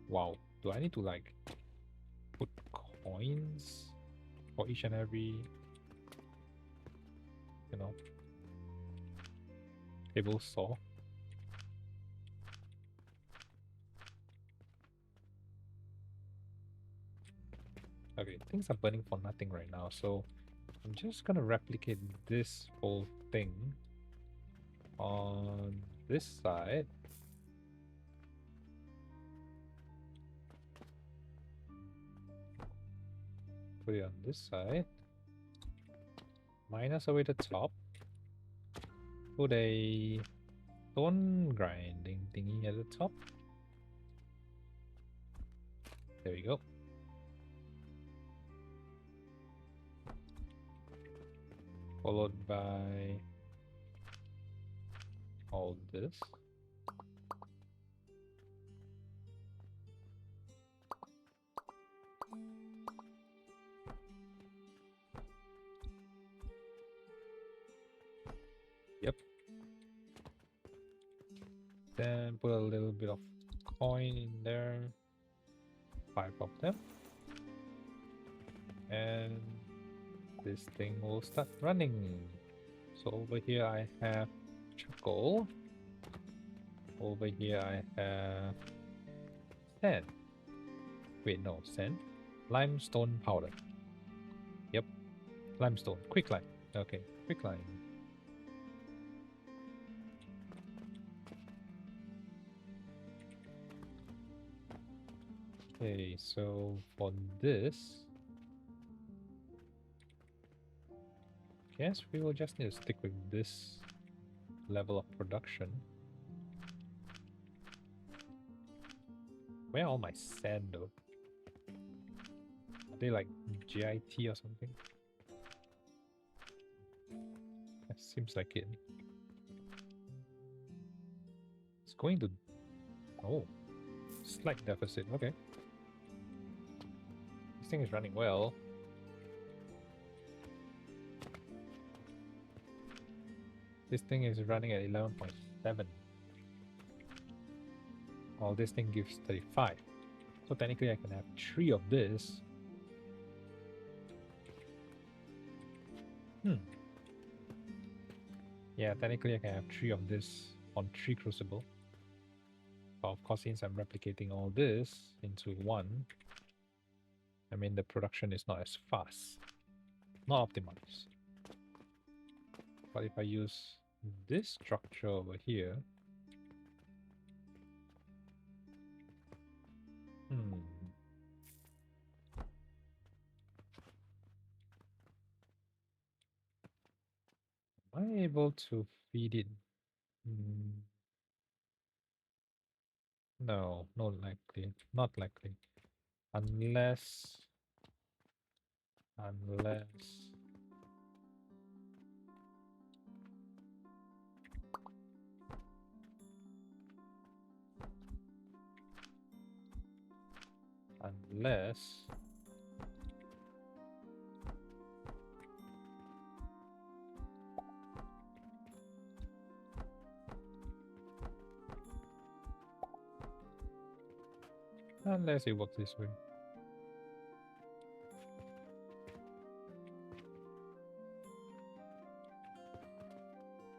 A: Wow, do I need to like put coins for each and every, you know, table saw? Okay, things are burning for nothing right now, so I'm just gonna replicate this whole thing on this side. Put it on this side. Minus away the top. Put a stone grinding thingy at the top. There we go. Followed by all this. Yep. Then put a little bit of coin in there. 5 of them. And this thing will start running. So over here I have charcoal. Over here I have sand. Wait, no, sand. Limestone powder. Yep, limestone. Quicklime. Okay, quicklime. Okay, so for this, guess we will just need to stick with this level of production. Where are all my sand though? Are they like GIT or something? That seems like it. It's going to... Oh, slight deficit. Okay. This thing is running well. This thing is running at 11.7. Well, this thing gives 35. So technically I can have 3 of this. Yeah, technically I can have 3 of this on 3 crucible. But of course, since I'm replicating all this into 1, I mean the production is not as fast. Not optimized. But if I use this structure over here, am I able to feed it? No, not likely. Not likely. Unless unless it works this way.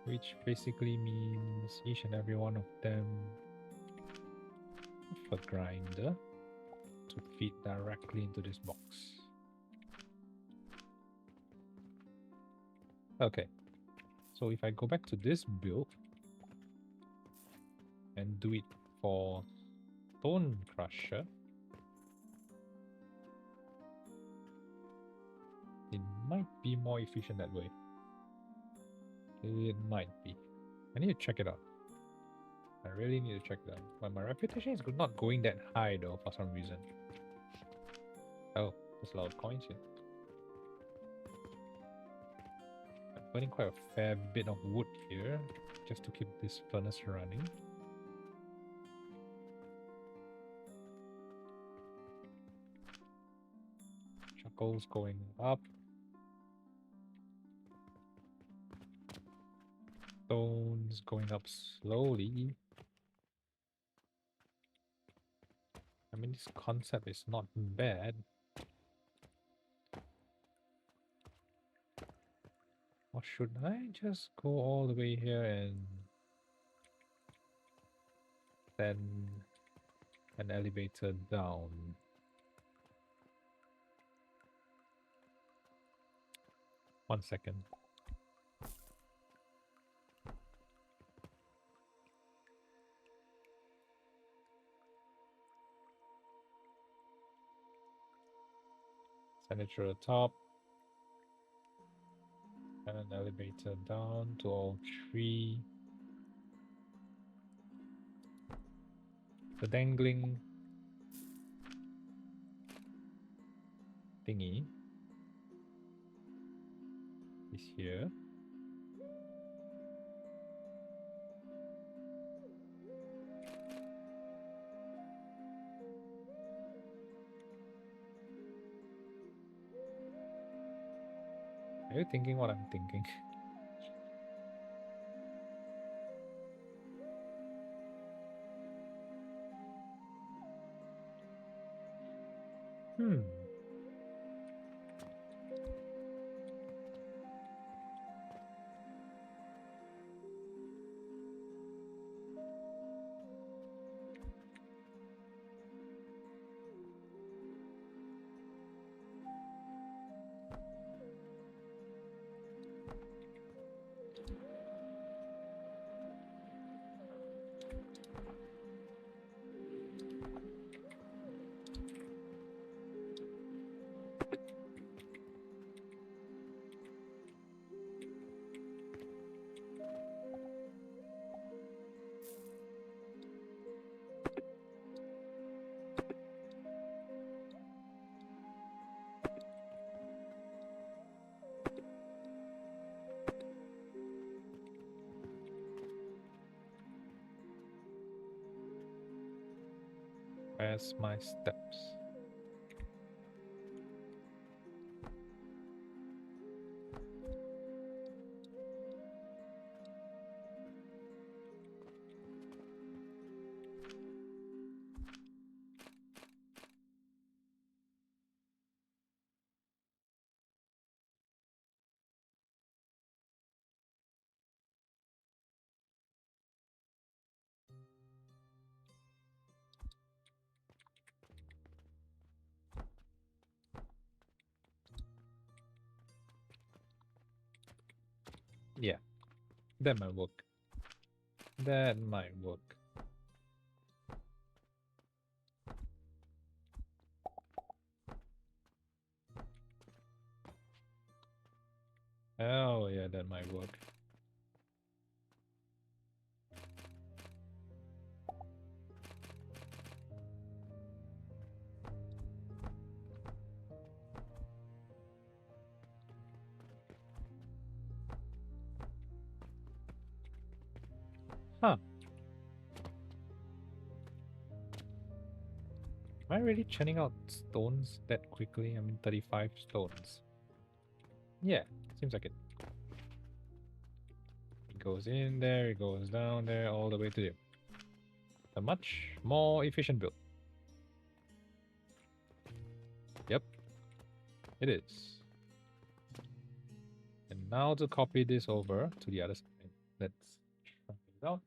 A: Which basically means each and every one of them have a grinder to feed directly into this box. Okay, so if I go back to this build and do it for Stone Crusher, it might be more efficient that way. It might be. I need to check it out. I really need to check that out. But my reputation is not going that high though for some reason. Oh, there's a lot of coins here. I'm burning quite a fair bit of wood here just to keep this furnace running. Charcoal's going up. Stone's going up slowly. I mean, this concept is not bad. Or should I just go all the way here and send an elevator down? One second. Send it to the top. And an elevator down to all 3. The dangling thingy is here. Are you thinking what I'm thinking? Hmm. Where's my steps? Yeah, that might work. That might work. Oh, yeah, that might work. Huh. Am I really churning out stones that quickly? I mean, 35 stones. Yeah, seems like it. It goes in there, it goes down there, all the way to there. A much more efficient build. Yep, it is. And now to copy this over to the other side. Let's try it out.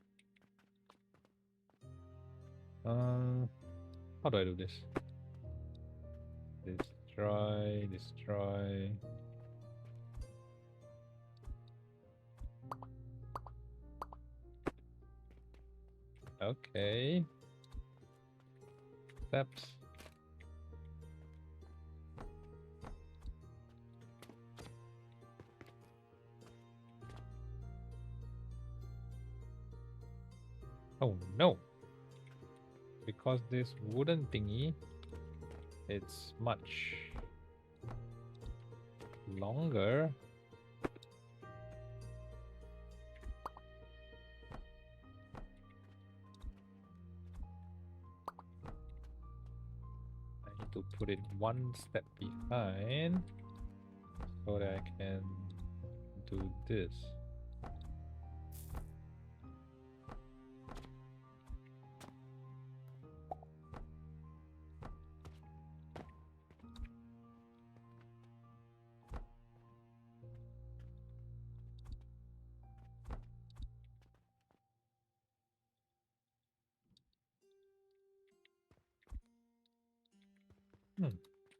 A: How do I do this? Destroy, destroy. Okay. Steps. Oh no. Because this wooden thingy, it's much longer. I need to put it one step behind so that I can do this.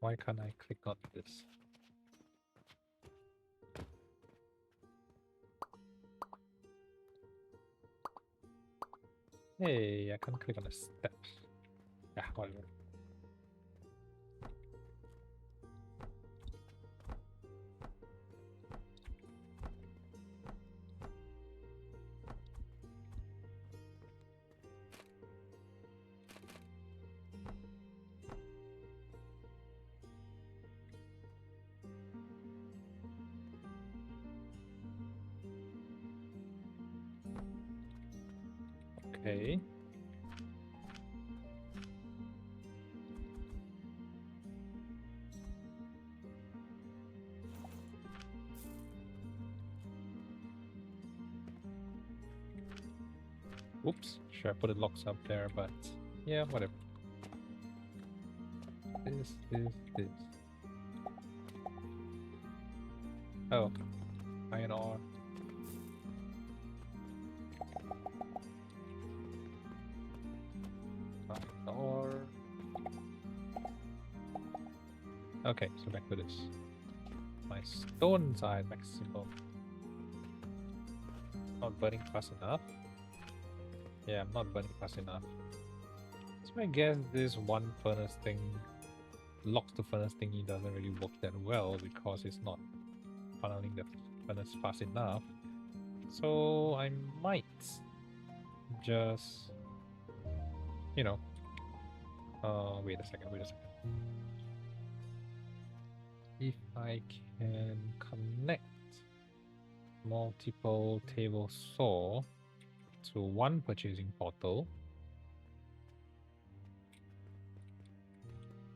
A: Why can't I click on this? Hey, I can't click on the steps. Yeah, whatever. Okay. Oops, sure I put the locks up there, but yeah, whatever. This this. Oh, iron ore. Iron ore. Okay, so back to this. My stones are at maximum. Not burning fast enough. Yeah, I'm not burning fast enough. So I guess this one furnace thing, locks to furnace thingy doesn't really work that well because it's not funneling the furnace fast enough. So I might just, you know, wait a second. If I can connect multiple table saw to one purchasing portal,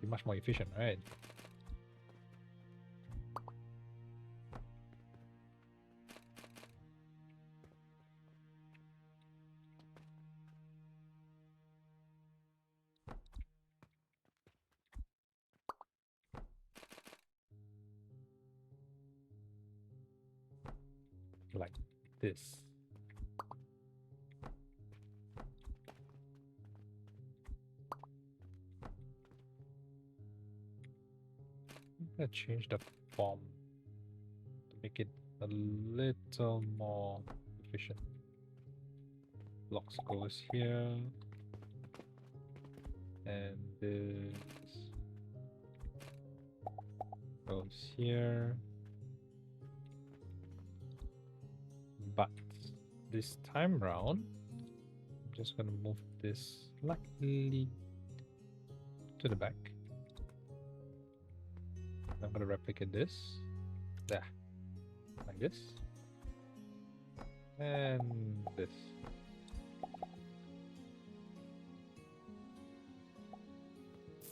A: be much more efficient, right? Like this. I'm gonna change the form to make it a little more efficient. Blocks goes here, and this goes here. But this time round, I'm just gonna move this slightly to the back. I'm gonna replicate this. There. Like this. And this.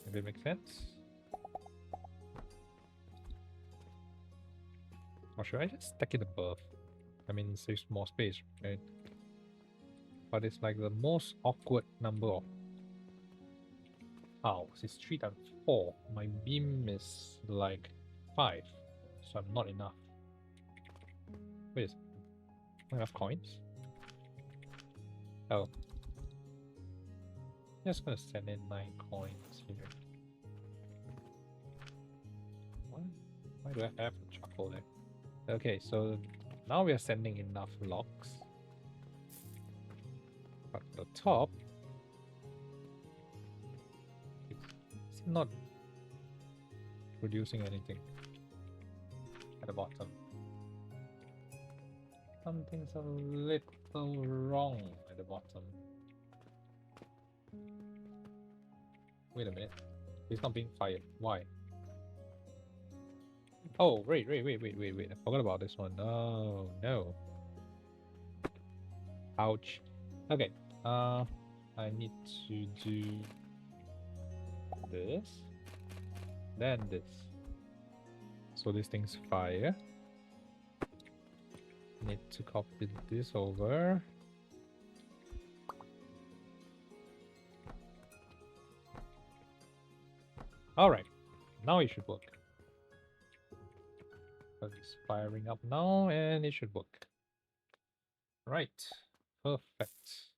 A: If it makes sense. Or should I just stack it above? I mean, it saves more space, right? But it's like the most awkward number of tiles. It's 3 times 4. My beam is like 5. So I'm not enough. Wait, not enough coins? Oh. Just gonna send in 9 coins here. What? Why do I have a charcoal there? Okay, so now we are sending enough logs. But the top, it's not producing anything at the bottom. Something's a little wrong at the bottom. Wait a minute. It's not being fired. Why? Oh, wait. I forgot about this one. Oh, no. Ouch. Okay. I need to do this. Then this. So this thing's fire. Need to copy this over. Alright. Now it should work. It's firing up now and it should work. Right. Perfect.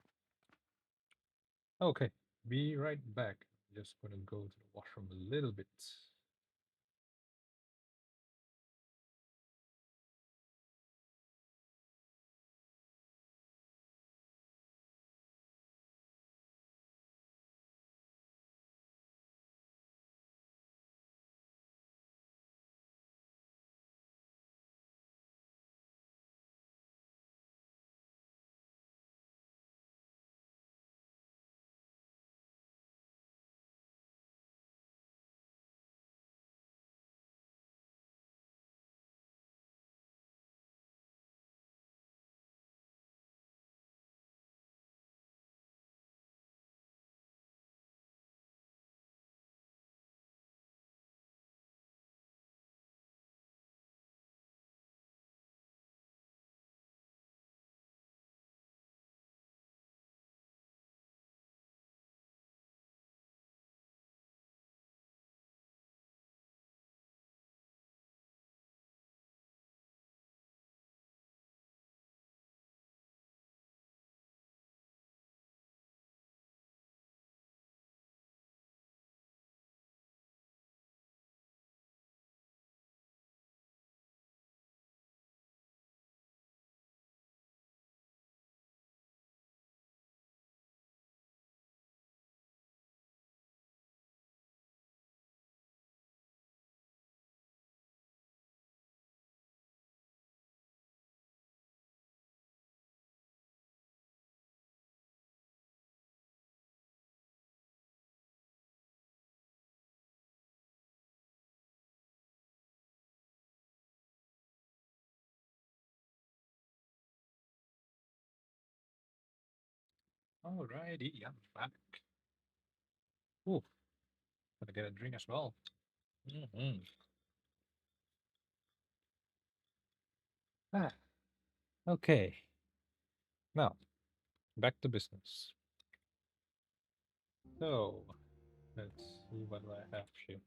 A: Okay. Be right back. Just gonna go to the washroom a little bit. Alrighty, I'm back. Ooh, gotta get a drink as well. Mm-hmm. Ah, okay. Now, back to business. So, let's see what do I have here.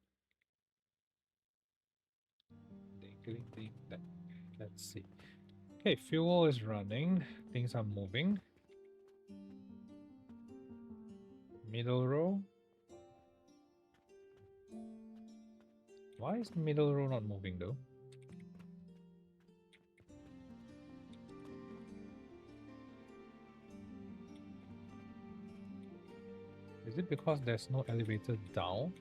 A: Ding, ding, ding, ding. Let's see. Okay, fuel is running. Things are moving. Middle row. Why is the middle row not moving though? Is it because there's no elevator down?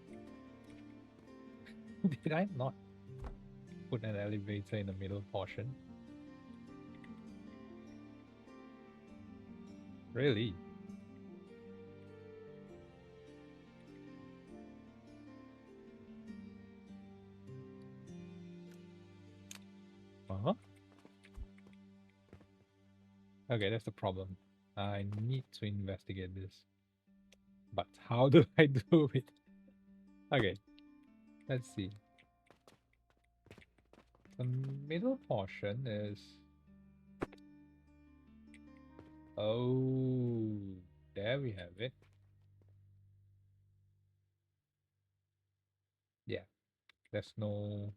A: Did I not put an elevator in the middle portion? Really? Uh-huh. Okay, that's the problem. I need to investigate this. But how do I do it? Okay, let's see. The middle portion is... Oh, there we have it. Yeah, there's no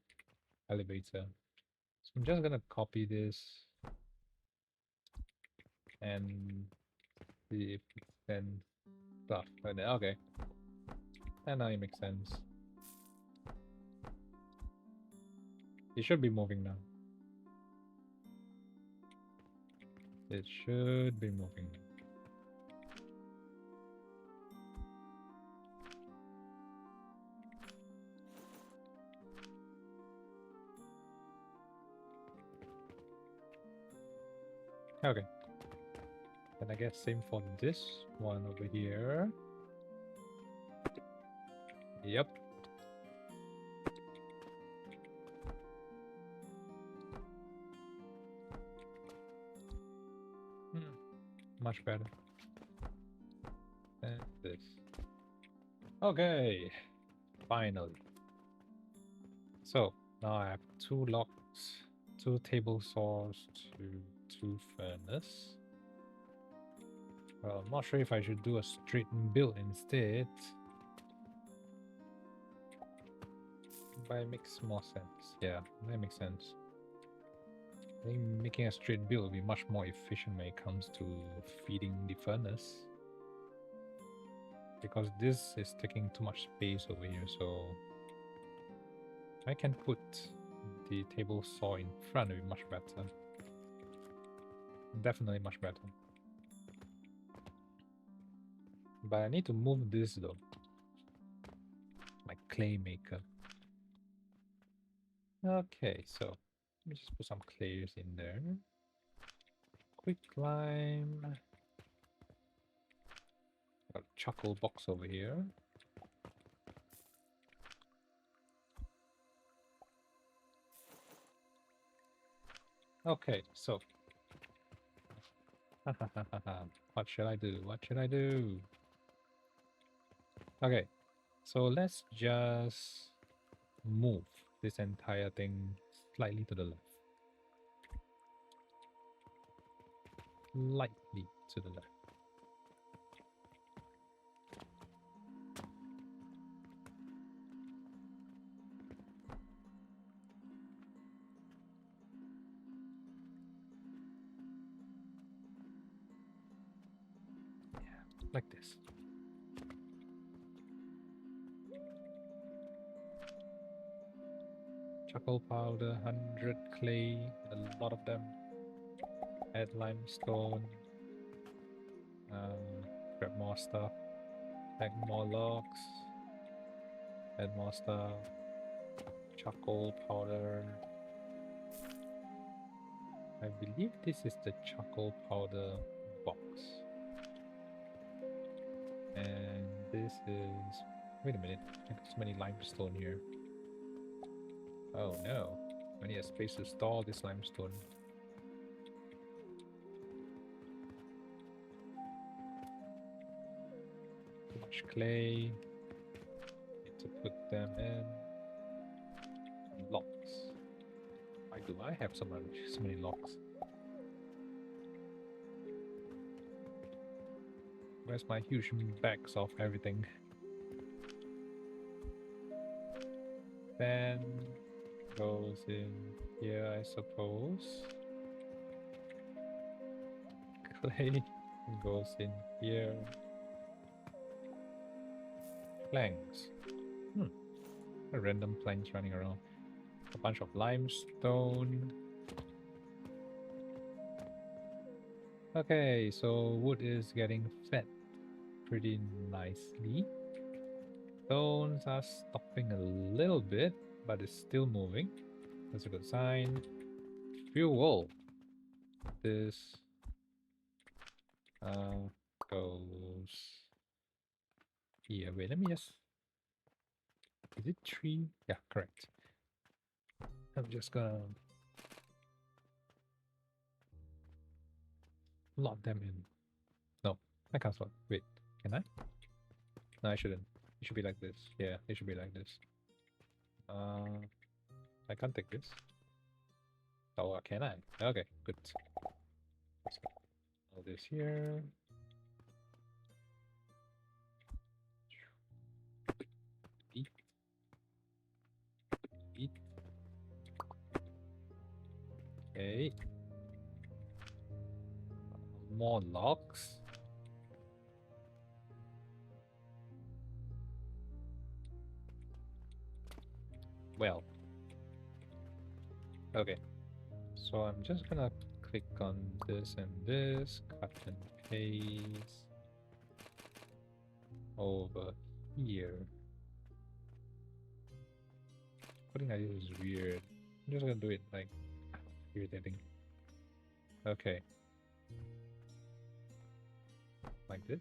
A: elevator. So I'm just gonna copy this and see if it sends stuff like that. Okay, and now it makes sense. It should be moving now. It should be moving. Okay. And I guess same for this one over here. Yep. Much better. And this. Okay. Finally. So now I have 2 logs, 2 table saws, 2 furnace. Well, I'm not sure if I should do a straight build instead. But it makes more sense. Yeah, that makes sense. I think making a straight build will be much more efficient when it comes to feeding the furnace. Because this is taking too much space over here, so I can put the table saw in front, it will be much better. Definitely much better. But I need to move this though. My clay maker. Okay, so let me just put some clays in there. Quick lime. Got a charcoal box over here. Okay, so what should I do? What should I do? Okay, so let's just move this entire thing slightly to the left. Slightly to the left. Yeah, like this. Charcoal powder, 100 clay, a lot of them. Add limestone. Grab more stuff. Add more logs. Add more stuff. Charcoal powder. I believe this is the charcoal powder box. And this is... Wait a minute. I got so many limestone here. Oh no. I need a space to store this limestone. clay. Need to put them in locks. Why do I have so many locks? Where's my huge bags of everything? Then goes in here, I suppose. Clay goes in here. Planks. Random planks running around. A bunch of limestone. Okay, so wood is getting fed pretty nicely. Stones are stopping a little bit, but it's still moving. That's a good sign. Fuel. This goes here. Wait, let me just... Is it 3? Yeah, correct. I'm just gonna lock them in. No, I can't slot. Wait, can I? No, I shouldn't. It should be like this. Yeah, it should be like this. I can't take this. Oh, can I? Okay, good. Let's go. All this here. Eat. Eat. Okay. More logs. Well. Okay. So I'm just gonna click on this and this, cut and paste over here. Putting like this is weird. I'm just gonna do it like irritating. Okay. Like this.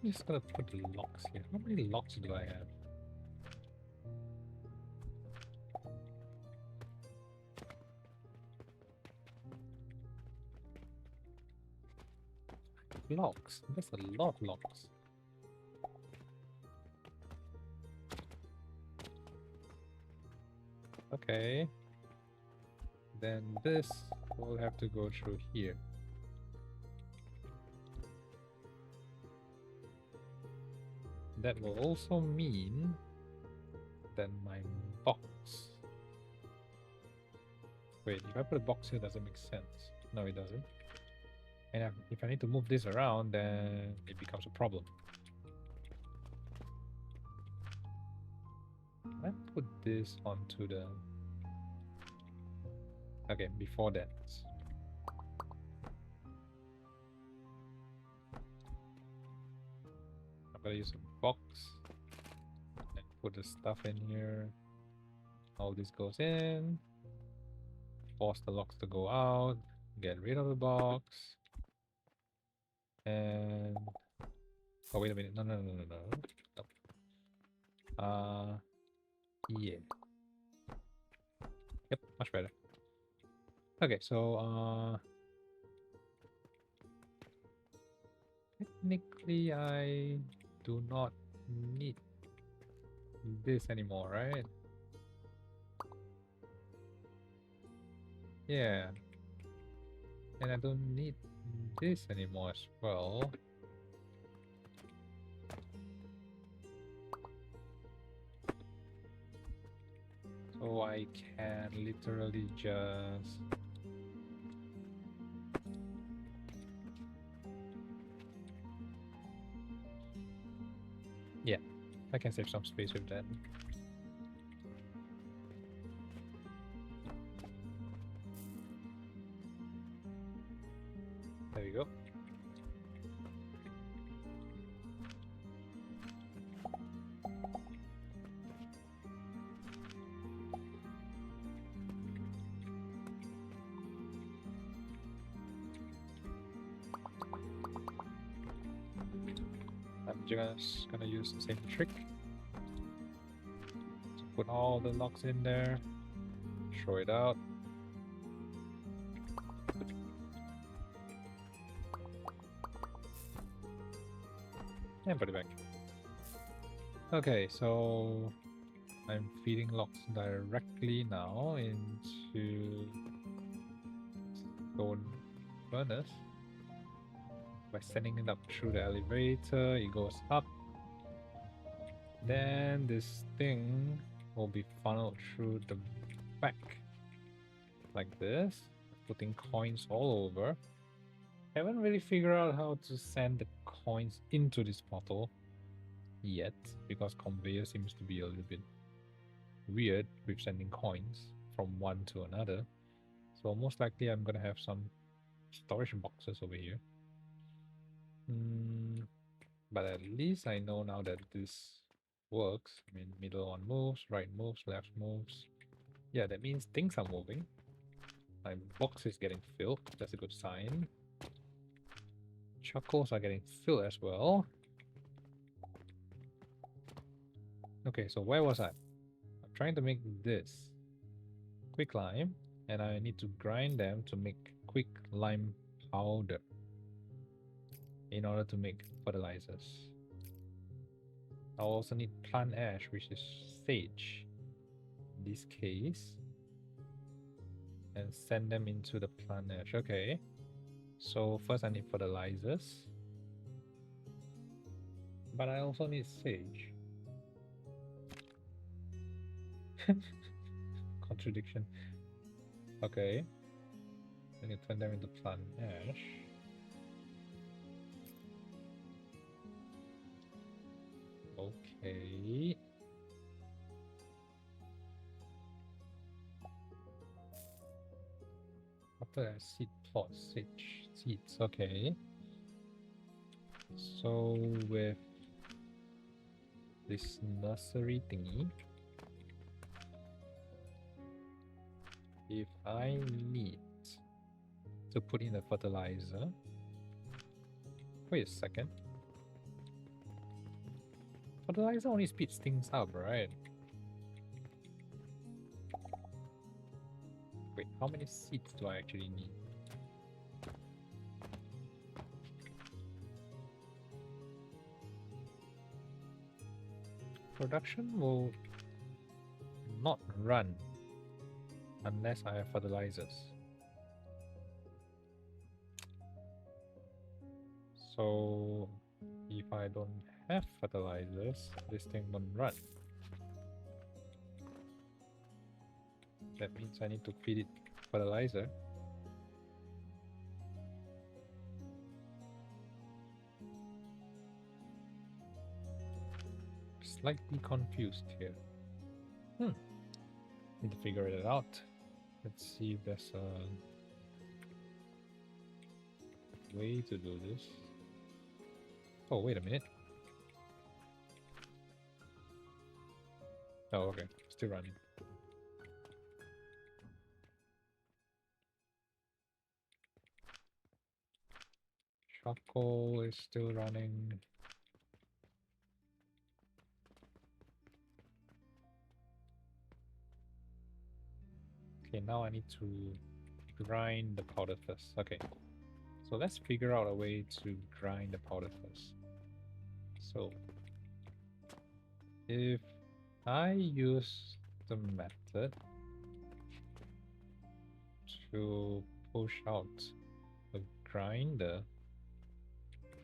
A: I'm just gonna put the locks here. How many locks do I have? Locks. That's a lot of locks. Okay. Then this will have to go through here. That will also mean that my box... Wait, if I put a box here, does it make sense? No, it doesn't. And if I need to move this around, then it becomes a problem. I put this onto the... Okay, before that. I'm gonna use a box and put the stuff in here. All this goes in. Force the locks to go out. Get rid of the box. And... Oh, wait a minute. No. Yeah. Yep, much better. Okay, so, technically, I do not need this anymore, right? Yeah. And I don't need this anymore as well. So I can literally just... Yeah, I can save some space with that. There we go. I'm just gonna use the same trick to put all the locks in there, throw it out. And put it back. Okay, so I'm feeding logs directly now into stone furnace by sending it up through the elevator. It goes up. Then this thing will be funneled through the back like this, putting coins all over. Haven't really figured out how to send the coins into this portal yet, because conveyor seems to be a little bit weird with sending coins from one to another. So most likely I'm gonna have some storage boxes over here. But at least I know now that this works. I mean, middle one moves, right moves, left moves. Yeah, that means things are moving. My box is getting filled. That's a good sign. Charcoals are getting filled as well. Okay, so where was I? I'm trying to make this quick lime, and I need to grind them to make quick lime powder in order to make fertilizers. I'll also need plant ash, which is sage in this case, and send them into the plant ash. Okay, so first I need fertilizers, but I also need sage. Contradiction. Okay, I need to turn them into plant ash. Okay. After I seed plot seeds, okay. So with this nursery thingy, if I need to put in a fertilizer, wait a second. Fertilizer only speeds things up, right? Wait, how many seeds do I actually need? Production will not run unless I have fertilizers. So if I don't have fertilizers, this thing won't run. That means I need to feed it fertilizer. Slightly confused here. Need to figure it out. Let's see if there's a way to do this. Oh, wait a minute. Oh, okay. Still running. Charcoal is still running. Okay, now I need to grind the powder first. Okay. So let's figure out a way to grind the powder first. So if I use the method to push out the grinder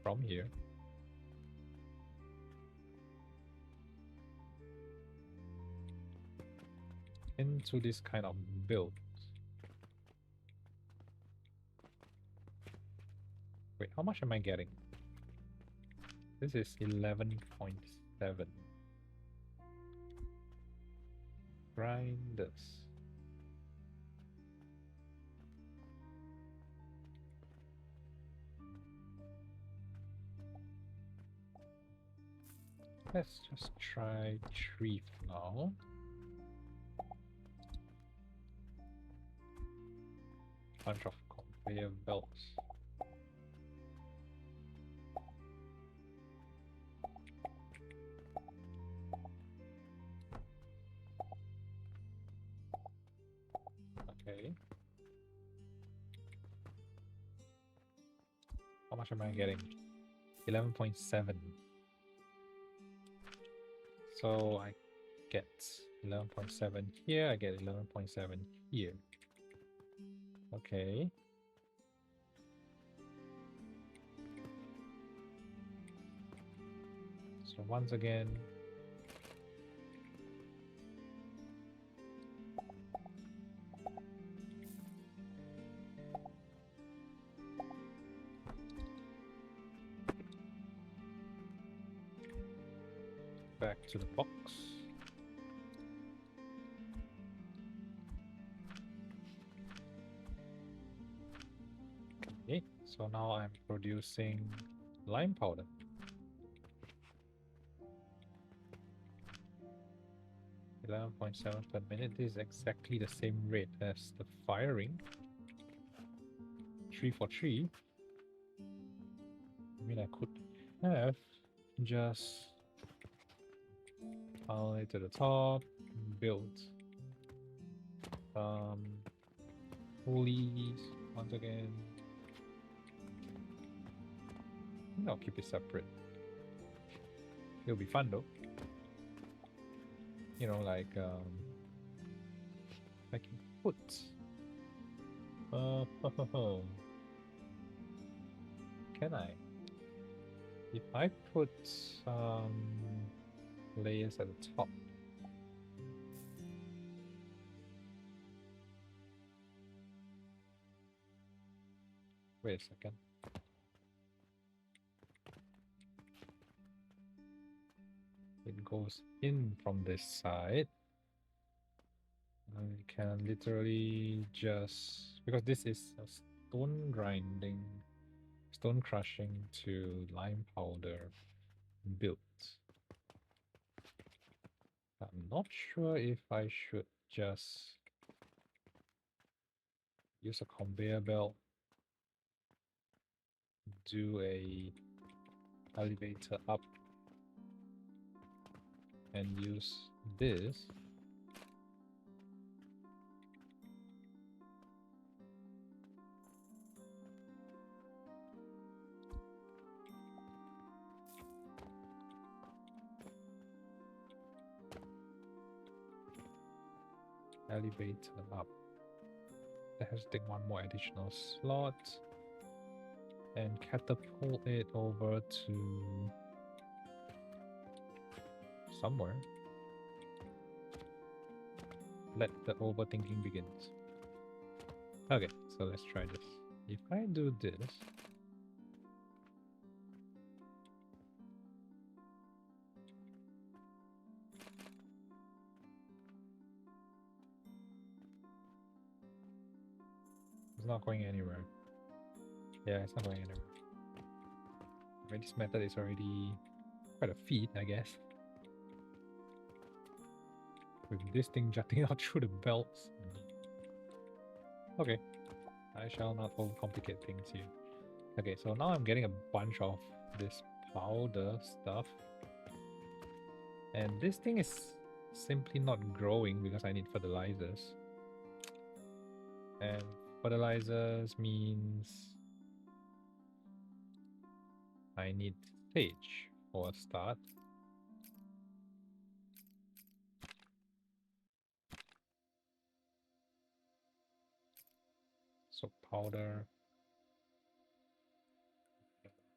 A: from here, into this kind of build. Wait, how much am I getting? This is 11.7. Grinders. Let's just try 3 for now. Bunch of conveyor belts. Okay. How much am I getting? 11.7. So I get 11.7 here, I get 11.7 here. Okay. So once again, back to the box. Okay, so now I'm producing lime powder. 11.7 per minute. This is exactly the same rate as the firing. 3 for 3. I mean, I could have just all the way to the top, build pulleys once again. I'll keep it separate. It'll be fun though. You know, like I can put can I? If I put layers at the top, wait a second. It goes in from this side. I can literally just, because this is a stone grinding, stone crushing to lime powder built. I'm not sure if I should just use a conveyor belt, do a elevator up, and use this. Elevator up. That has to take one more additional slot. And catapult it over to somewhere. Let the overthinking begin. Okay, so let's try this. If I do this, it's not going anywhere. Yeah, it's not going anywhere. I mean, this method is already quite a feat, I guess. With this thing jutting out through the belts. Okay, I shall not overcomplicate things here. Okay, so now I'm getting a bunch of this powder stuff. And this thing is simply not growing because I need fertilizers. And fertilizers means I need sage for a start. So powder.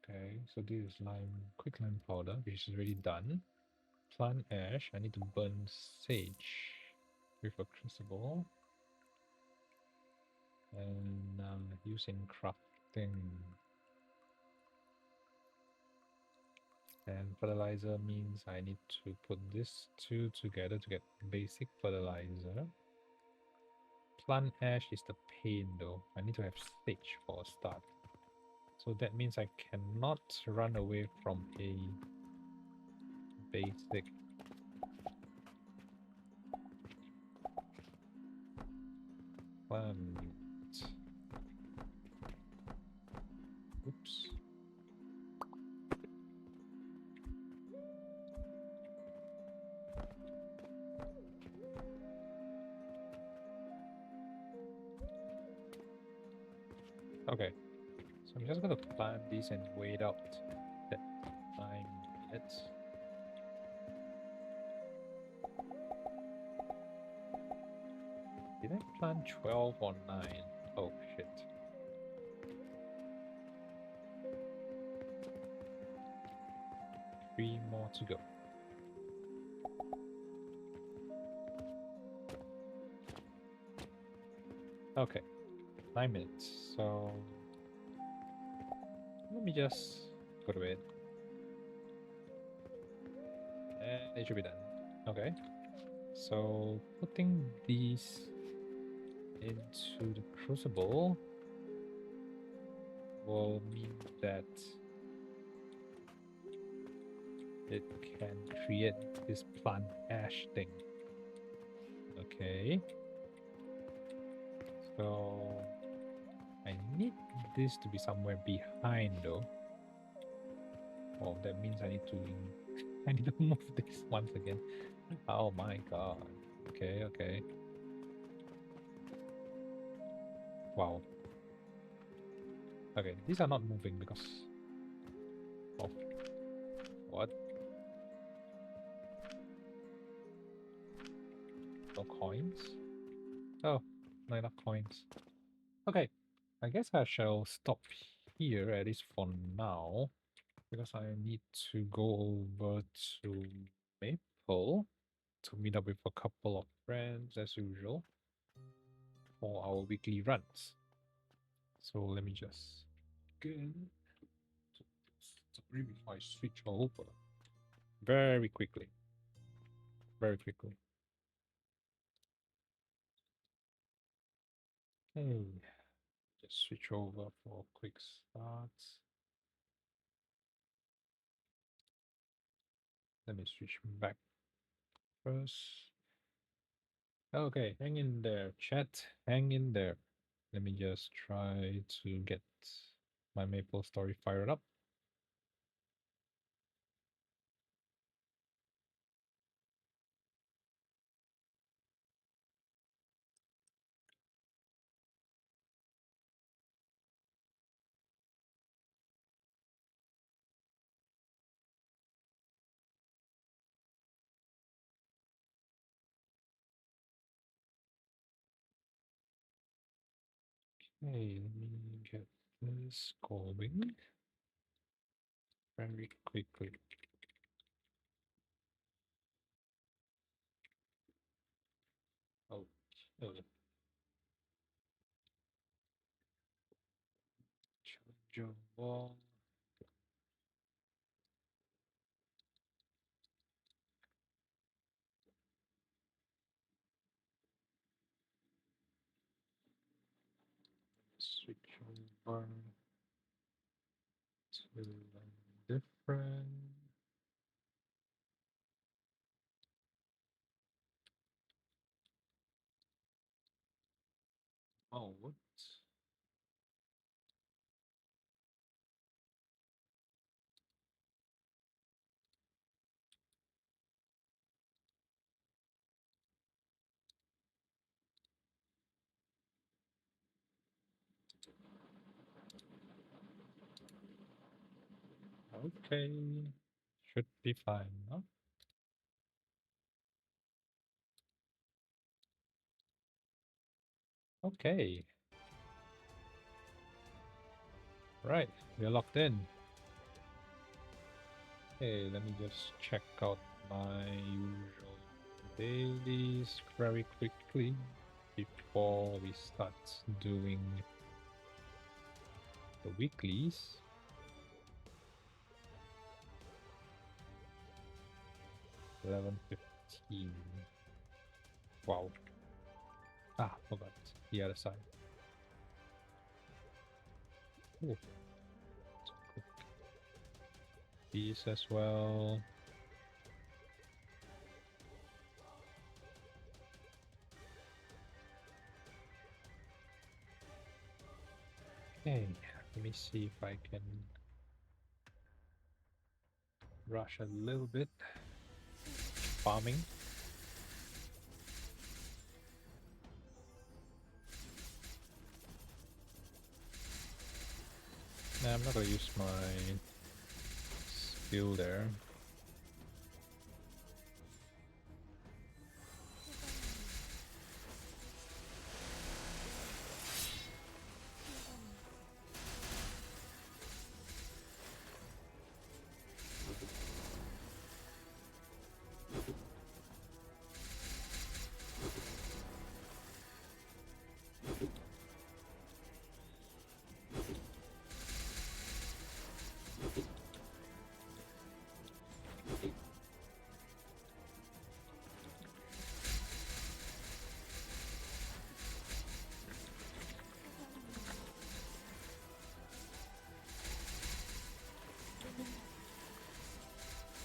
A: Okay, so this is quick lime powder, which is already done. Plant ash, I need to burn sage with a crucible. And use in crafting. And fertilizer means I need to put these two together to get basic fertilizer. Plant ash is the pain though. I need to have sage for a start. So that means I cannot run away from a basic plant. Oops. Okay, so I'm just going to plant these and wait out that 9 minutes. Did I plant 12 or 9? Oh shit. Three more to go. Okay, 9 minutes. So let me just go to bed. And it should be done. Okay. So putting these into the crucible will mean that it can create this plant ash thing. Okay. So I need this to be somewhere behind though. Oh, that means I need to move this once again. Oh my god. Okay, okay. Wow. Okay, these are not moving because of what? No coins? Oh, not enough coins. Okay, I guess I shall stop here at least for now because I need to go over to Maple to meet up with a couple of friends as usual for our weekly runs. So let me just get before I switch over very quickly. Very quickly. Okay, just switch over for a quick start. Let me switch back first. Okay, hang in there, chat. Hang in there. Let me just try to get my Maple story fired up. Okay, let me get this going very quickly. Oh, Challenger wall. Switch over to different. Oh, what? Okay, should be fine, no? Okay. Right, we're locked in. Okay, let me just check out my usual dailies very quickly before we start doing the weeklies. 11:15. Wow. Ah, forgot the other side. Oh, these as well. Okay, let me see if I can rush a little bit. Farming. Nah, I'm not gonna use my skill there.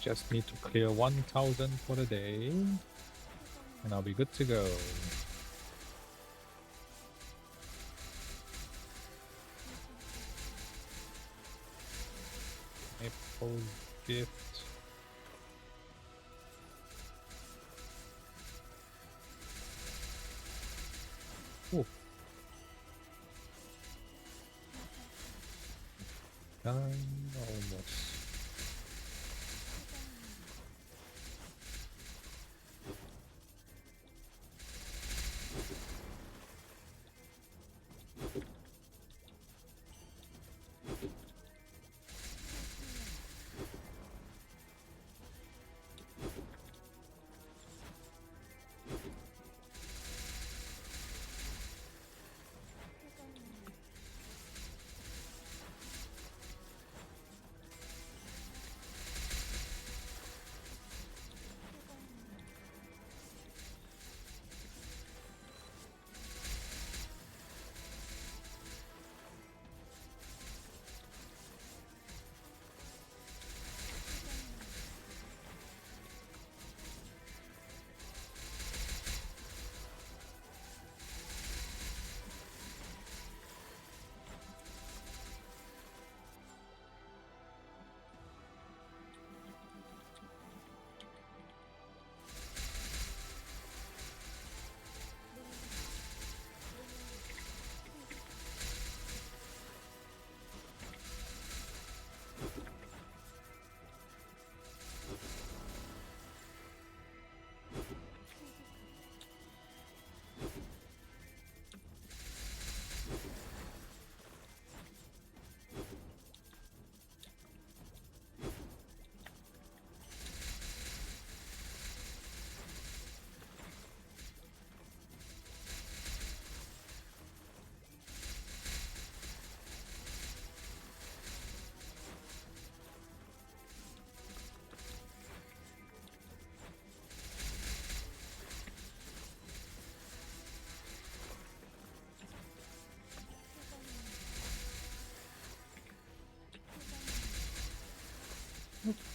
A: Just need to clear 1,000 for the day, and I'll be good to go. Maple gift. Oh. Done almost.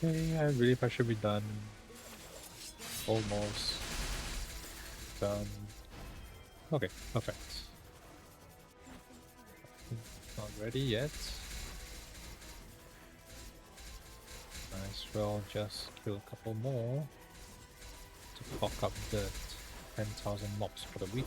A: Okay, I believe I should be done. Almost done. Okay, perfect. Not ready yet. Might as well just kill a couple more to cock up the 10,000 mobs for the week.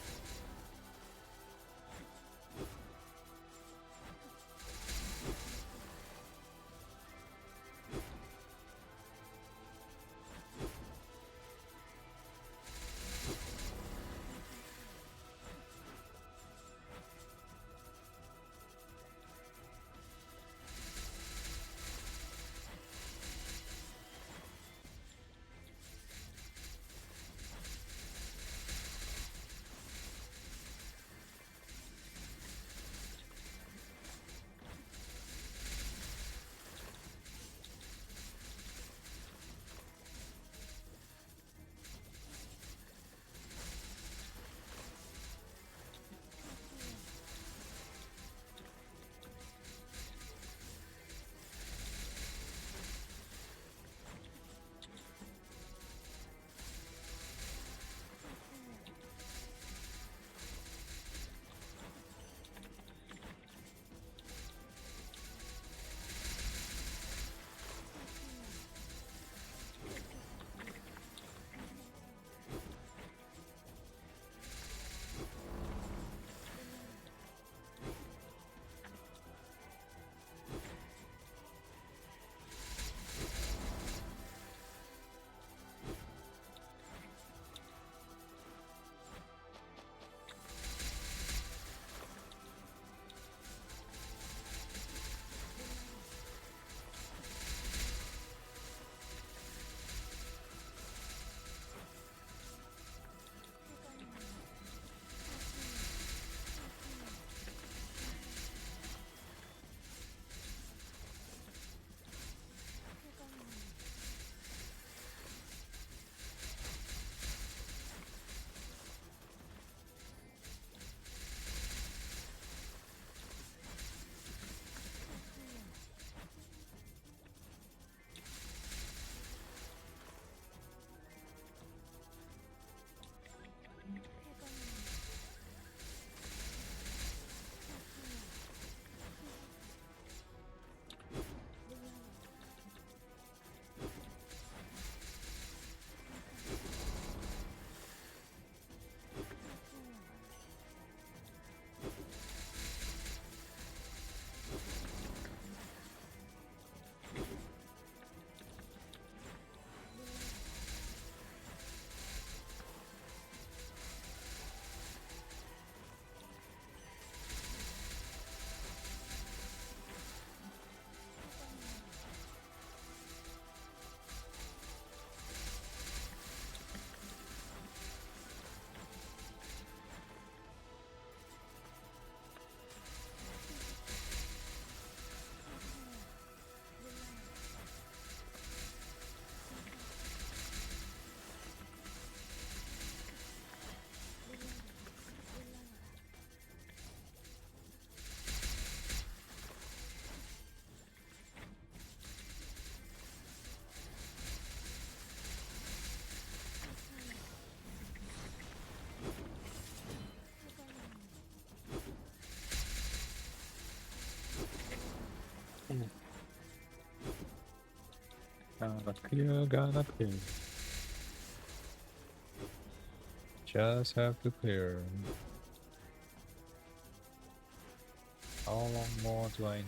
A: Gotta clear. Just have to clear. How long more do I need?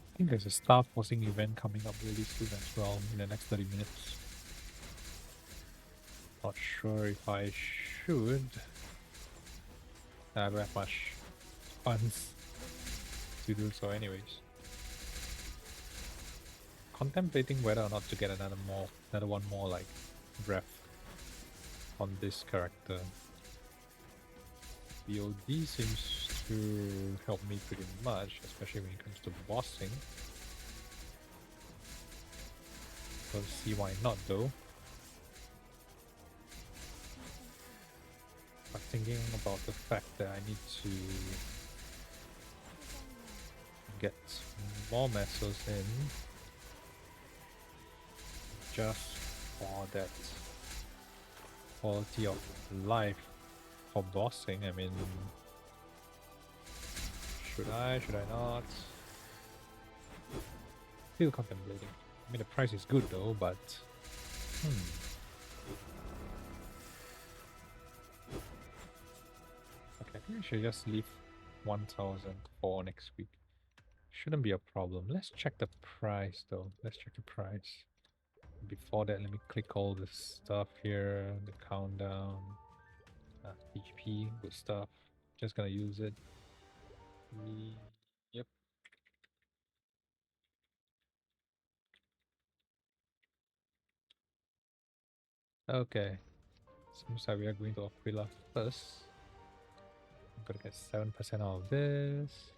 A: I think there's a star forcing event coming up really soon as well in the next 30 minutes. Not sure if I should. I don't have much funds to do so anyways. Contemplating whether or not to get another one more like breath on this character. BOD seems to help me pretty much, especially when it comes to bossing. We'll see why not though. I'm thinking about the fact that I need to get more messos in just for that quality of life for bossing. I mean, should I not? Still contemplating. I mean, the price is good though, but okay, I think I should just leave 1,000 for next week. Shouldn't be a problem. Let's check the price though. Let's check the price. Before that, let me click all this stuff here, the countdown, PGP, good stuff. Just gonna use it. Yep. Okay. Seems like we are going to Aquila first. I'm gonna get 7% out of this.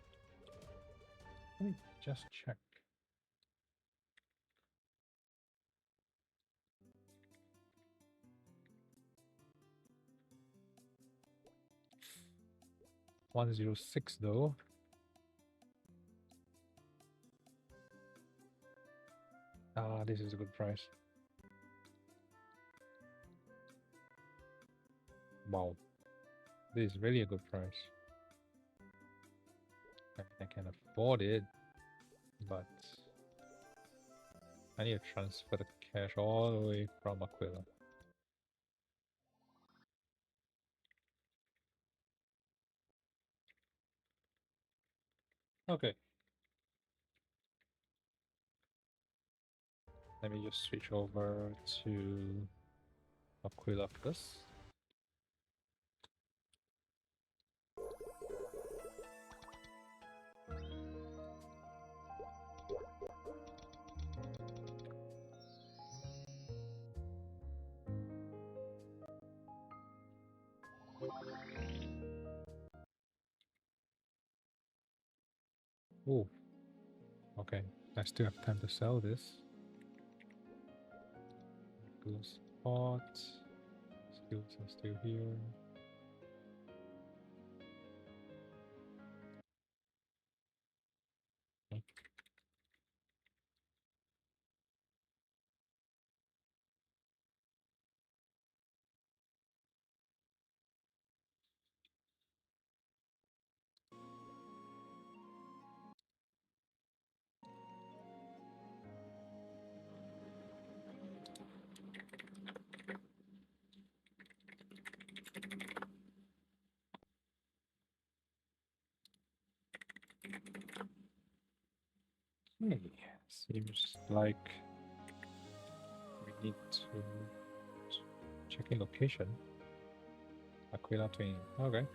A: Let me just check. $106 though. This is a good price. Wow. This is really a good price. I can afford it, but I need to transfer the cash all the way from Aquila. Okay. Let me just switch over to Aquila first. Oh, okay. I still have time to sell this. Good spot. Skills are still here. Hey, seems like Need to check in location. Aquila Twin. Okay.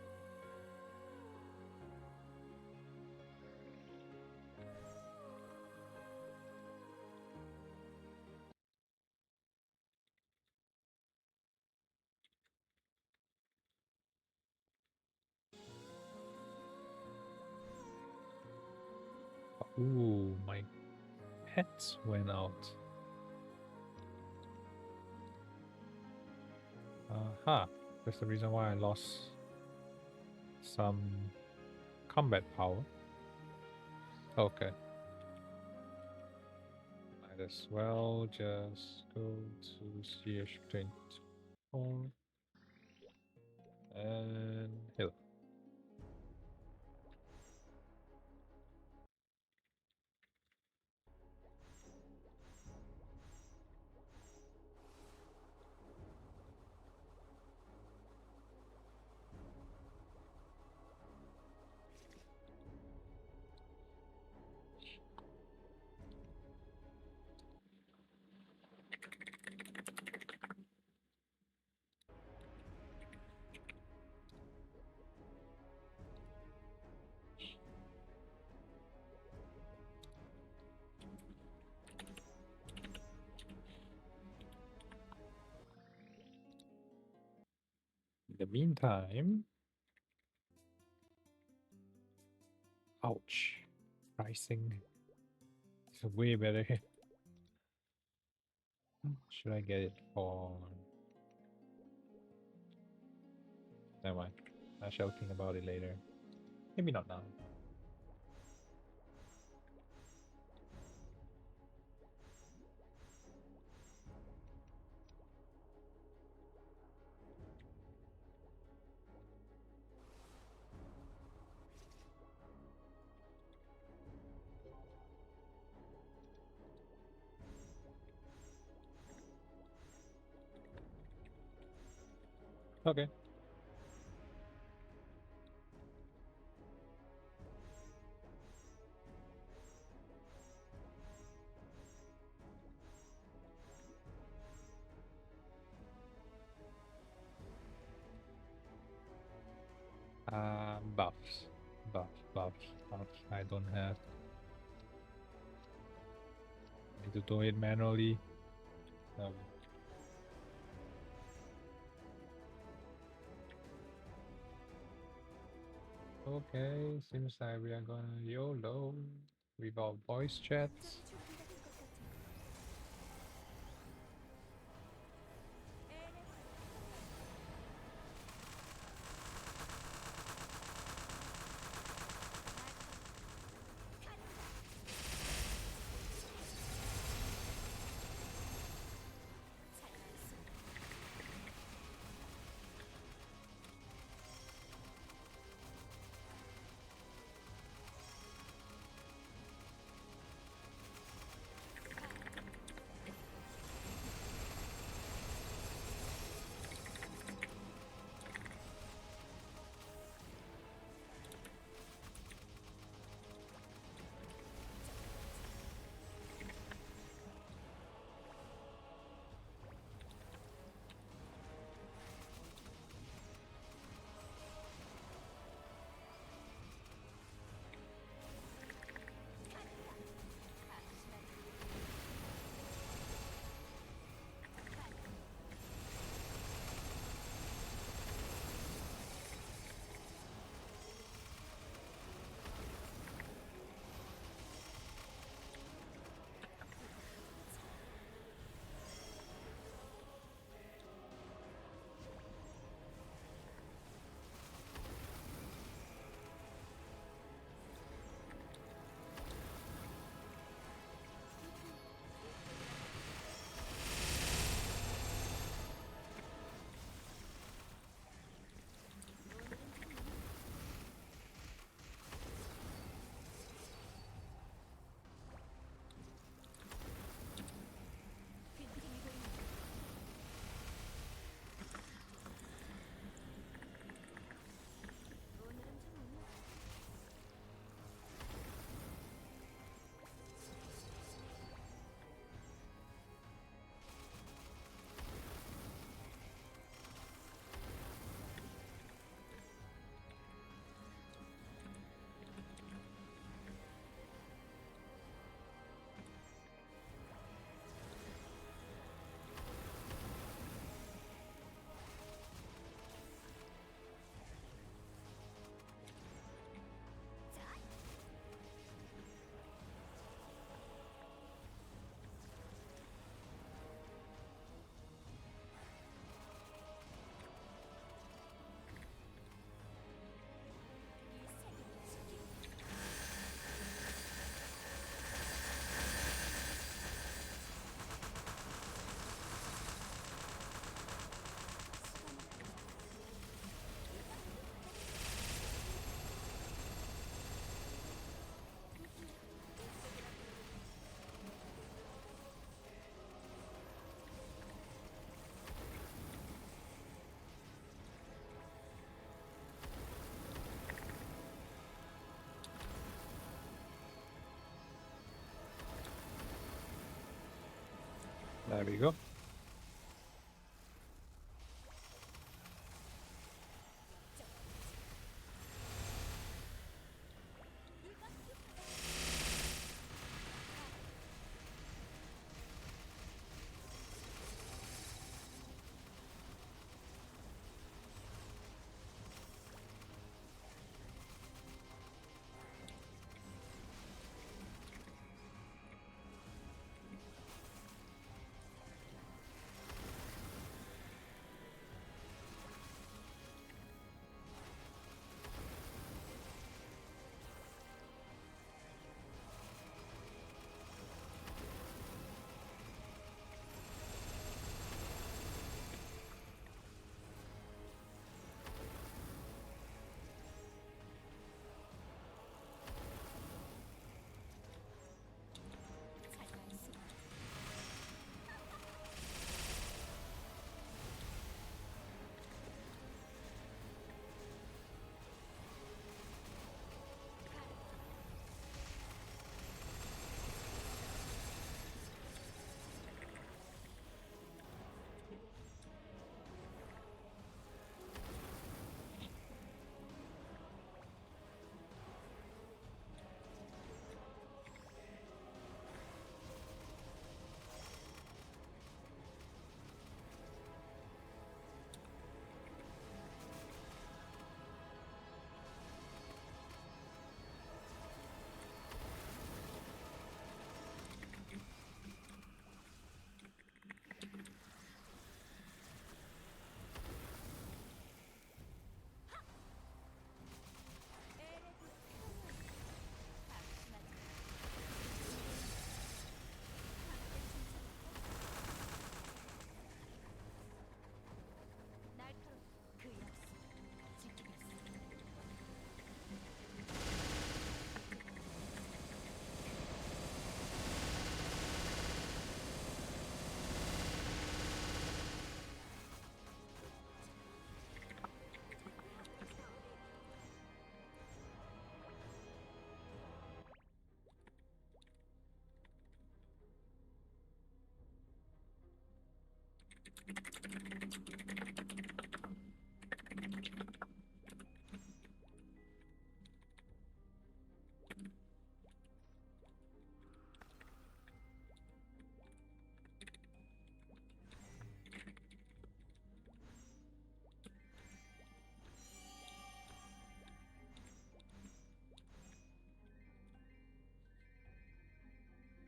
A: Ooh, my pets went out. Aha. That's the reason why I lost some combat power. Okay. Might as well just go to CH24 and heal. In the meantime, ouch, pricing is way better. Should I get it for? Never mind. I shall think about it later. Maybe not now. Okay. Buffs. Buffs. I don't have. Need to do it manually. Okay, seems like we are gonna YOLO with our voice chats. There we go.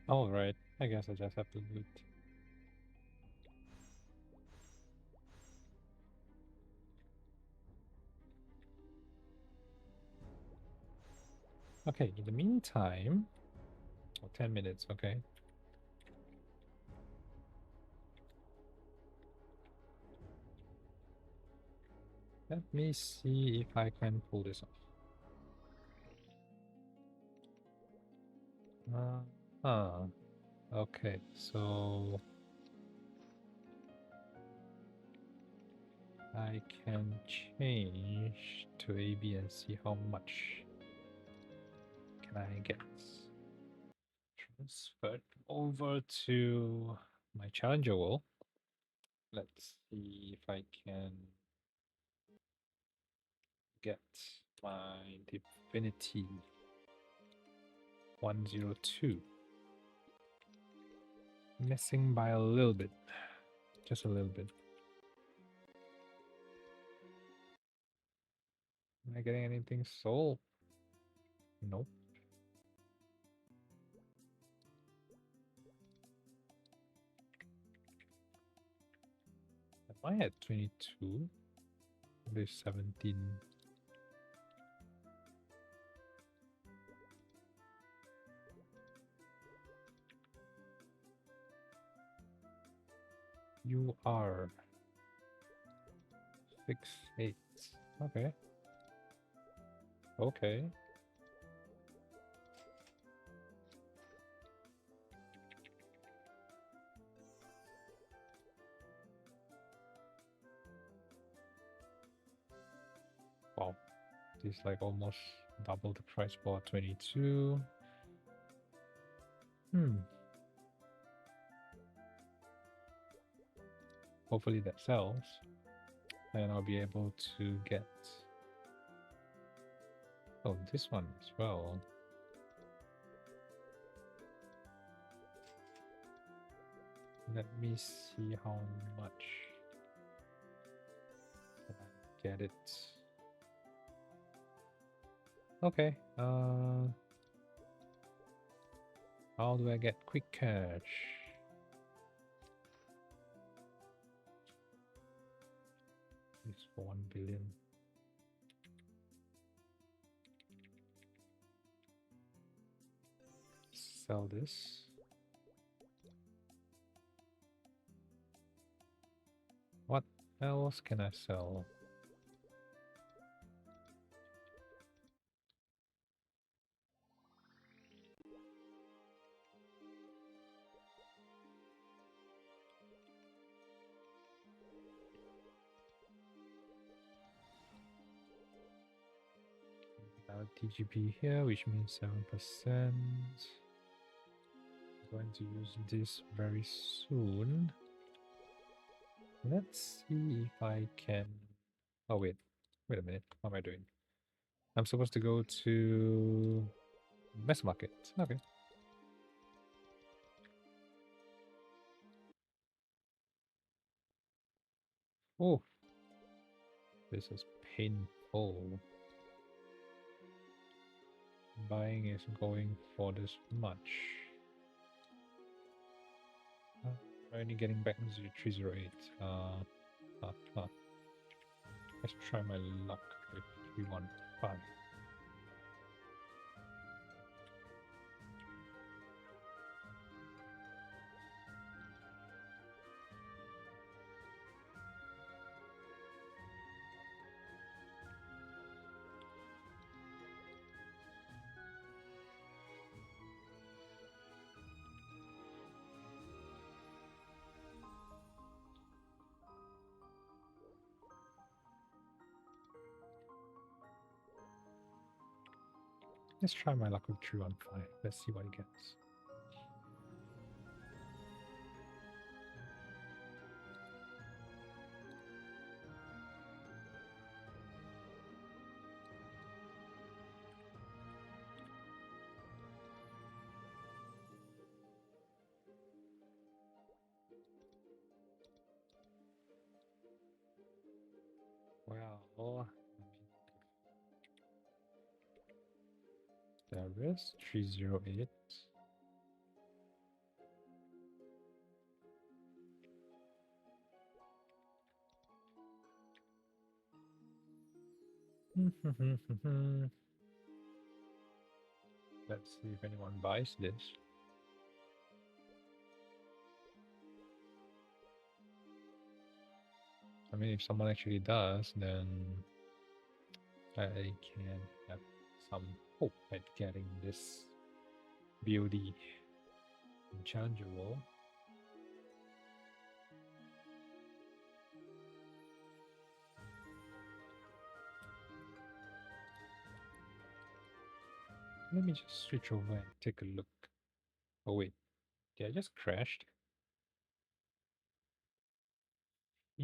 A: All right, I guess I just have to loot. Okay, in the meantime, 10 minutes, okay. Let me see if I can pull this off. Okay, so I can change to AB and see how much can I get transferred over to my challenger world. Let's see if I can get my divinity 102. Missing by a little bit, just a little bit. Am I getting anything soul? Nope. Am I at 22? There's 17. You are 6-8. Okay. Okay. Wow. This is like almost double the price for 22. Hopefully that sells. And I'll be able to get... Oh, this one as well. Let me see how much can I get it. Okay. How do I get quick cash? It's for 1 billion. Sell this. What else can I sell? TGP here, which means 7%. Going to use this very soon. Let's see if I can... Oh, wait a minute. What am I doing? I'm supposed to go to mass market. Okay. Oh, this is painful. Buying is going for this much. Only getting back 308. Let's try my luck with 315. Let's try my luck with 315. Let's see what it gets. Well, there is 308. Let's see if anyone buys this. I mean, if someone actually does, then I can have some hope at getting this BOD challengeable. Let me just switch over and take a look. Oh wait, did I just crashed?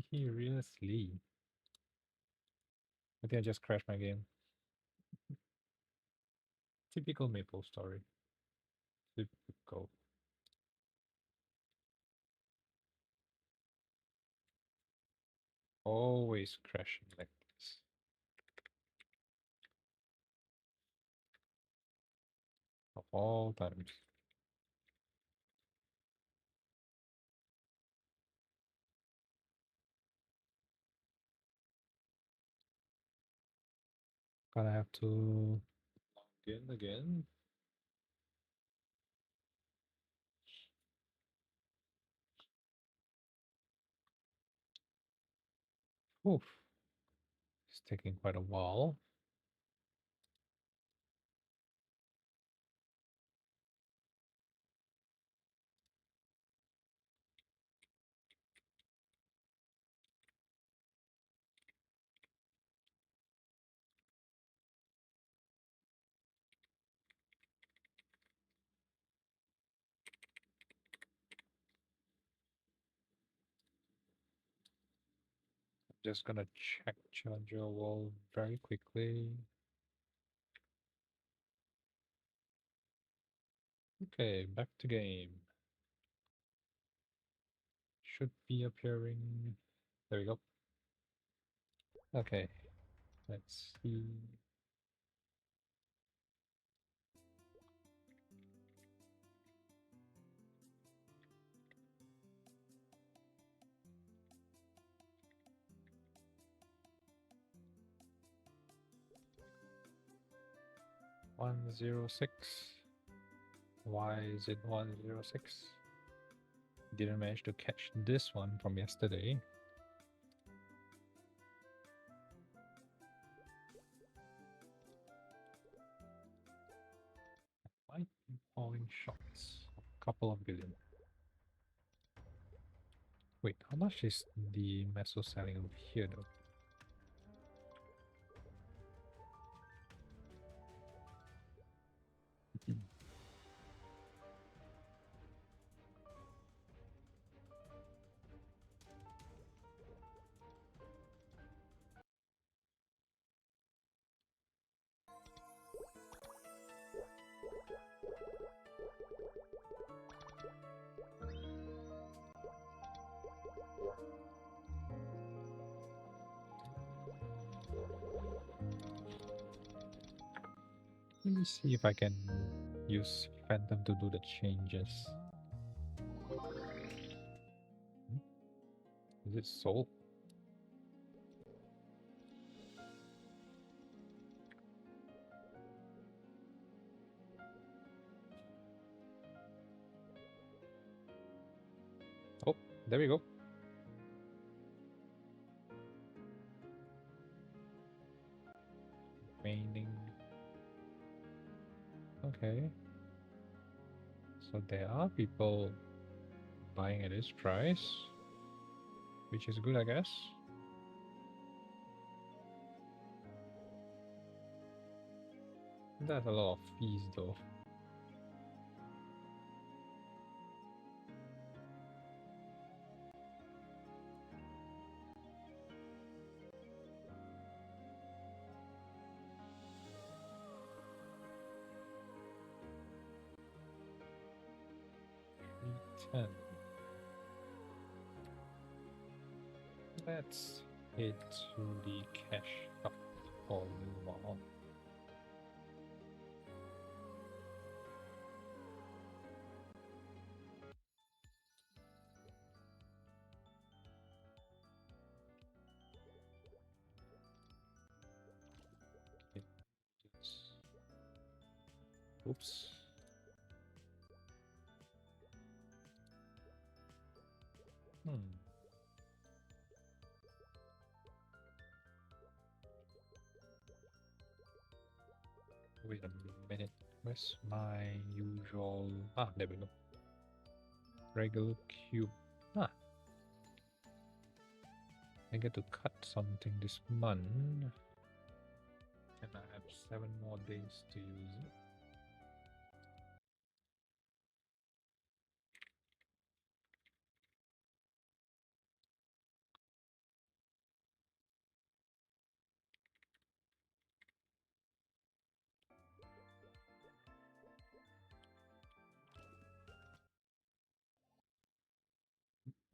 A: Seriously? I think I just crashed my game. Typical Maple story. Typical. Always crashing like this. Of all times. Gonna have to log in again. Oof. It's taking quite a while. Just gonna check charger wall very quickly. Okay, back to game. Should be appearing. There we go. Okay, let's see. $106. Why is it 106? Didn't manage to catch this one from yesterday. Might be falling shots. A couple of billion. Wait, how much is the meso selling over here though? Let me see if I can use Phantom to do the changes. Is it sold? Oh, there we go. Remaining. Okay. So there are people buying at this price, which is good, I guess. That's a lot of fees though. $310. Let's head to the cash shop for a little while. Okay, oops. Wait a minute. Where's my usual... Ah, there we go. Regular cube. Ah. I get to cut something this month. And I have 7 more days to use it.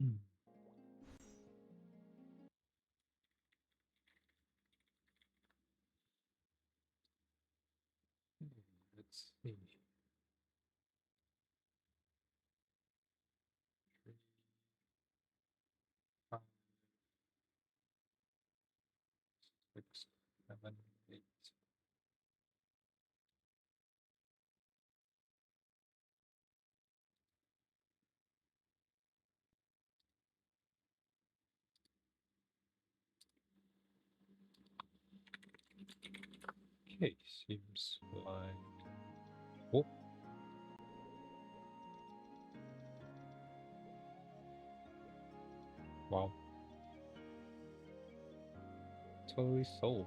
A: Hmm. Let's see. 3, 5, 6, 7, 8. Okay, seems like... Oh. Wow. Totally sold.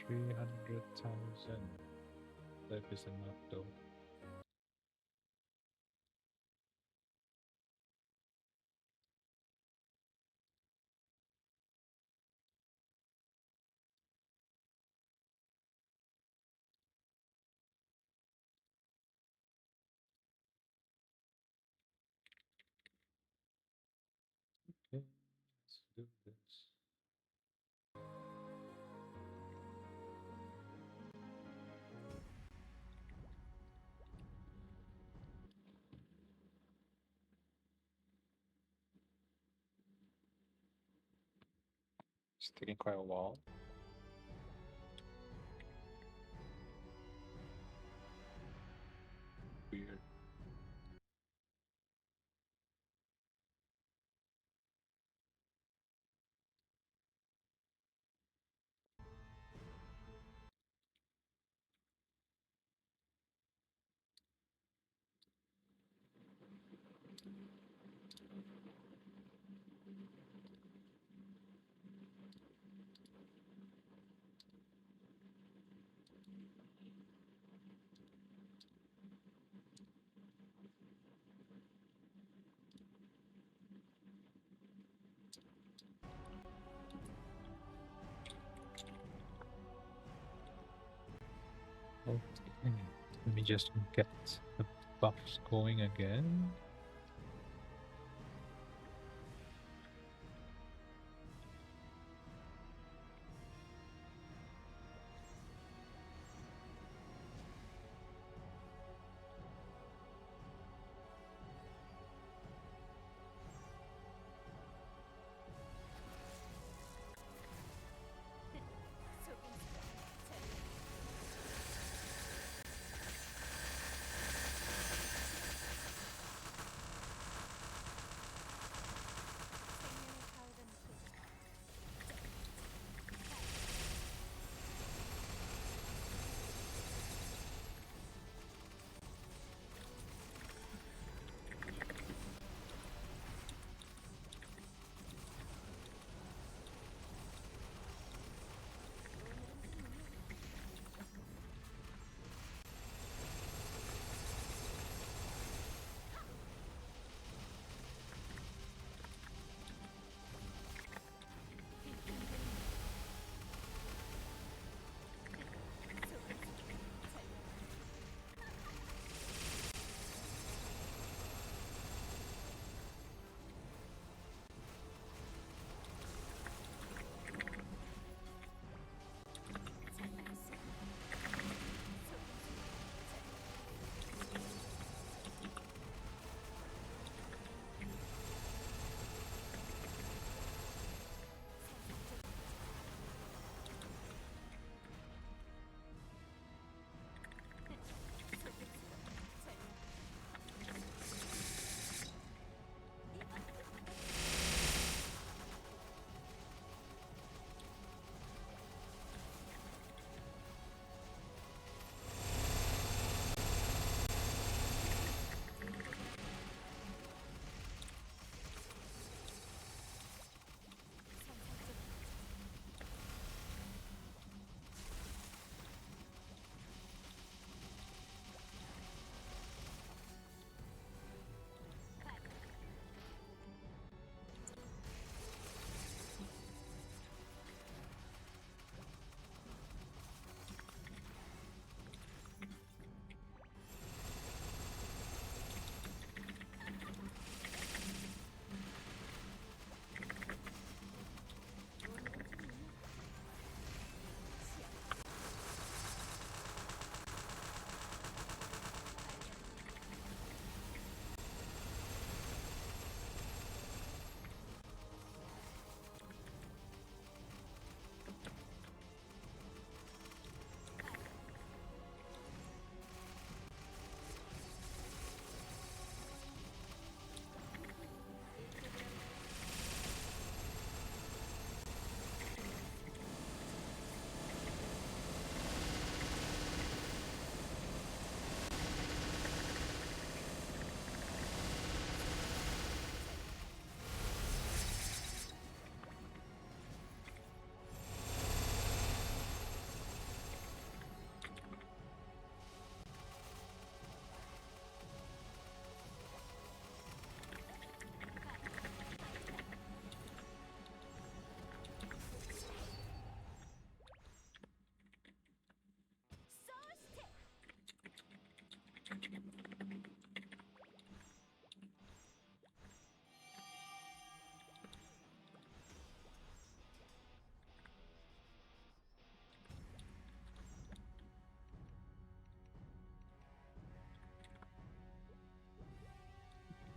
A: 300,000. That is enough though. It's taking quite a while. Weird. Okay. Let me just get the buffs going again.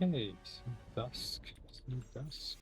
A: Okay, some dusk. Some dusk.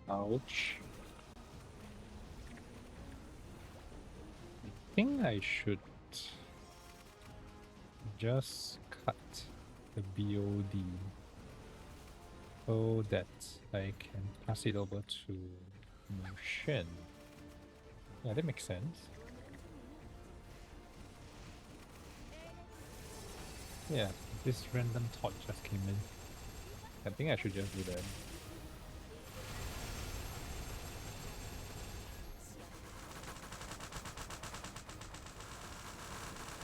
A: Ouch. I think I should just cut the BOD so that I can pass it over to Motion. Yeah, that makes sense. Yeah, this random thought just came in. I think I should just do that.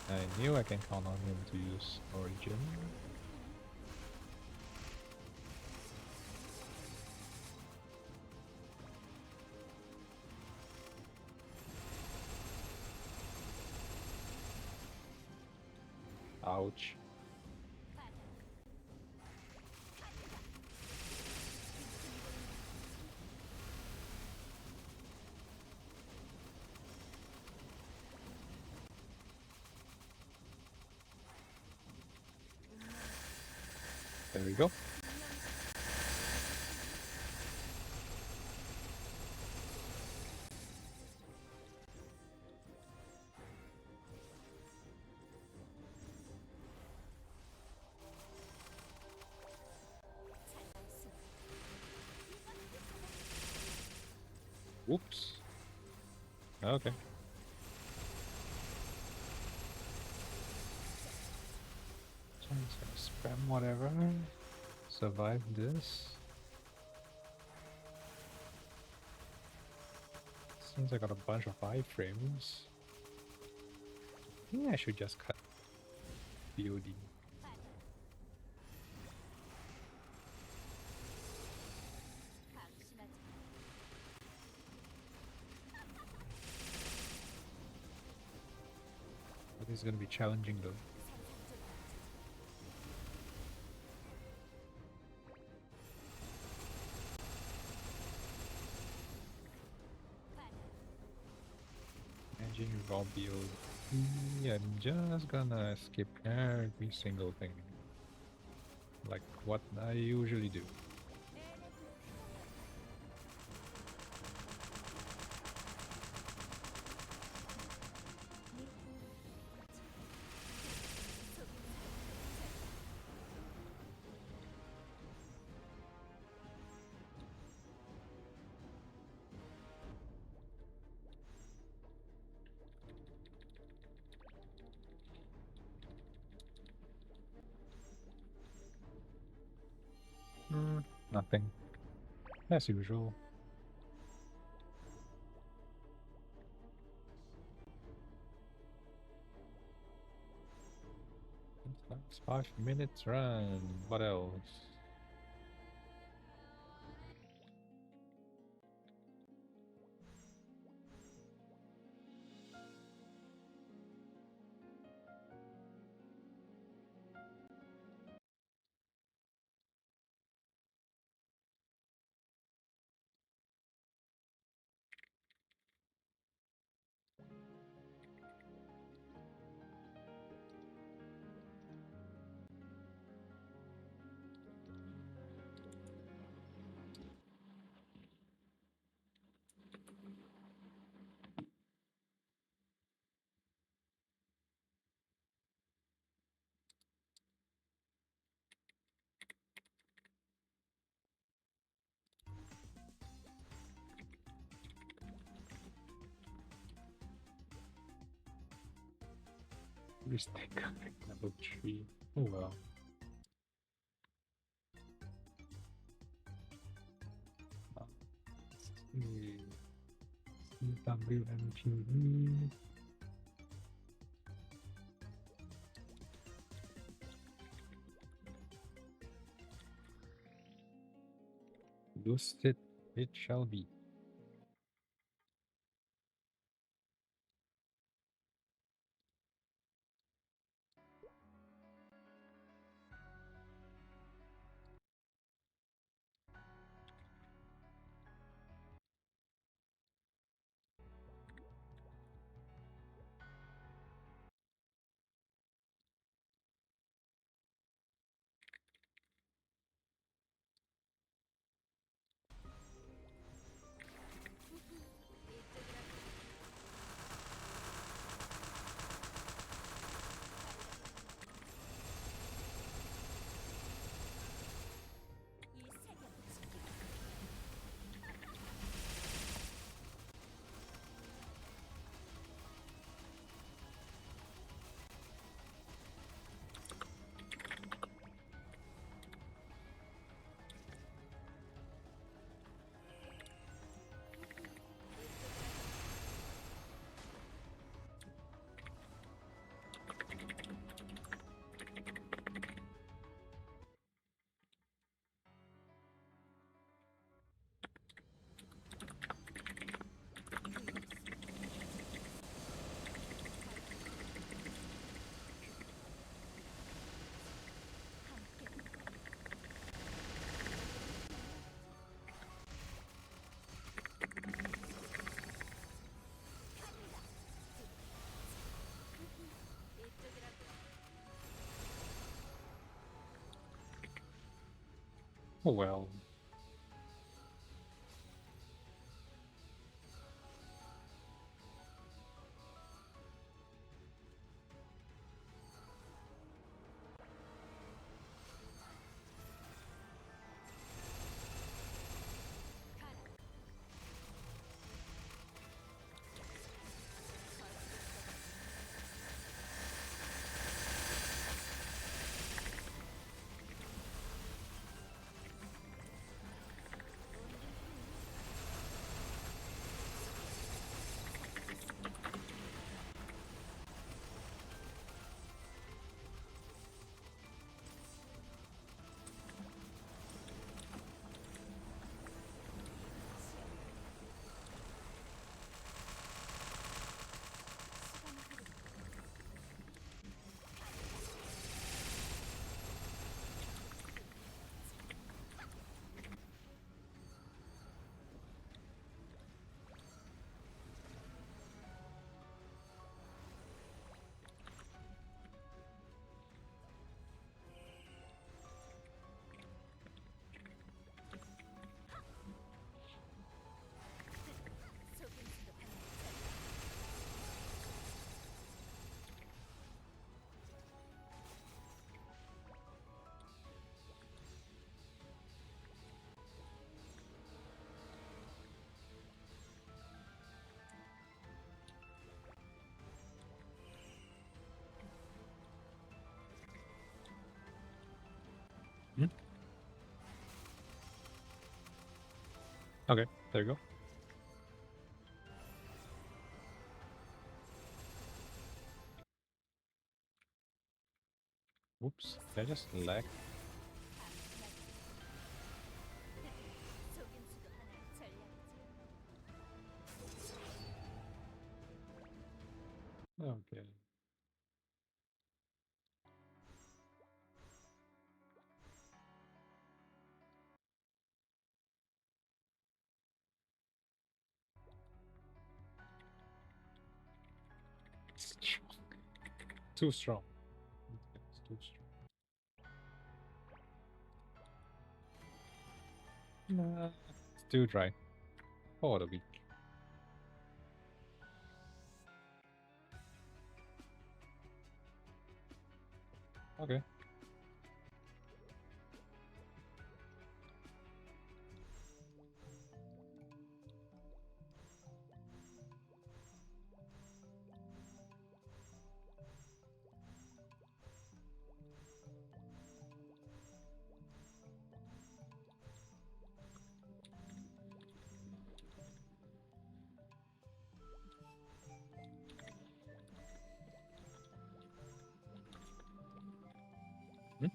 A: I knew I can count on him to use Origin. Ouch. There we go. Whoops. Okay. So I'm just gonna spam whatever. Survive this. Since I got a bunch of iframes, I think I should just cut BOD. But this is gonna be challenging though. Managing raw BOD. I'm just gonna skip every single thing. Like what I usually do. Nothing. As usual. That's 5 minutes run. What else? Mistake level 3. Oh well. WMPE. Boosted it shall be. Oh well. Hmm? Okay, there you go. Whoops, did I just lag? Okay. Too strong. It's too strong. Nah, it's too dry. For the week. Okay. Hmm?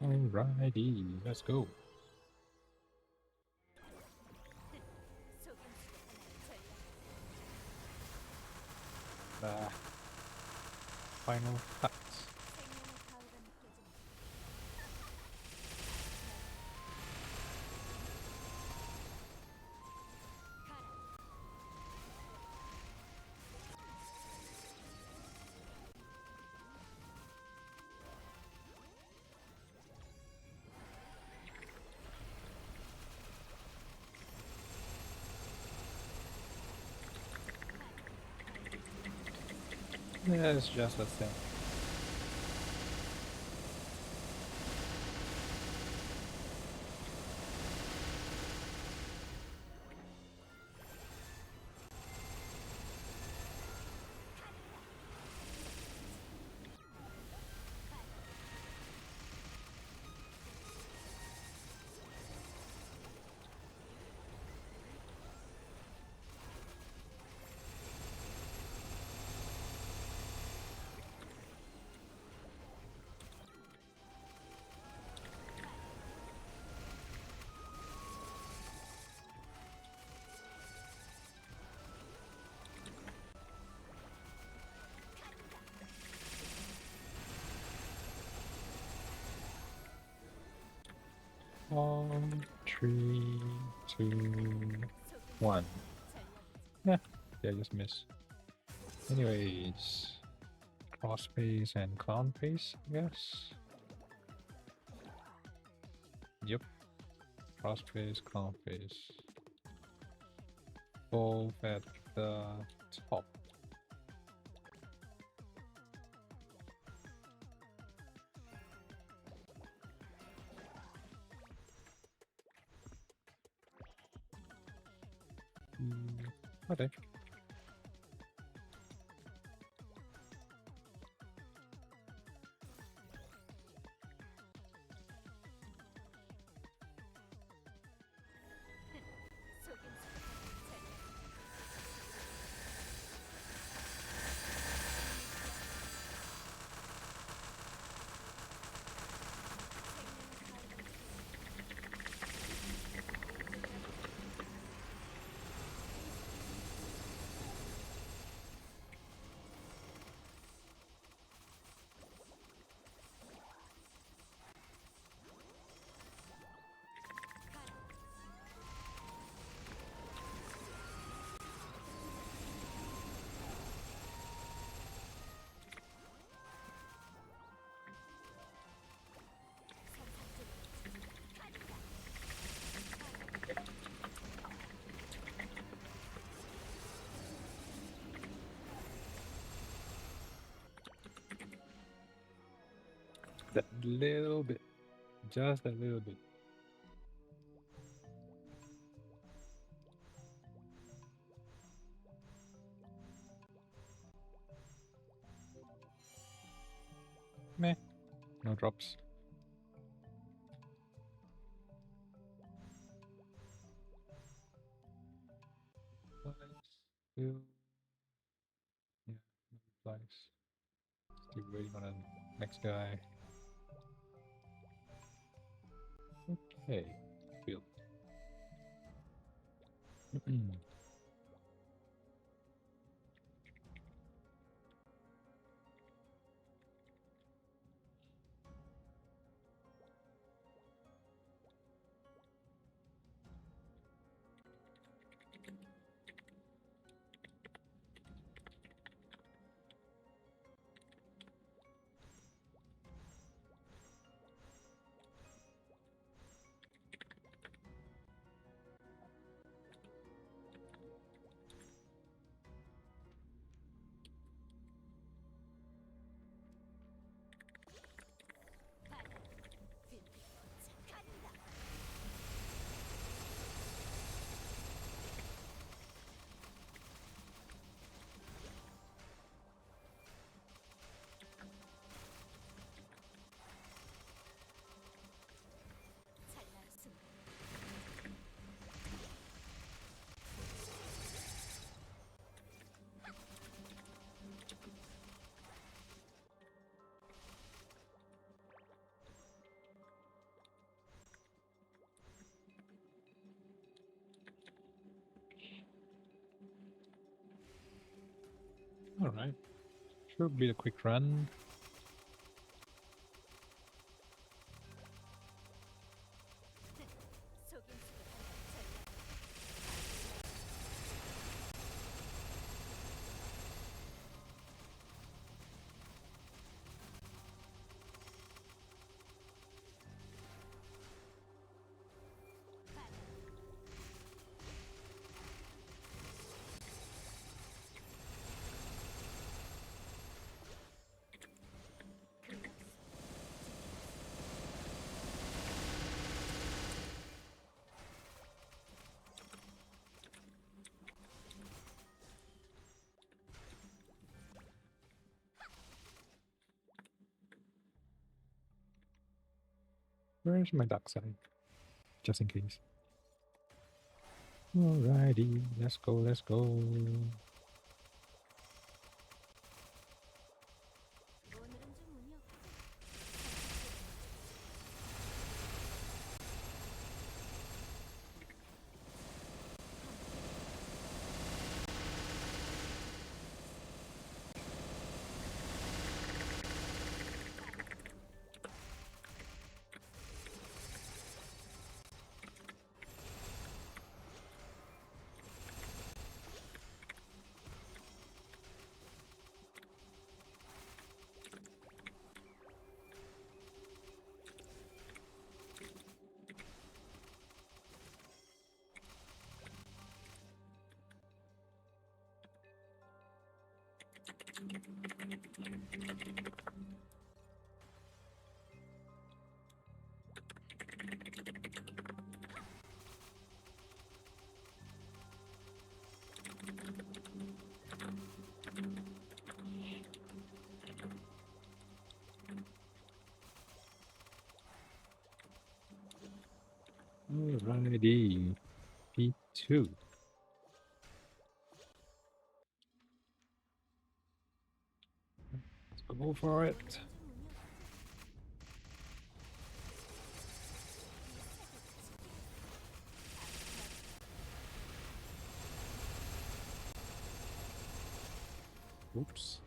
A: Alrighty, let's go. The final cuts. Yeah, it's just the same. 3, 2, 1. Yeah, I just missed. Anyways, cross pace and clown pace, I guess. Yep, cross pace, clown pace. Both at the top. Okay. That little bit. Just a little bit. Meh. No drops. Still. Yeah, no replies. Still waiting on the next guy. Okay. Build. Alright. Should be a quick run. Where's my dark side? Just in case. Alrighty, let's go, let's go. Alrighty, P2. Let's go for it. Oops.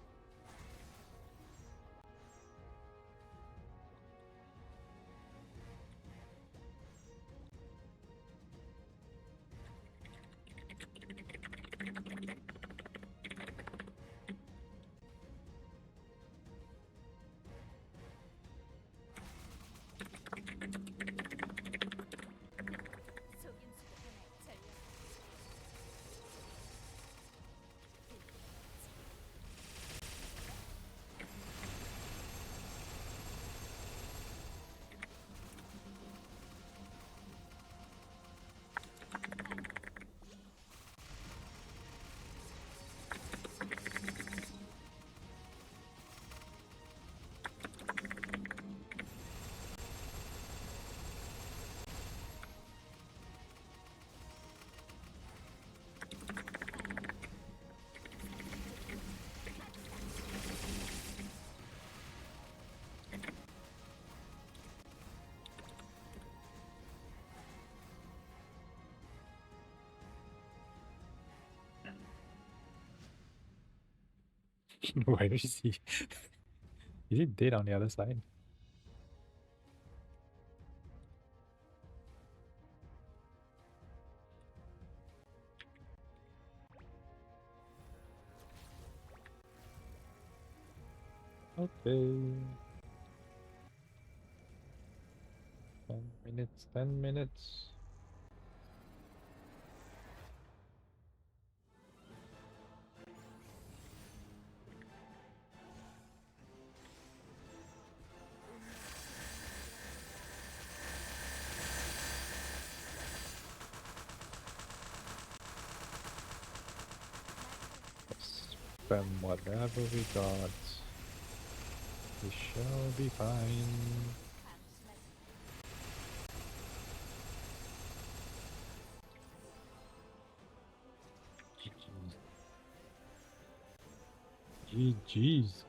A: Where is he? Is he dead on the other side? Okay. 10 minutes, 10 minutes. Spam whatever we got. We shall be fine. GG's.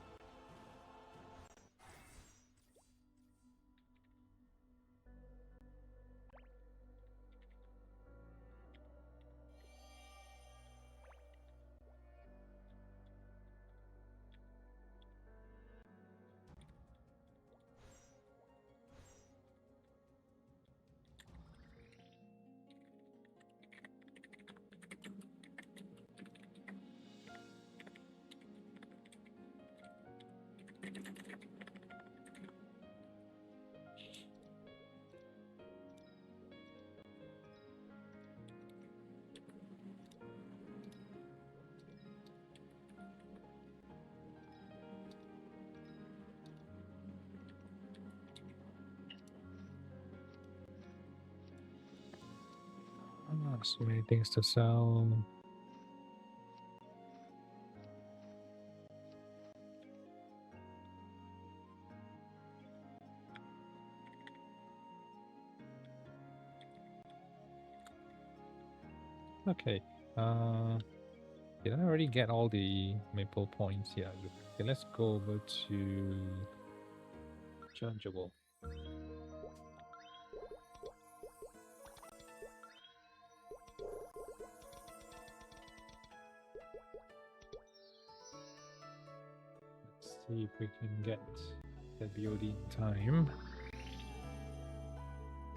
A: So many things to sell. Okay. Did I already get all the maple points? Yeah. Okay, let's go over to Changeable. Let's see if we can get the BOD in time.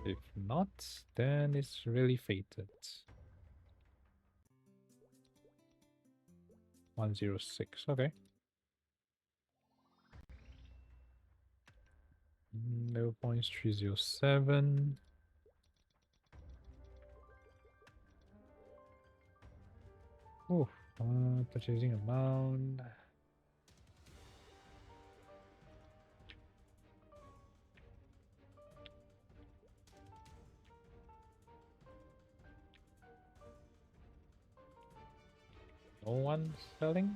A: If not, then it's really fated. 106, okay. Level points 307. Oh, purchasing amount. No one selling?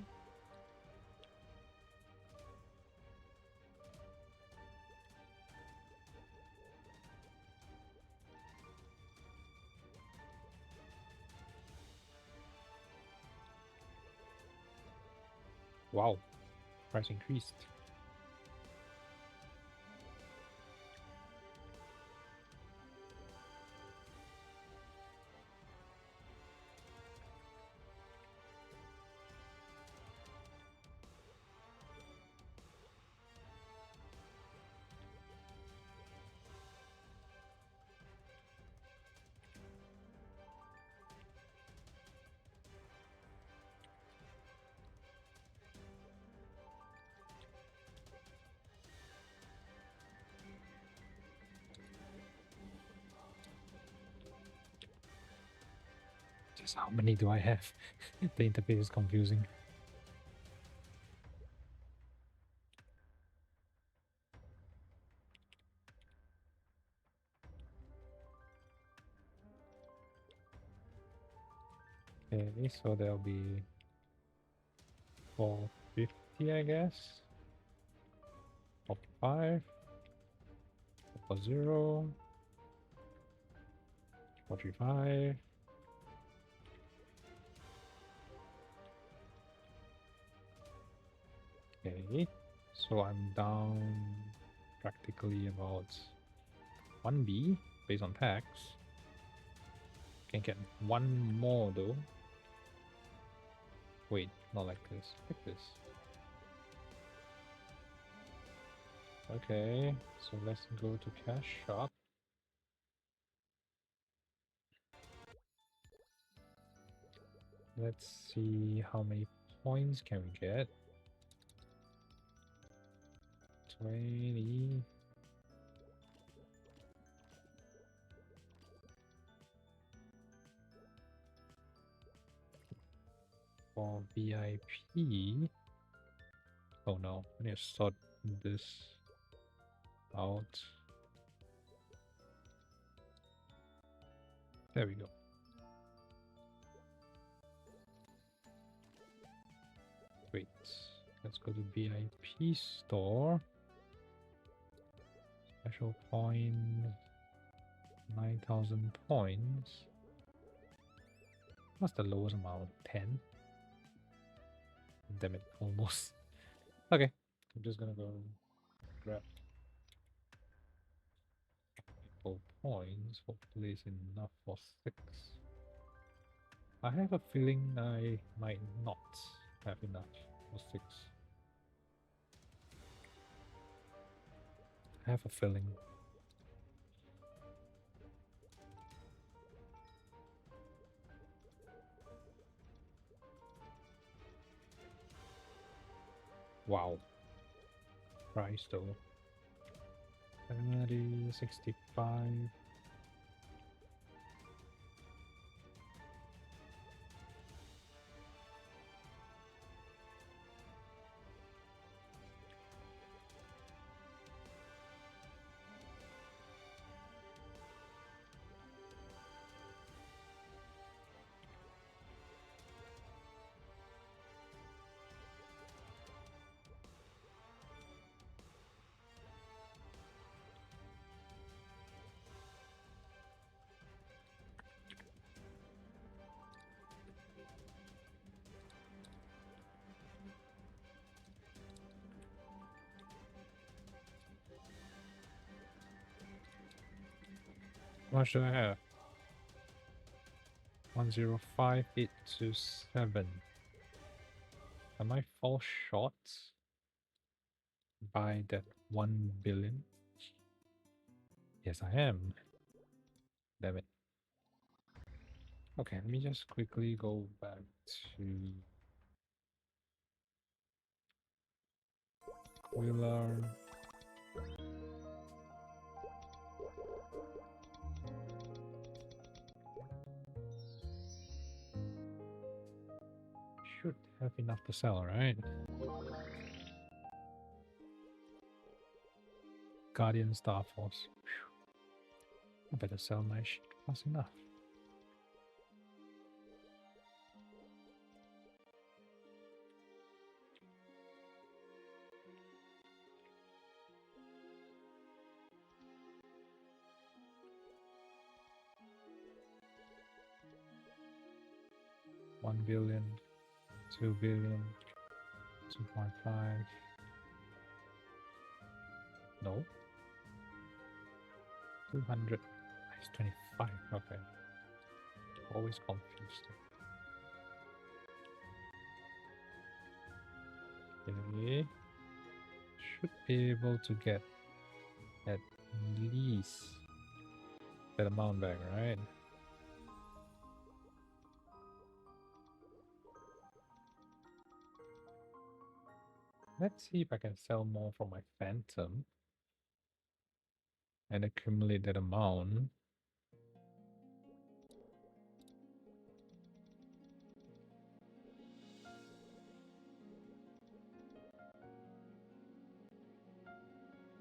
A: Wow, price increased. Just how many do I have? The interface is confusing. Okay, so there'll be 450, I guess. Top 5. For 0. 435. Okay, so I'm down practically about 1B based on tax. Can get one more though. Wait, not like this. Like this. Okay, so let's go to cash shop. Let's see how many points can we get. 20. For VIP. Oh no, I need to sort this out. There we go. Wait, let's go to VIP store. Special point, 9,000 points. What's the lowest amount? 10? Damn it, almost. Okay, I'm just gonna go grab people points. Hopefully it's enough for 6. I have a feeling I might not have enough for 6. I have a feeling. Wow. Price though. 70, 65. How much do I have? 105827. Am I fall short by that 1 billion? Yes, I am. Damn it. Okay, let me just quickly go back to Quiller. Should have enough to sell, right? Guardian Star Force. Whew. I better sell my shit fast enough. 1 billion, 2 billion, 2.5. No. 200. It's 25. Okay. Always confused. Okay. Should be able to get at least that amount back, right? Let's see if I can sell more from my Phantom and accumulate that amount.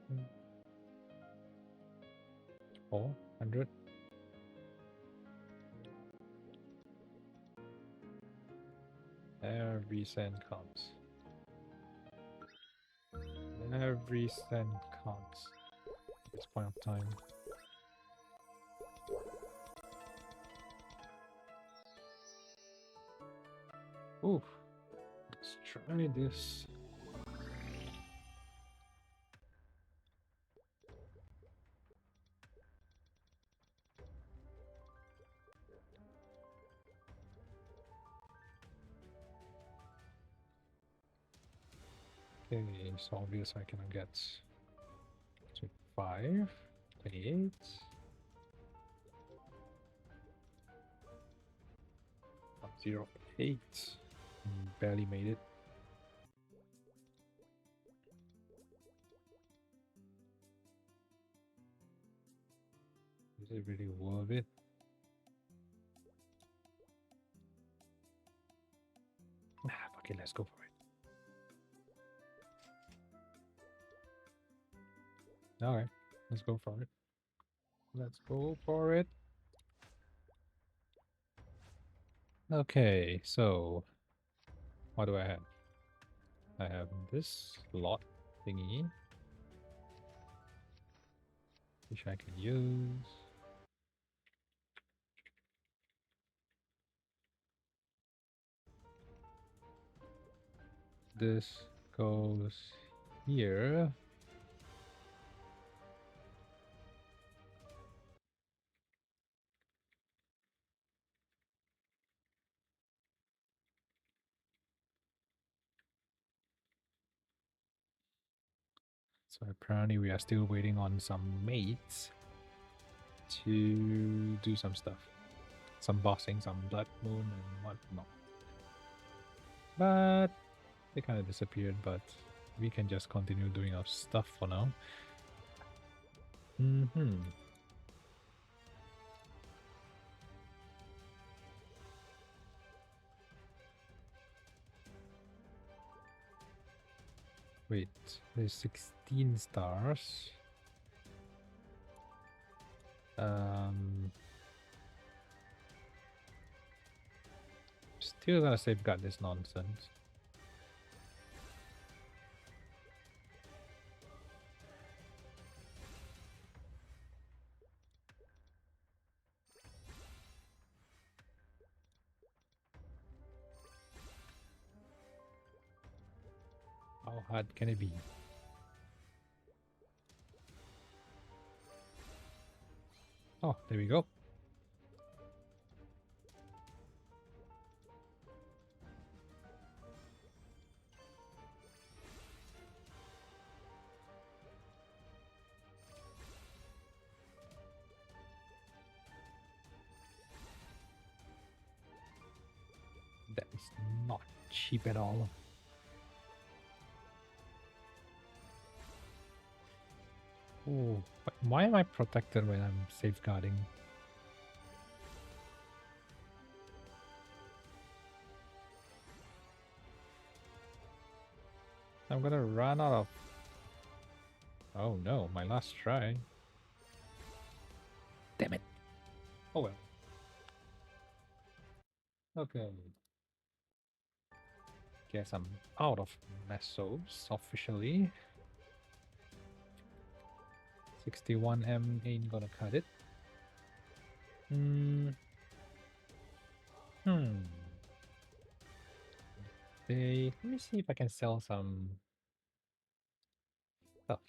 A: Hmm. 400. Every cent counts. Every cent counts at this point of time. Ooh, let's try this. Okay, it's obvious I cannot get 25, 28. 0.8. Barely made it. Is it really worth it? Okay, let's go for it. Alright, let's go for it. Let's go for it. Okay, so what do I have? I have this lot thingy, which I can use. This goes here. So apparently we are still waiting on some mates to do some stuff. Some bossing, some blood moon and whatnot. But they kind of disappeared, but we can just continue doing our stuff for now. Wait, there's 16 stars. Still gonna safeguard this nonsense. How hard can it be? Oh, there we go. That is not cheap at all. Oh, why am I protected when I'm safeguarding? I'm gonna run out of... Oh no, my last try. Damn it. Oh well. Okay. Guess I'm out of mesos officially. 61M ain't gonna cut it. day. Let me see if I can sell some stuff.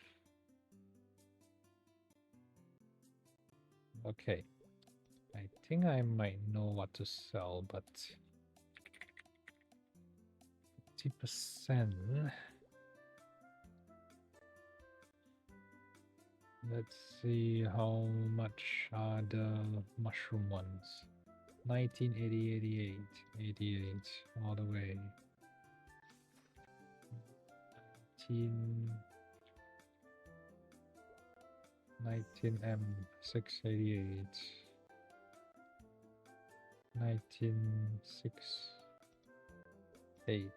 A: Okay. I think I might know what to sell, but 50%. Let's see how much are the mushroom ones. 1980, 88, all the way. 19M 688. 1968.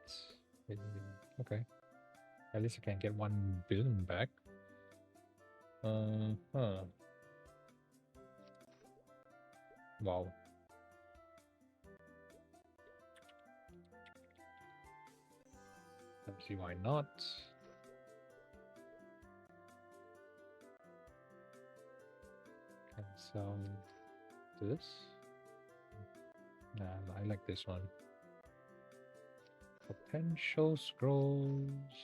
A: Okay. At least I can get 1 billion back. Wow. Let's see why not. Can sell this. Nah, I like this one. Potential scrolls.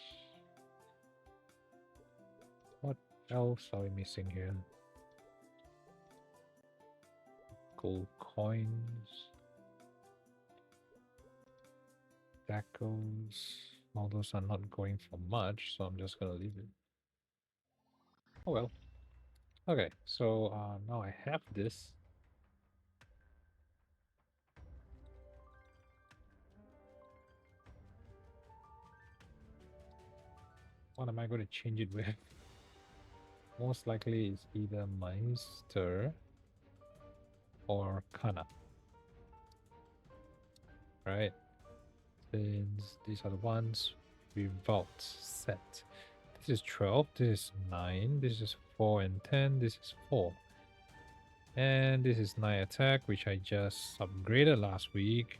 A: What else are we missing here? Gold coins. Tacos. All those are not going for much, so I'm just gonna leave it. Oh well. Okay, so now I have this. What am I going to change it with? Most likely it's either Meister or Kana. Right? Since these are the ones Revolt set. This is 12, this is 9, this is 4 and 10, this is 4. And this is 9 attack, which I just upgraded last week.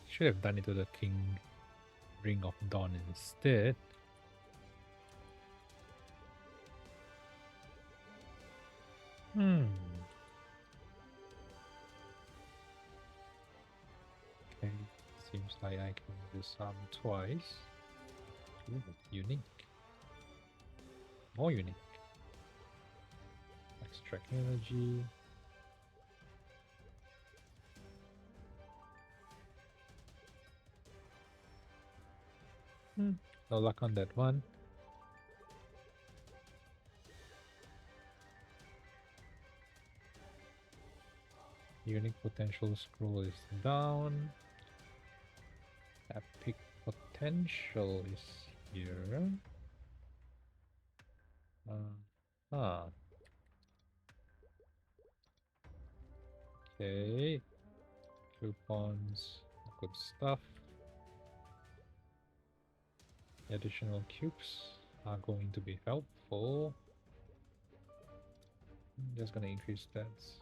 A: Should have done it to the King Ring of Dawn instead. Okay, seems like I can disarm twice. Ooh, unique. More unique. Extract energy. No luck on that one. Unique potential scroll is down. Epic potential is here. Okay. Coupons, good stuff. Additional cubes are going to be helpful. I'm just gonna increase stats.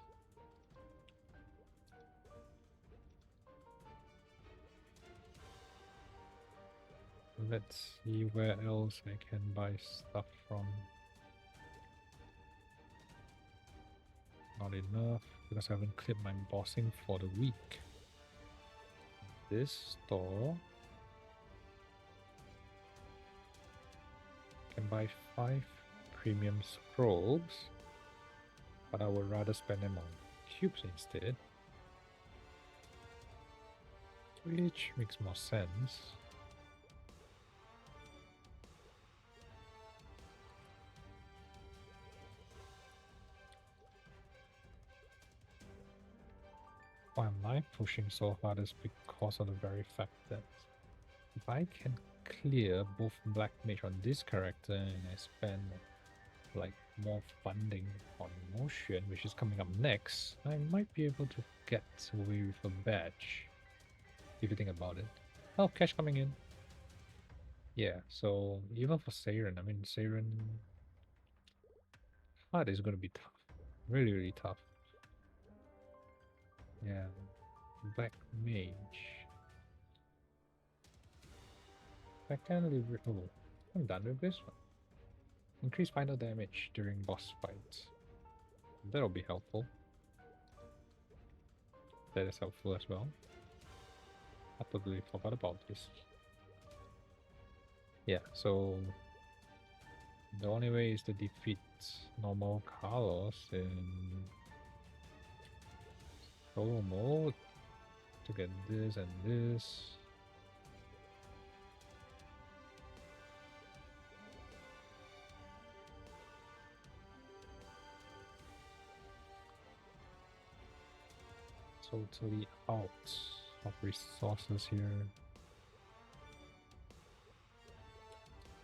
A: Let's see where else I can buy stuff from. Not enough because I haven't cleared my bossing for the week. This store can buy 5 premium scrolls, but I would rather spend them on cubes instead, which makes more sense. Why am I pushing so hard is because of the very fact that if I can clear both Black Mage on this character and I spend like more funding on Motion, which is coming up next, I might be able to get away with a badge, if you think about it. Oh, cash coming in. Yeah, so even for Saren, I mean, Saren hard is going to be tough. Really, really tough. Yeah, Black Mage. I can leave it. Oh, I'm done with this one. Increase final damage during boss fights. That'll be helpful. That is helpful as well. I totally forgot about this. Yeah, so the only way is to defeat normal Carlos in solo mode to get this and this. Totally out of resources here.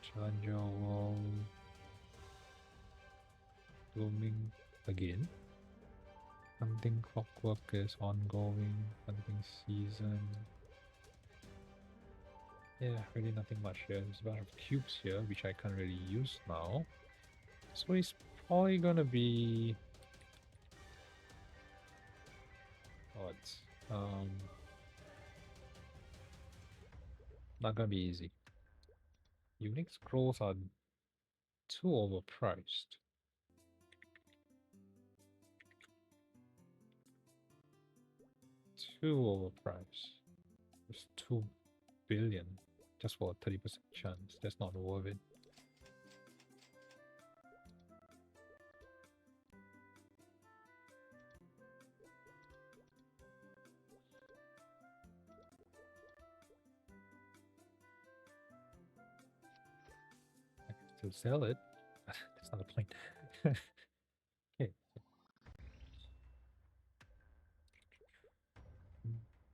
A: Challenger wall blooming again. Hunting clockwork is ongoing. Hunting season. Yeah, really nothing much here. There's a bunch of cubes here, which I can't really use now. So it's probably gonna be what? Not gonna be easy. Unique scrolls are too overpriced. Too overpriced. It's 2 billion just for a 30% chance. That's not worth it. I can still sell it. That's not the point. Okay.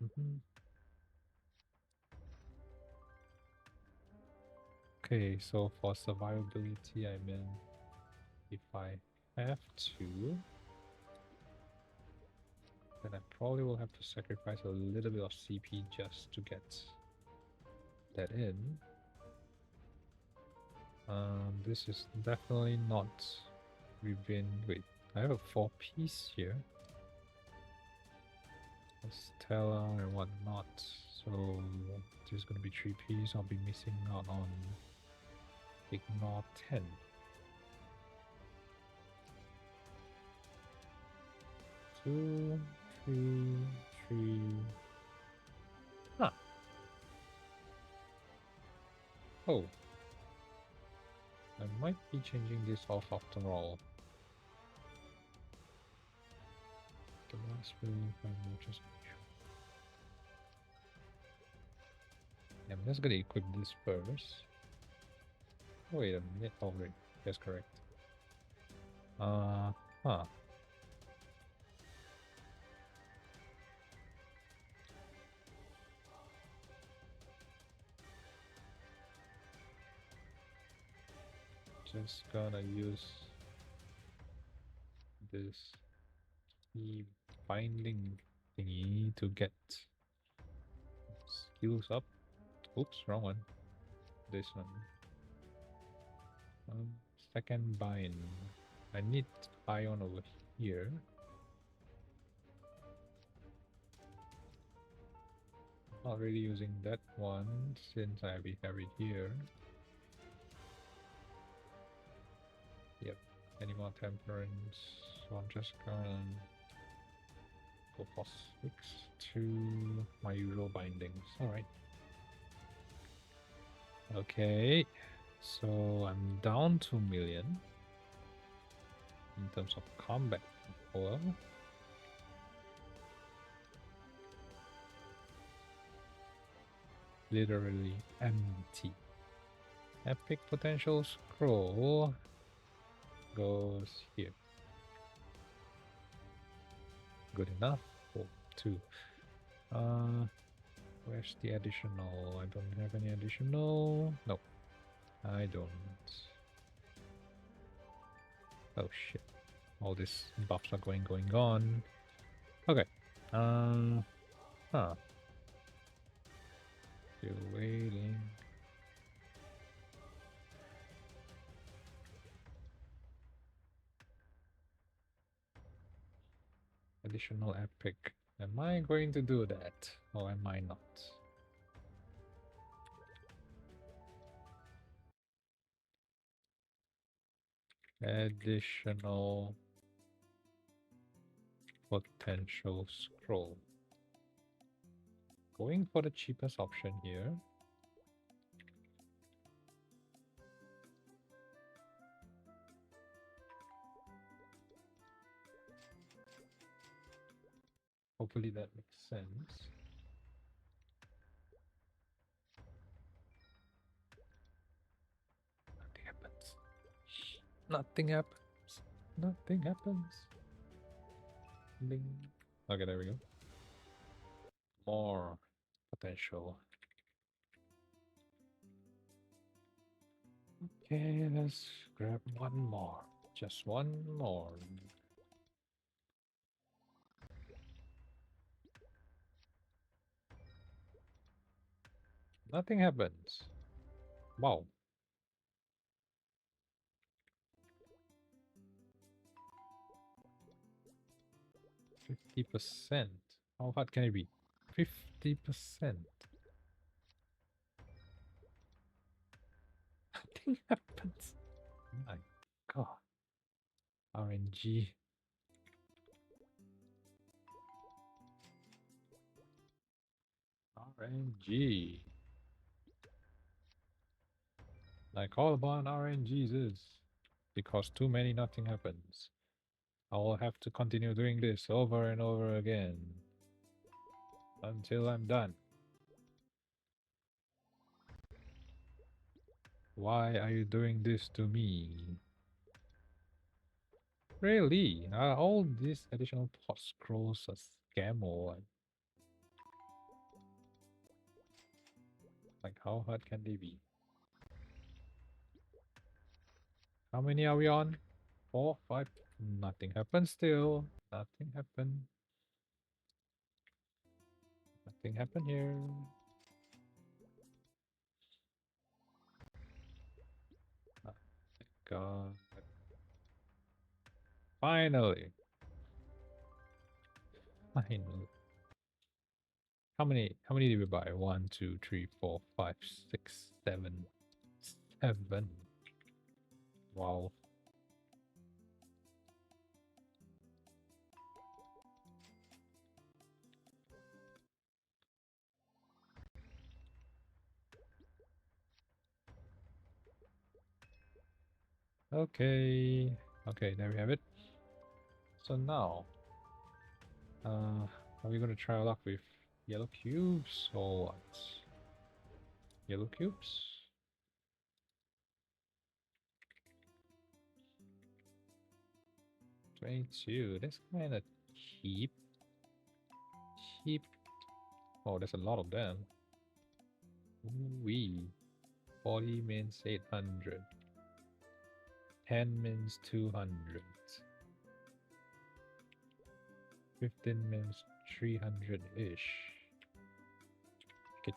A: Mhm. Okay, so for survivability, I mean, if I have to, then I probably will have to sacrifice a little bit of CP just to get that in. This is definitely not within. Wait, I have a 4-piece here. Stella and whatnot. So there's gonna be 3-piece. I'll be missing out on Ignore 10. Two, three. Huh. Oh. I might be changing this off after all. The last feeling if I'm just I'm just gonna equip this first. Wait a minute. Oh wait, that's correct. Huh. Just gonna use this key binding thingy to get skills up. Oops, wrong one. This one. Second bind. I need ion over here. Not really using that one since I have it here. Yep, animal temperance. So I'm just gonna go for 6 to my usual bindings. Alright. Okay, so I'm down 2 million in terms of combat power. Literally empty. Epic potential scroll goes here. Good enough. Oh, 2. Where's the additional? I don't have any additional. Nope. I don't. Oh shit. All these buffs are going on. Okay. Huh. Still waiting. Additional epic. Am I going to do that? Or am I not? Additional potential scroll. Going for the cheapest option here. Hopefully that makes sense. Nothing happens. Nothing happens. Nothing happens. Ding. Okay, there we go. More potential. Okay, let's grab one more. Just one more. Nothing happens. Wow. 50%. How hard can it be? 50%. Nothing happens. My God. RNG. RNG. Like all about RNGs is. Because too many nothing happens. I will have to continue doing this over and over again. Until I'm done. Why are you doing this to me? Really? Are all these additional pot scrolls a scam or what? Like how hard can they be? How many are we on? 4, 5. Nothing happened still. Nothing happened. Nothing happened here. Oh, thank God. Finally. Finally. How many did we buy? 1, 2, 3, 4, 5, 6, 7. 7. Wow. Okay. Okay, there we have it. So now, are we gonna try our luck with yellow cubes or what? Yellow cubes? 22. That's kind of cheap. Cheap. Oh, there's a lot of them. Wee. 40 means 800. 10 means 200. 15 means 300-ish. Get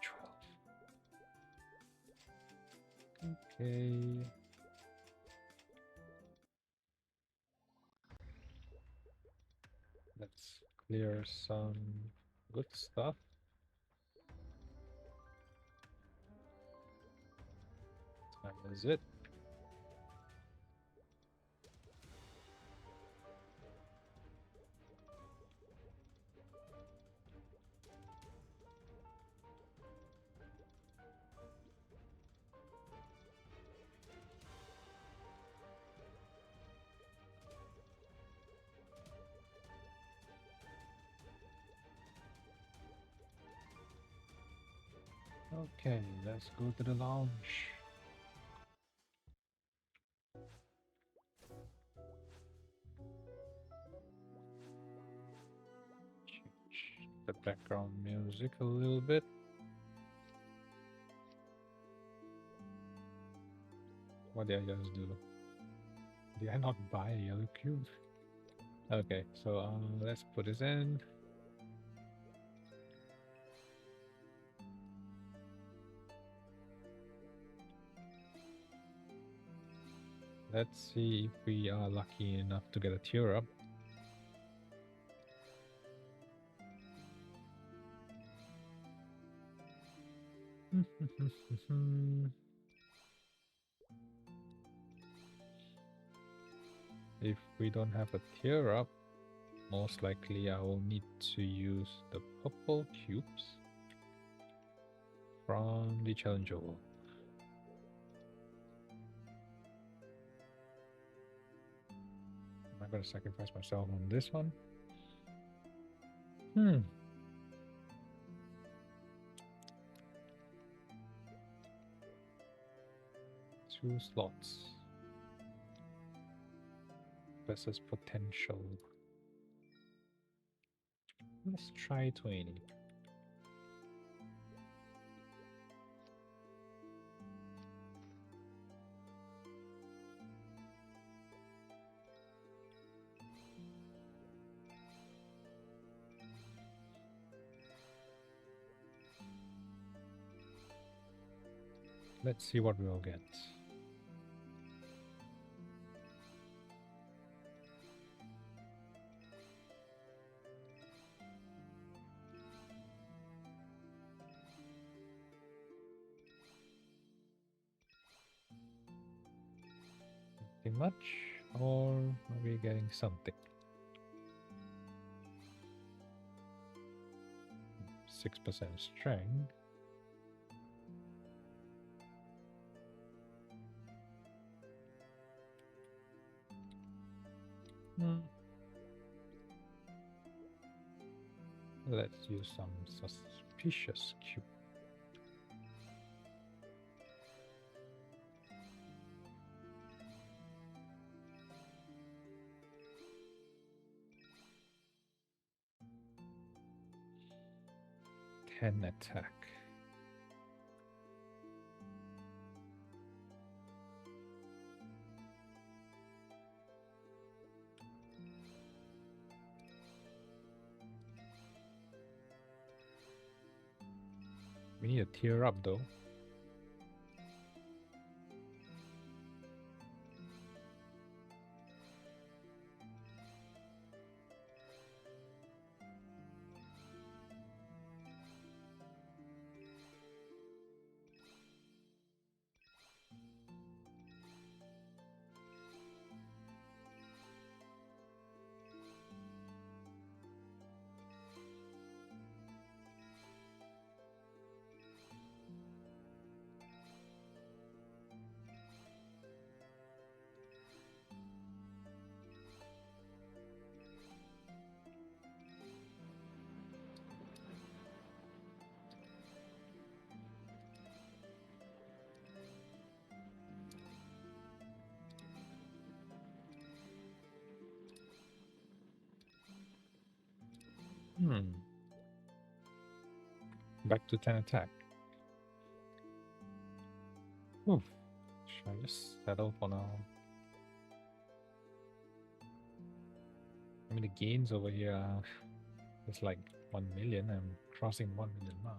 A: 12. Okay. Let's clear some good stuff. Time is it? Okay, let's go to the lounge. Change the background music a little bit. What did I just do? Did I not buy a yellow cube? Okay, so let's put this in. Let's see if we are lucky enough to get a tear up. If we don't have a tear up, most likely I will need to use the purple cubes. from the challenger world. I'm going to sacrifice myself on this one. Hmm. Two slots versus potential. Let's try 20. Let's see what we'll get. Nothing much, or are we getting something? 6% strength. Let's use some suspicious cube. Attack. We need to tear up though. Back to 10 attack. Oof. Should I just settle for now? I mean, the gains over here, it's like 1 million. I'm crossing 1 million mark.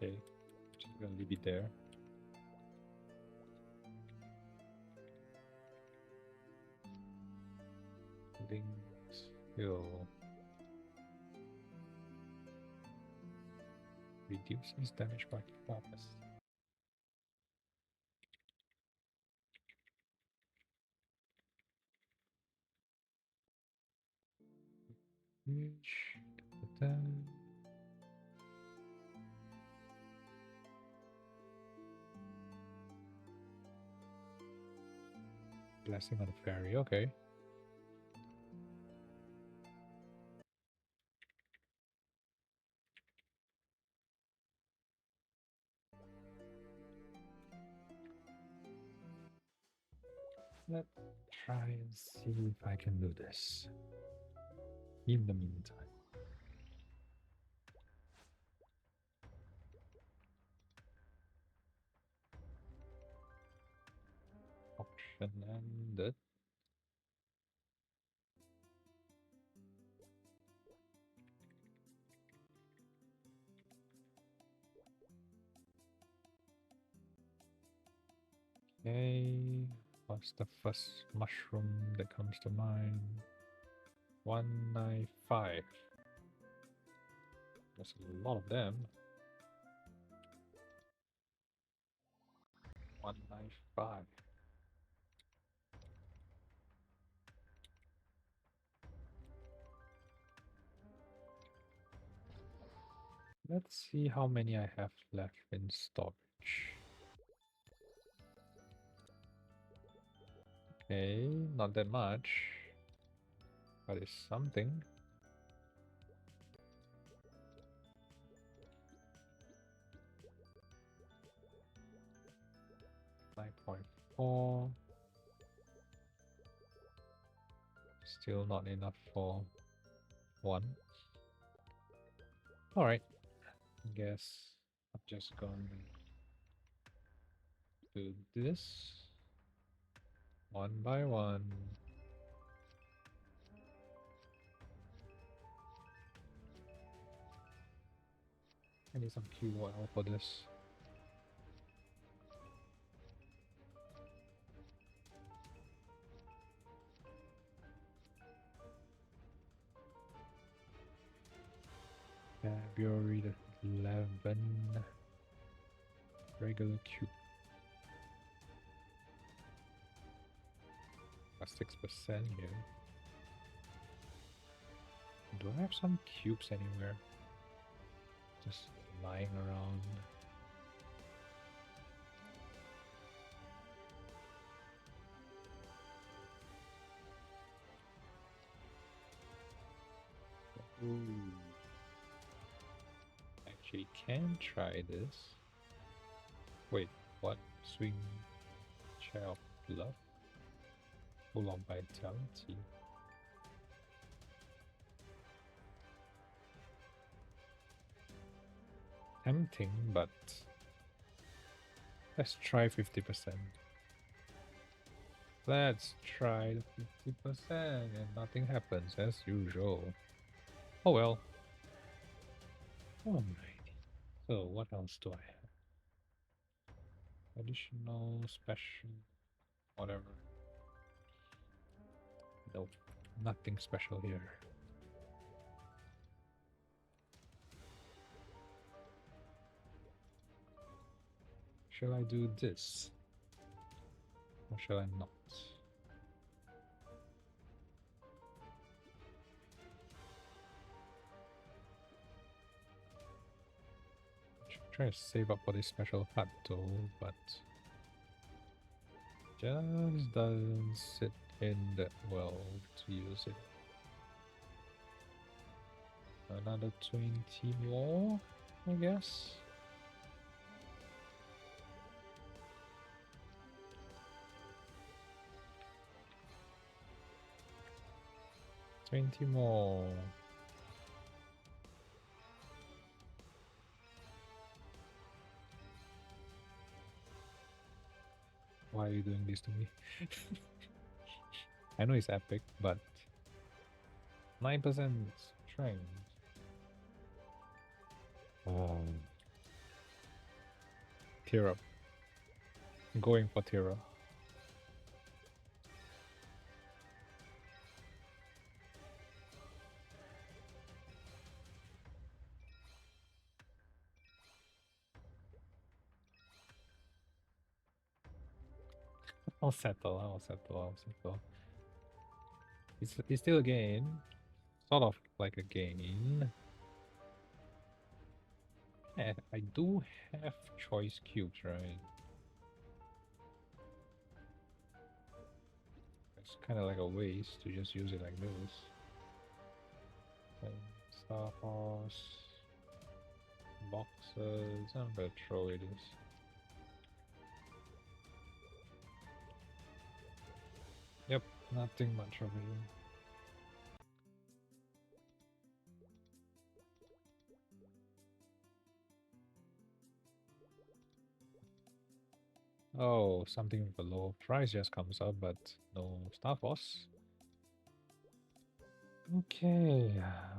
A: Okay, just gonna leave it there. Things will reduces damage by focus. Blessing on the fairy, okay. Let's try and see if I can do this. In the meantime. Option ended. What's the first mushroom that comes to mind? 195. There's a lot of them. 195. Let's see how many I have left in storage. Okay, not that much, but it's something. .4. Still not enough for one. Alright, I guess I'm just going to do this one by one. I need some QOL for this. February the 11th. Regular cube. Got 6% here. Do I have some cubes anywhere? Just lying around. Ooh. Actually can try this. Wait, what? Swing chair of love? Full of vitality. Tempting, but let's try 50%. Let's try 50% and nothing happens as usual. Oh well. Alrighty. So what else do I have? Additional, special, whatever. Nope, nothing special here. Shall I do this? Or shall I not? Try to save up for this special hut though, but just doesn't sit in that well to use it. Another 20 more, I guess. $20 more. Why are you doing this to me? I know it's epic, but 9% strength. Tear up. Going for tear up. I'll settle. It's still a gain. Sort of like a gain. Yeah, I do have choice cubes, right? It's kind of like a waste to just use it like this. And Star Horse. Boxes. I'm gonna throw it in. Yep, nothing much over here. Oh, something with a low price just comes up, but no Star Force. Okay,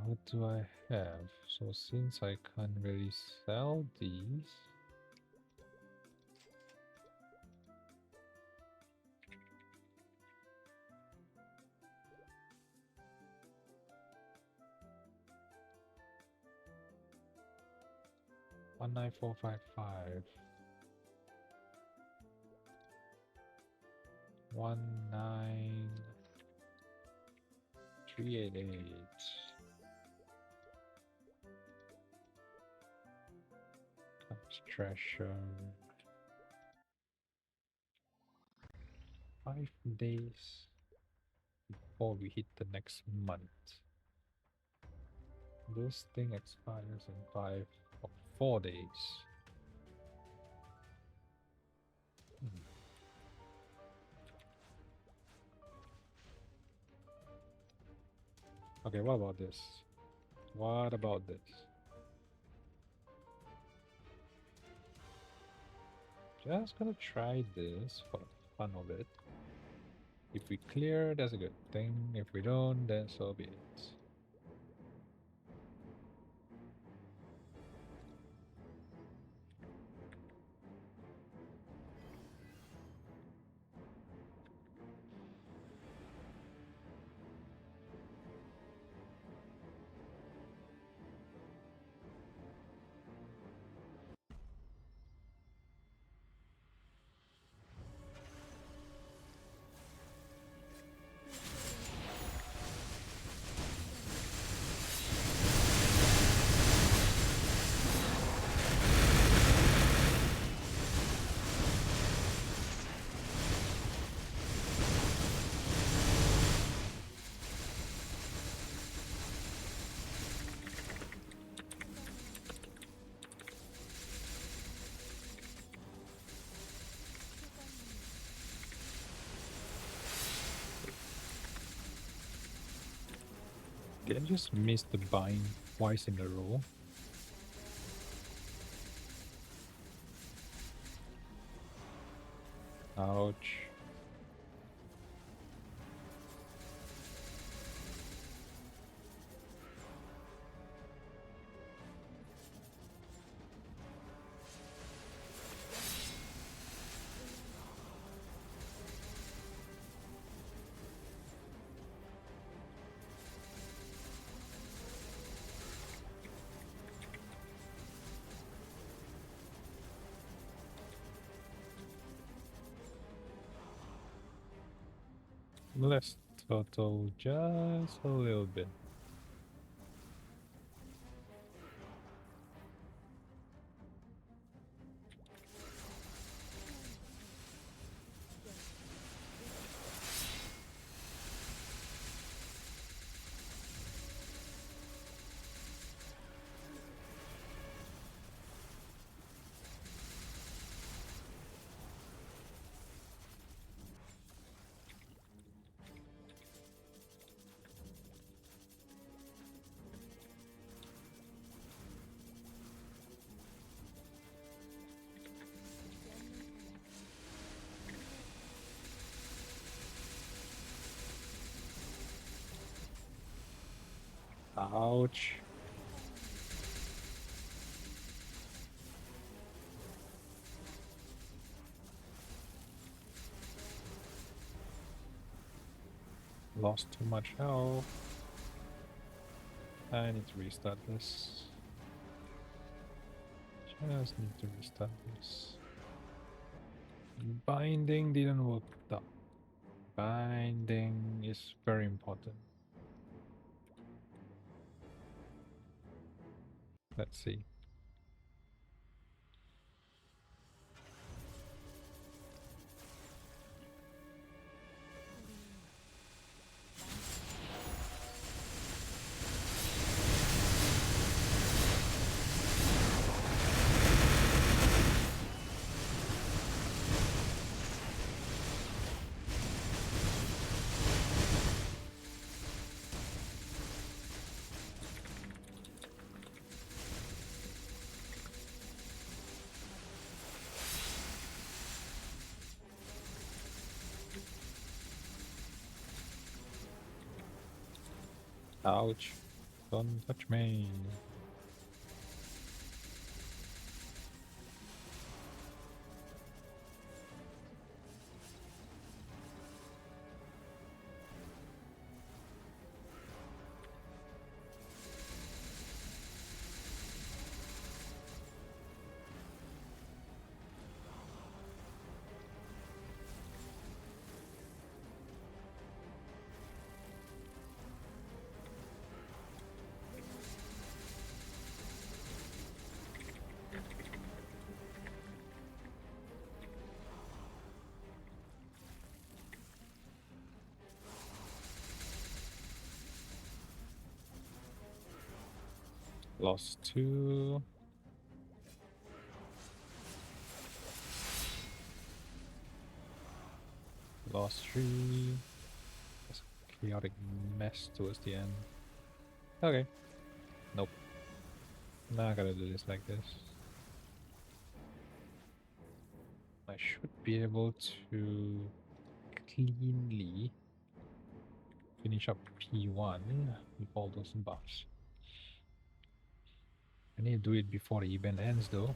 A: what do I have? So since I can't really sell these, 19455. 19388. Comes treasure. 5 days before we hit the next month. This thing expires in 5 or 4 days. Okay, what about this? What about this? Just gonna try this for the fun of it. If we clear, that's a good thing. If we don't, then so be it. Did I just miss the bind twice in a row? Ouch. Let's total just a little bit. Ouch. Lost too much health. I need to restart this. Just need to restart this. Binding didn't work out. Binding is very important. Let's see. Ouch. Don't touch me. Lost 2. Lost 3. That's a chaotic mess towards the end. Okay. Nope. Not gonna do this like this. I should be able to cleanly finish up P1 with all those buffs. I need to do it before the event ends though.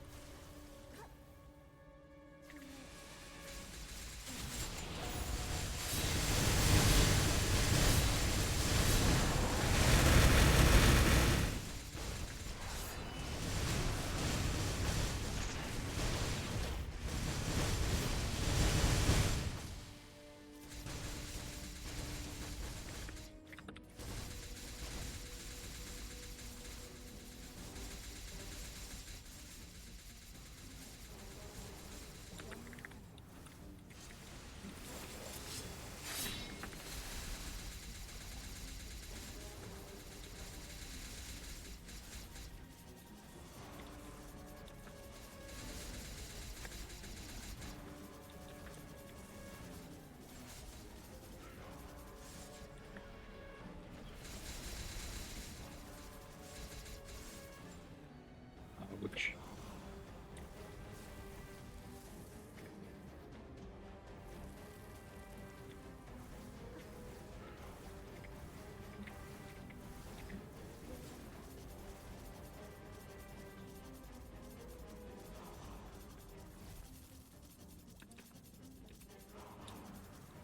A: Ouch.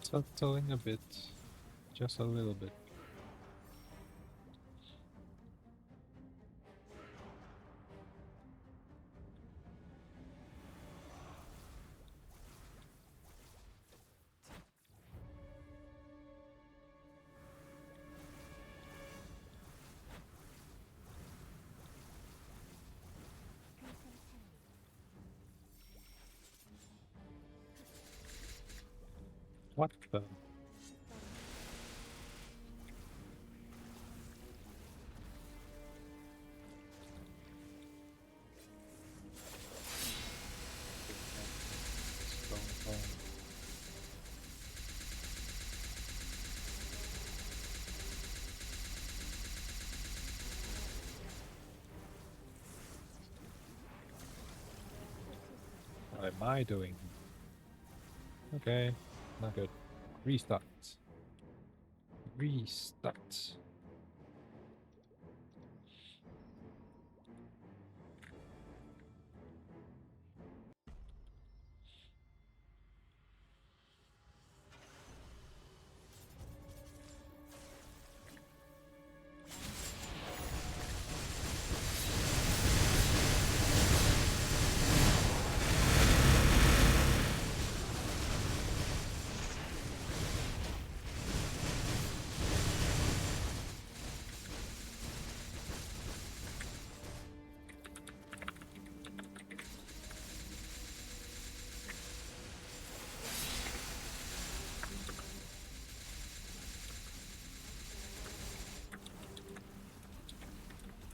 A: Settling a bit, just a little bit. What the? What am I doing? Okay, not good. Restart. Restart.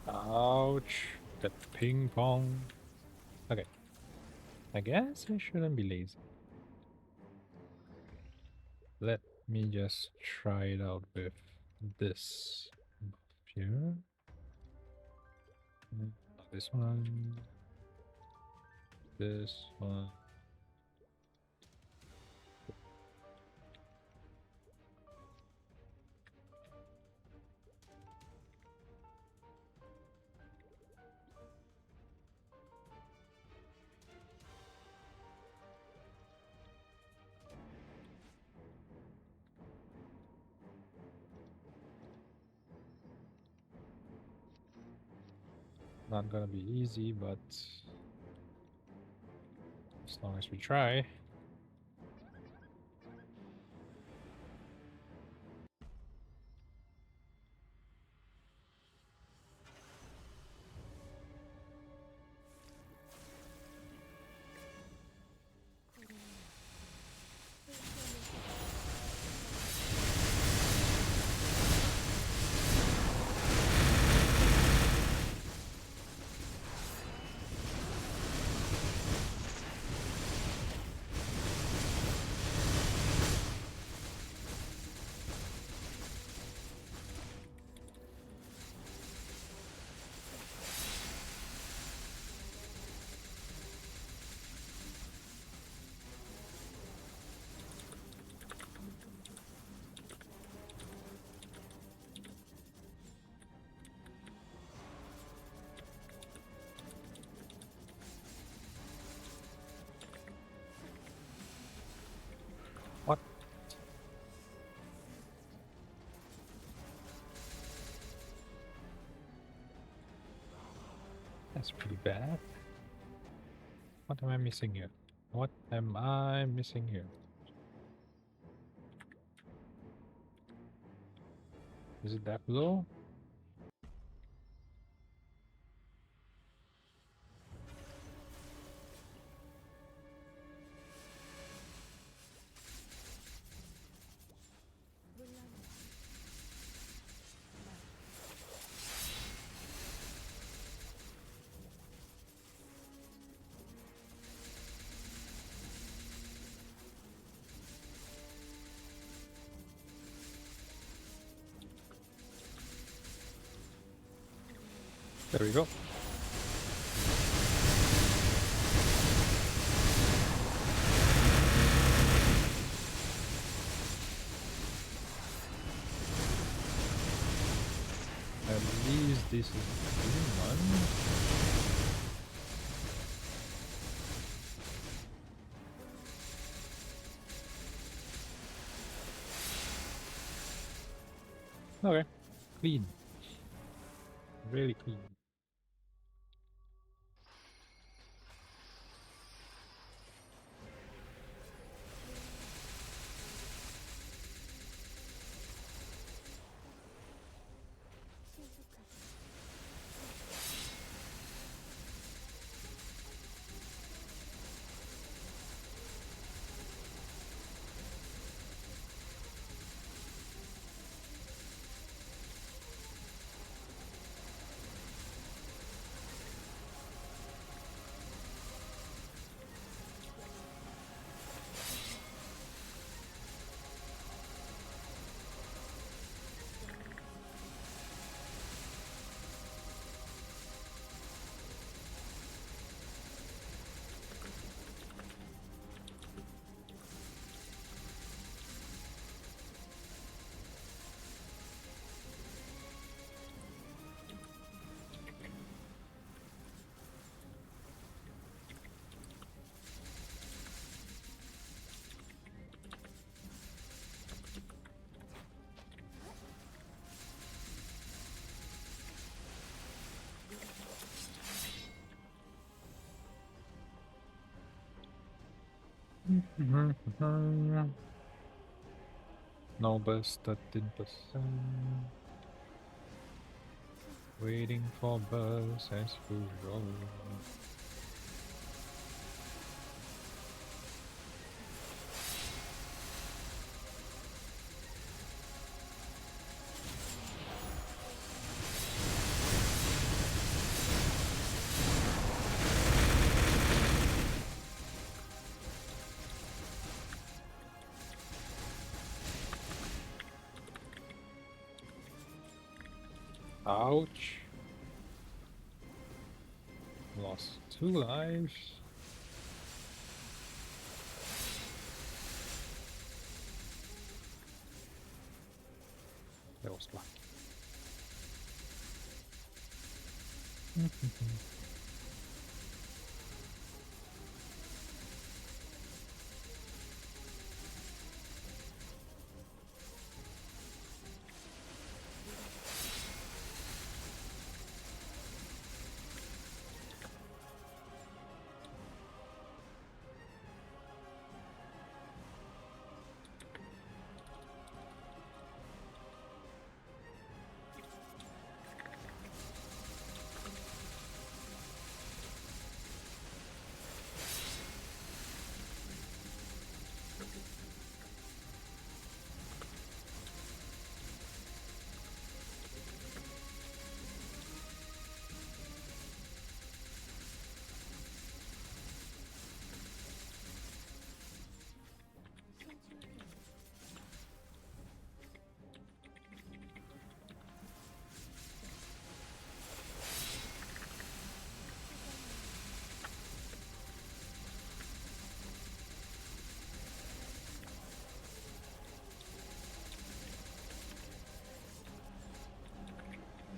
A: Ouch. That ping pong. Okay. I guess I shouldn't be lazy. Let me just try it out with this buff here. Not this one. This one. Not gonna be easy, but as long as we try. That's pretty bad. What am I missing here? What am I missing here? Is it that low? There we go. At least this is the green one. Okay, clean. Really clean. No bus 13%. Waiting for bus as usual. Ouch. Lost 2 lives. That was lucky.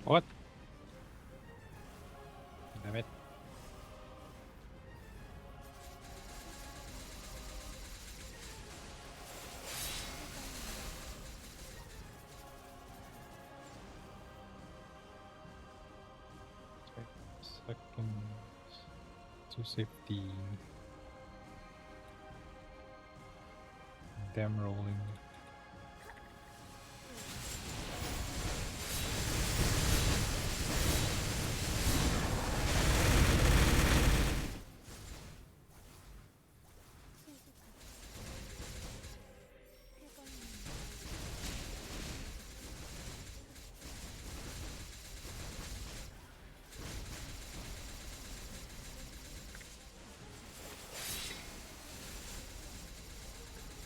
A: What? Damn it. seconds to safety. Damn rolling.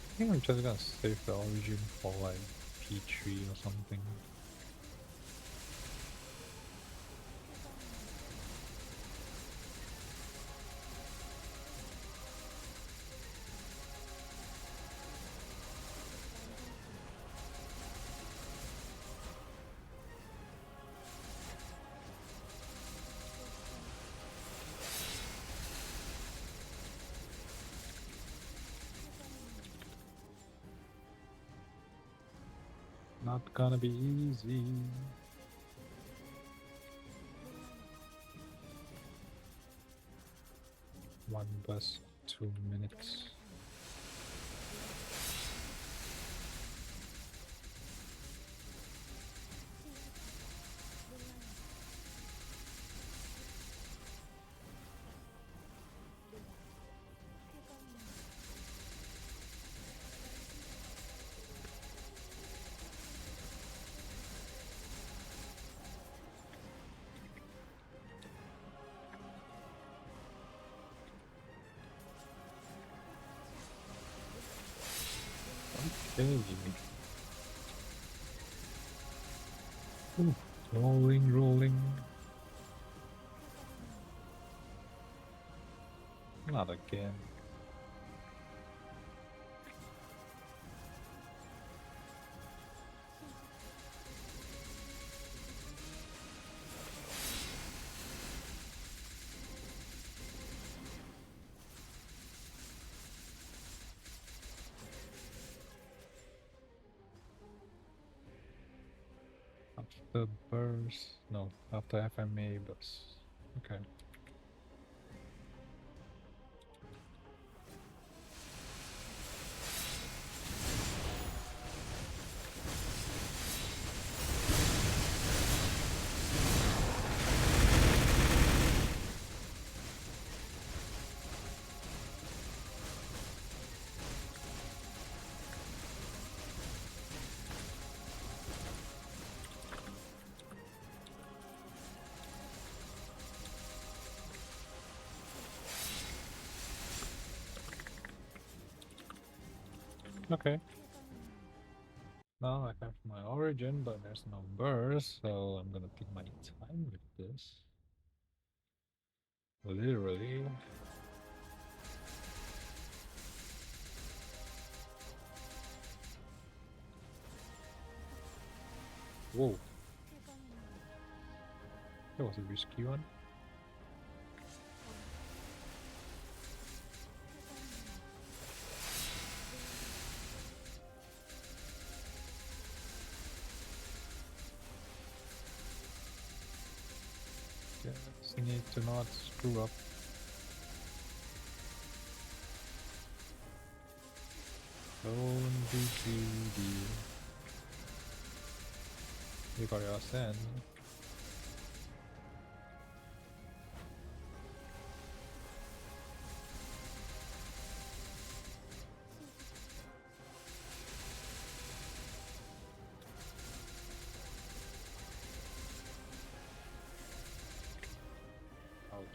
A: I think I'm just gonna save the origin for like P3 or something. Not gonna be easy. One bus, 2 minutes. Okay. Ooh, rolling. Not again. After burst, no, after FMA burst. Okay. Okay. Now I have my origin, but there's no burst, so I'm gonna take my time with this. Literally. Whoa. That was a risky one. Just need to not screw up. Don't be greedy. You got your sand. Ouch.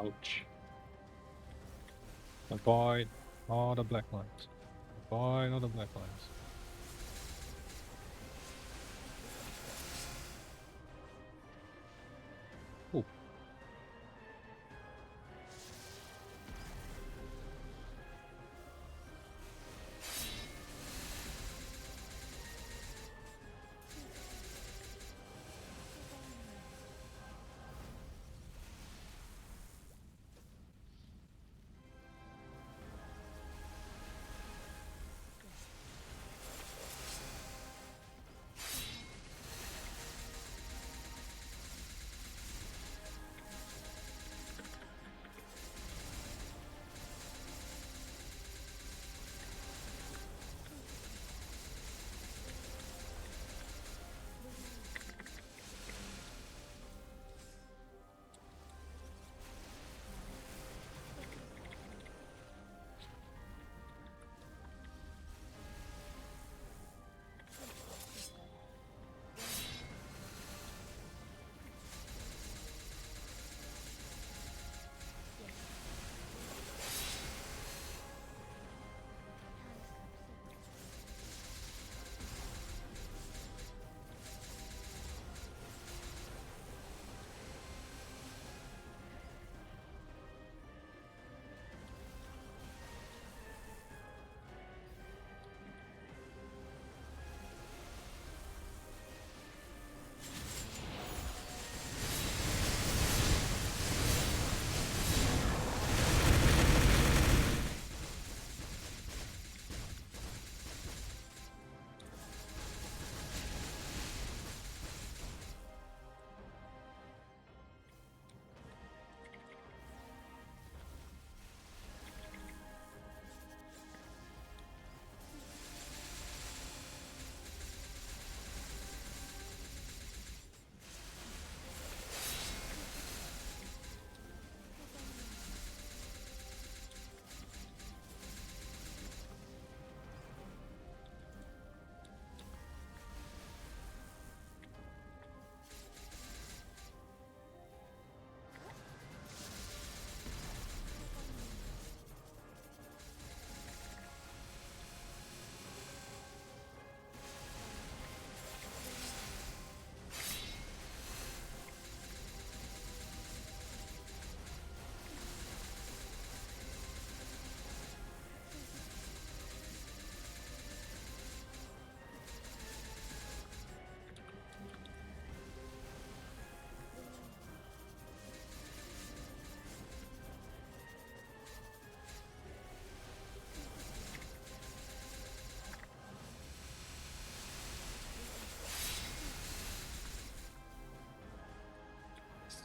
A: Ouch. Avoid all the black lines. Avoid all the black lines. Ooh.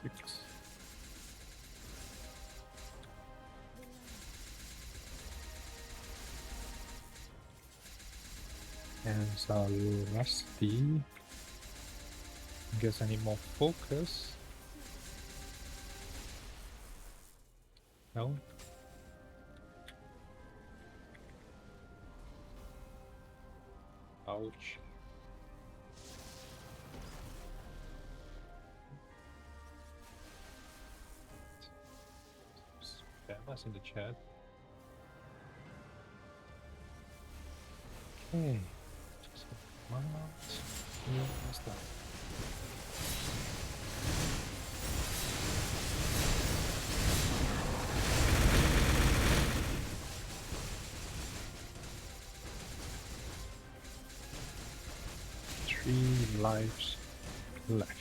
A: Six. And so rusty. Guess I need more focus. No. Ouch. Spam us in the chat. Okay. Just one out. Yeah, that's done. Three lives left.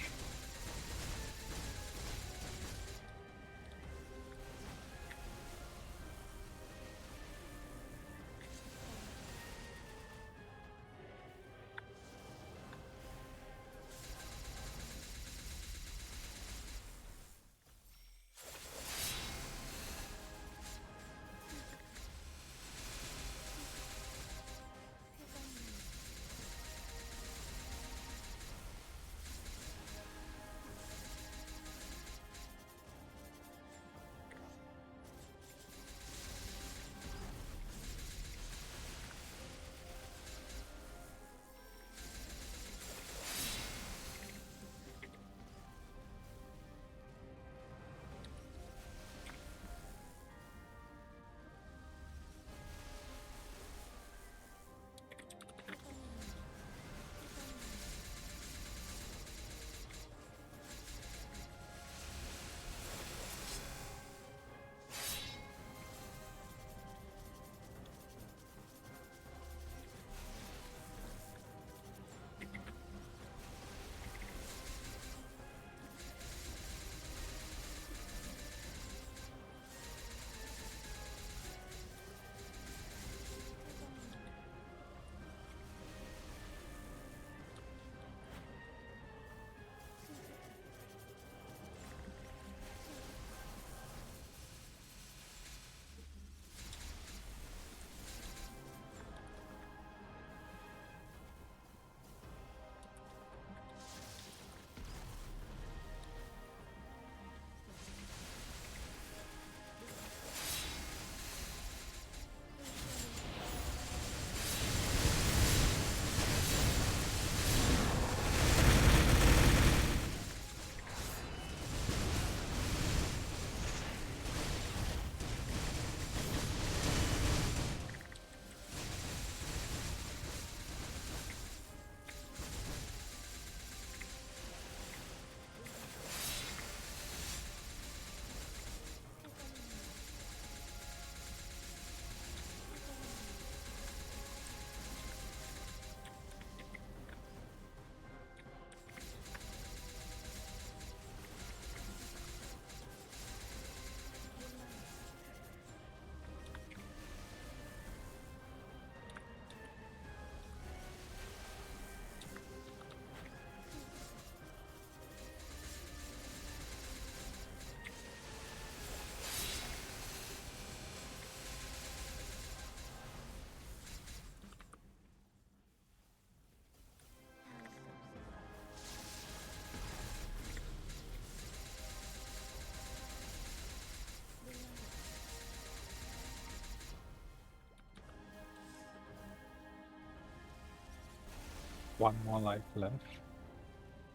A: One more life left.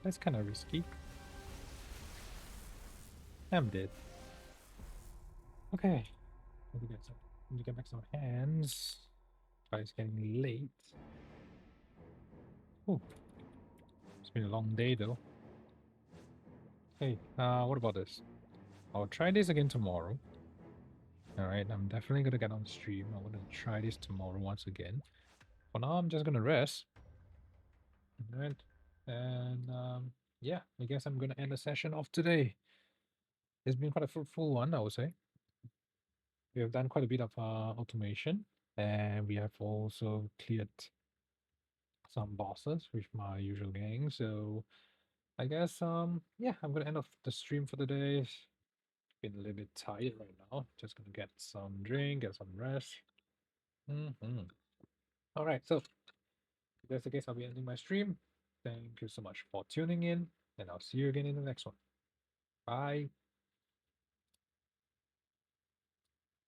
A: That's kind of risky. I'm dead. Okay. Need to get back some hands. But it's getting late. Oh, it's been a long day though. Hey, what about this? I'll try this again tomorrow. Alright, I'm definitely gonna get on stream. I want to try this tomorrow once again. For now, I'm just gonna rest. Alright. And yeah, I guess I'm gonna end the session off today. It's been quite a fruitful one, I would say. We have done quite a bit of automation, and we have also cleared some bosses with my usual gang. So I guess yeah, I'm gonna end off the stream for the day. Been a little bit tired right now. Just gonna get some drink, get some rest. All right, so if that's the case, I'll be ending my stream. Thank you so much for tuning in, and I'll see you again in the next one. Bye.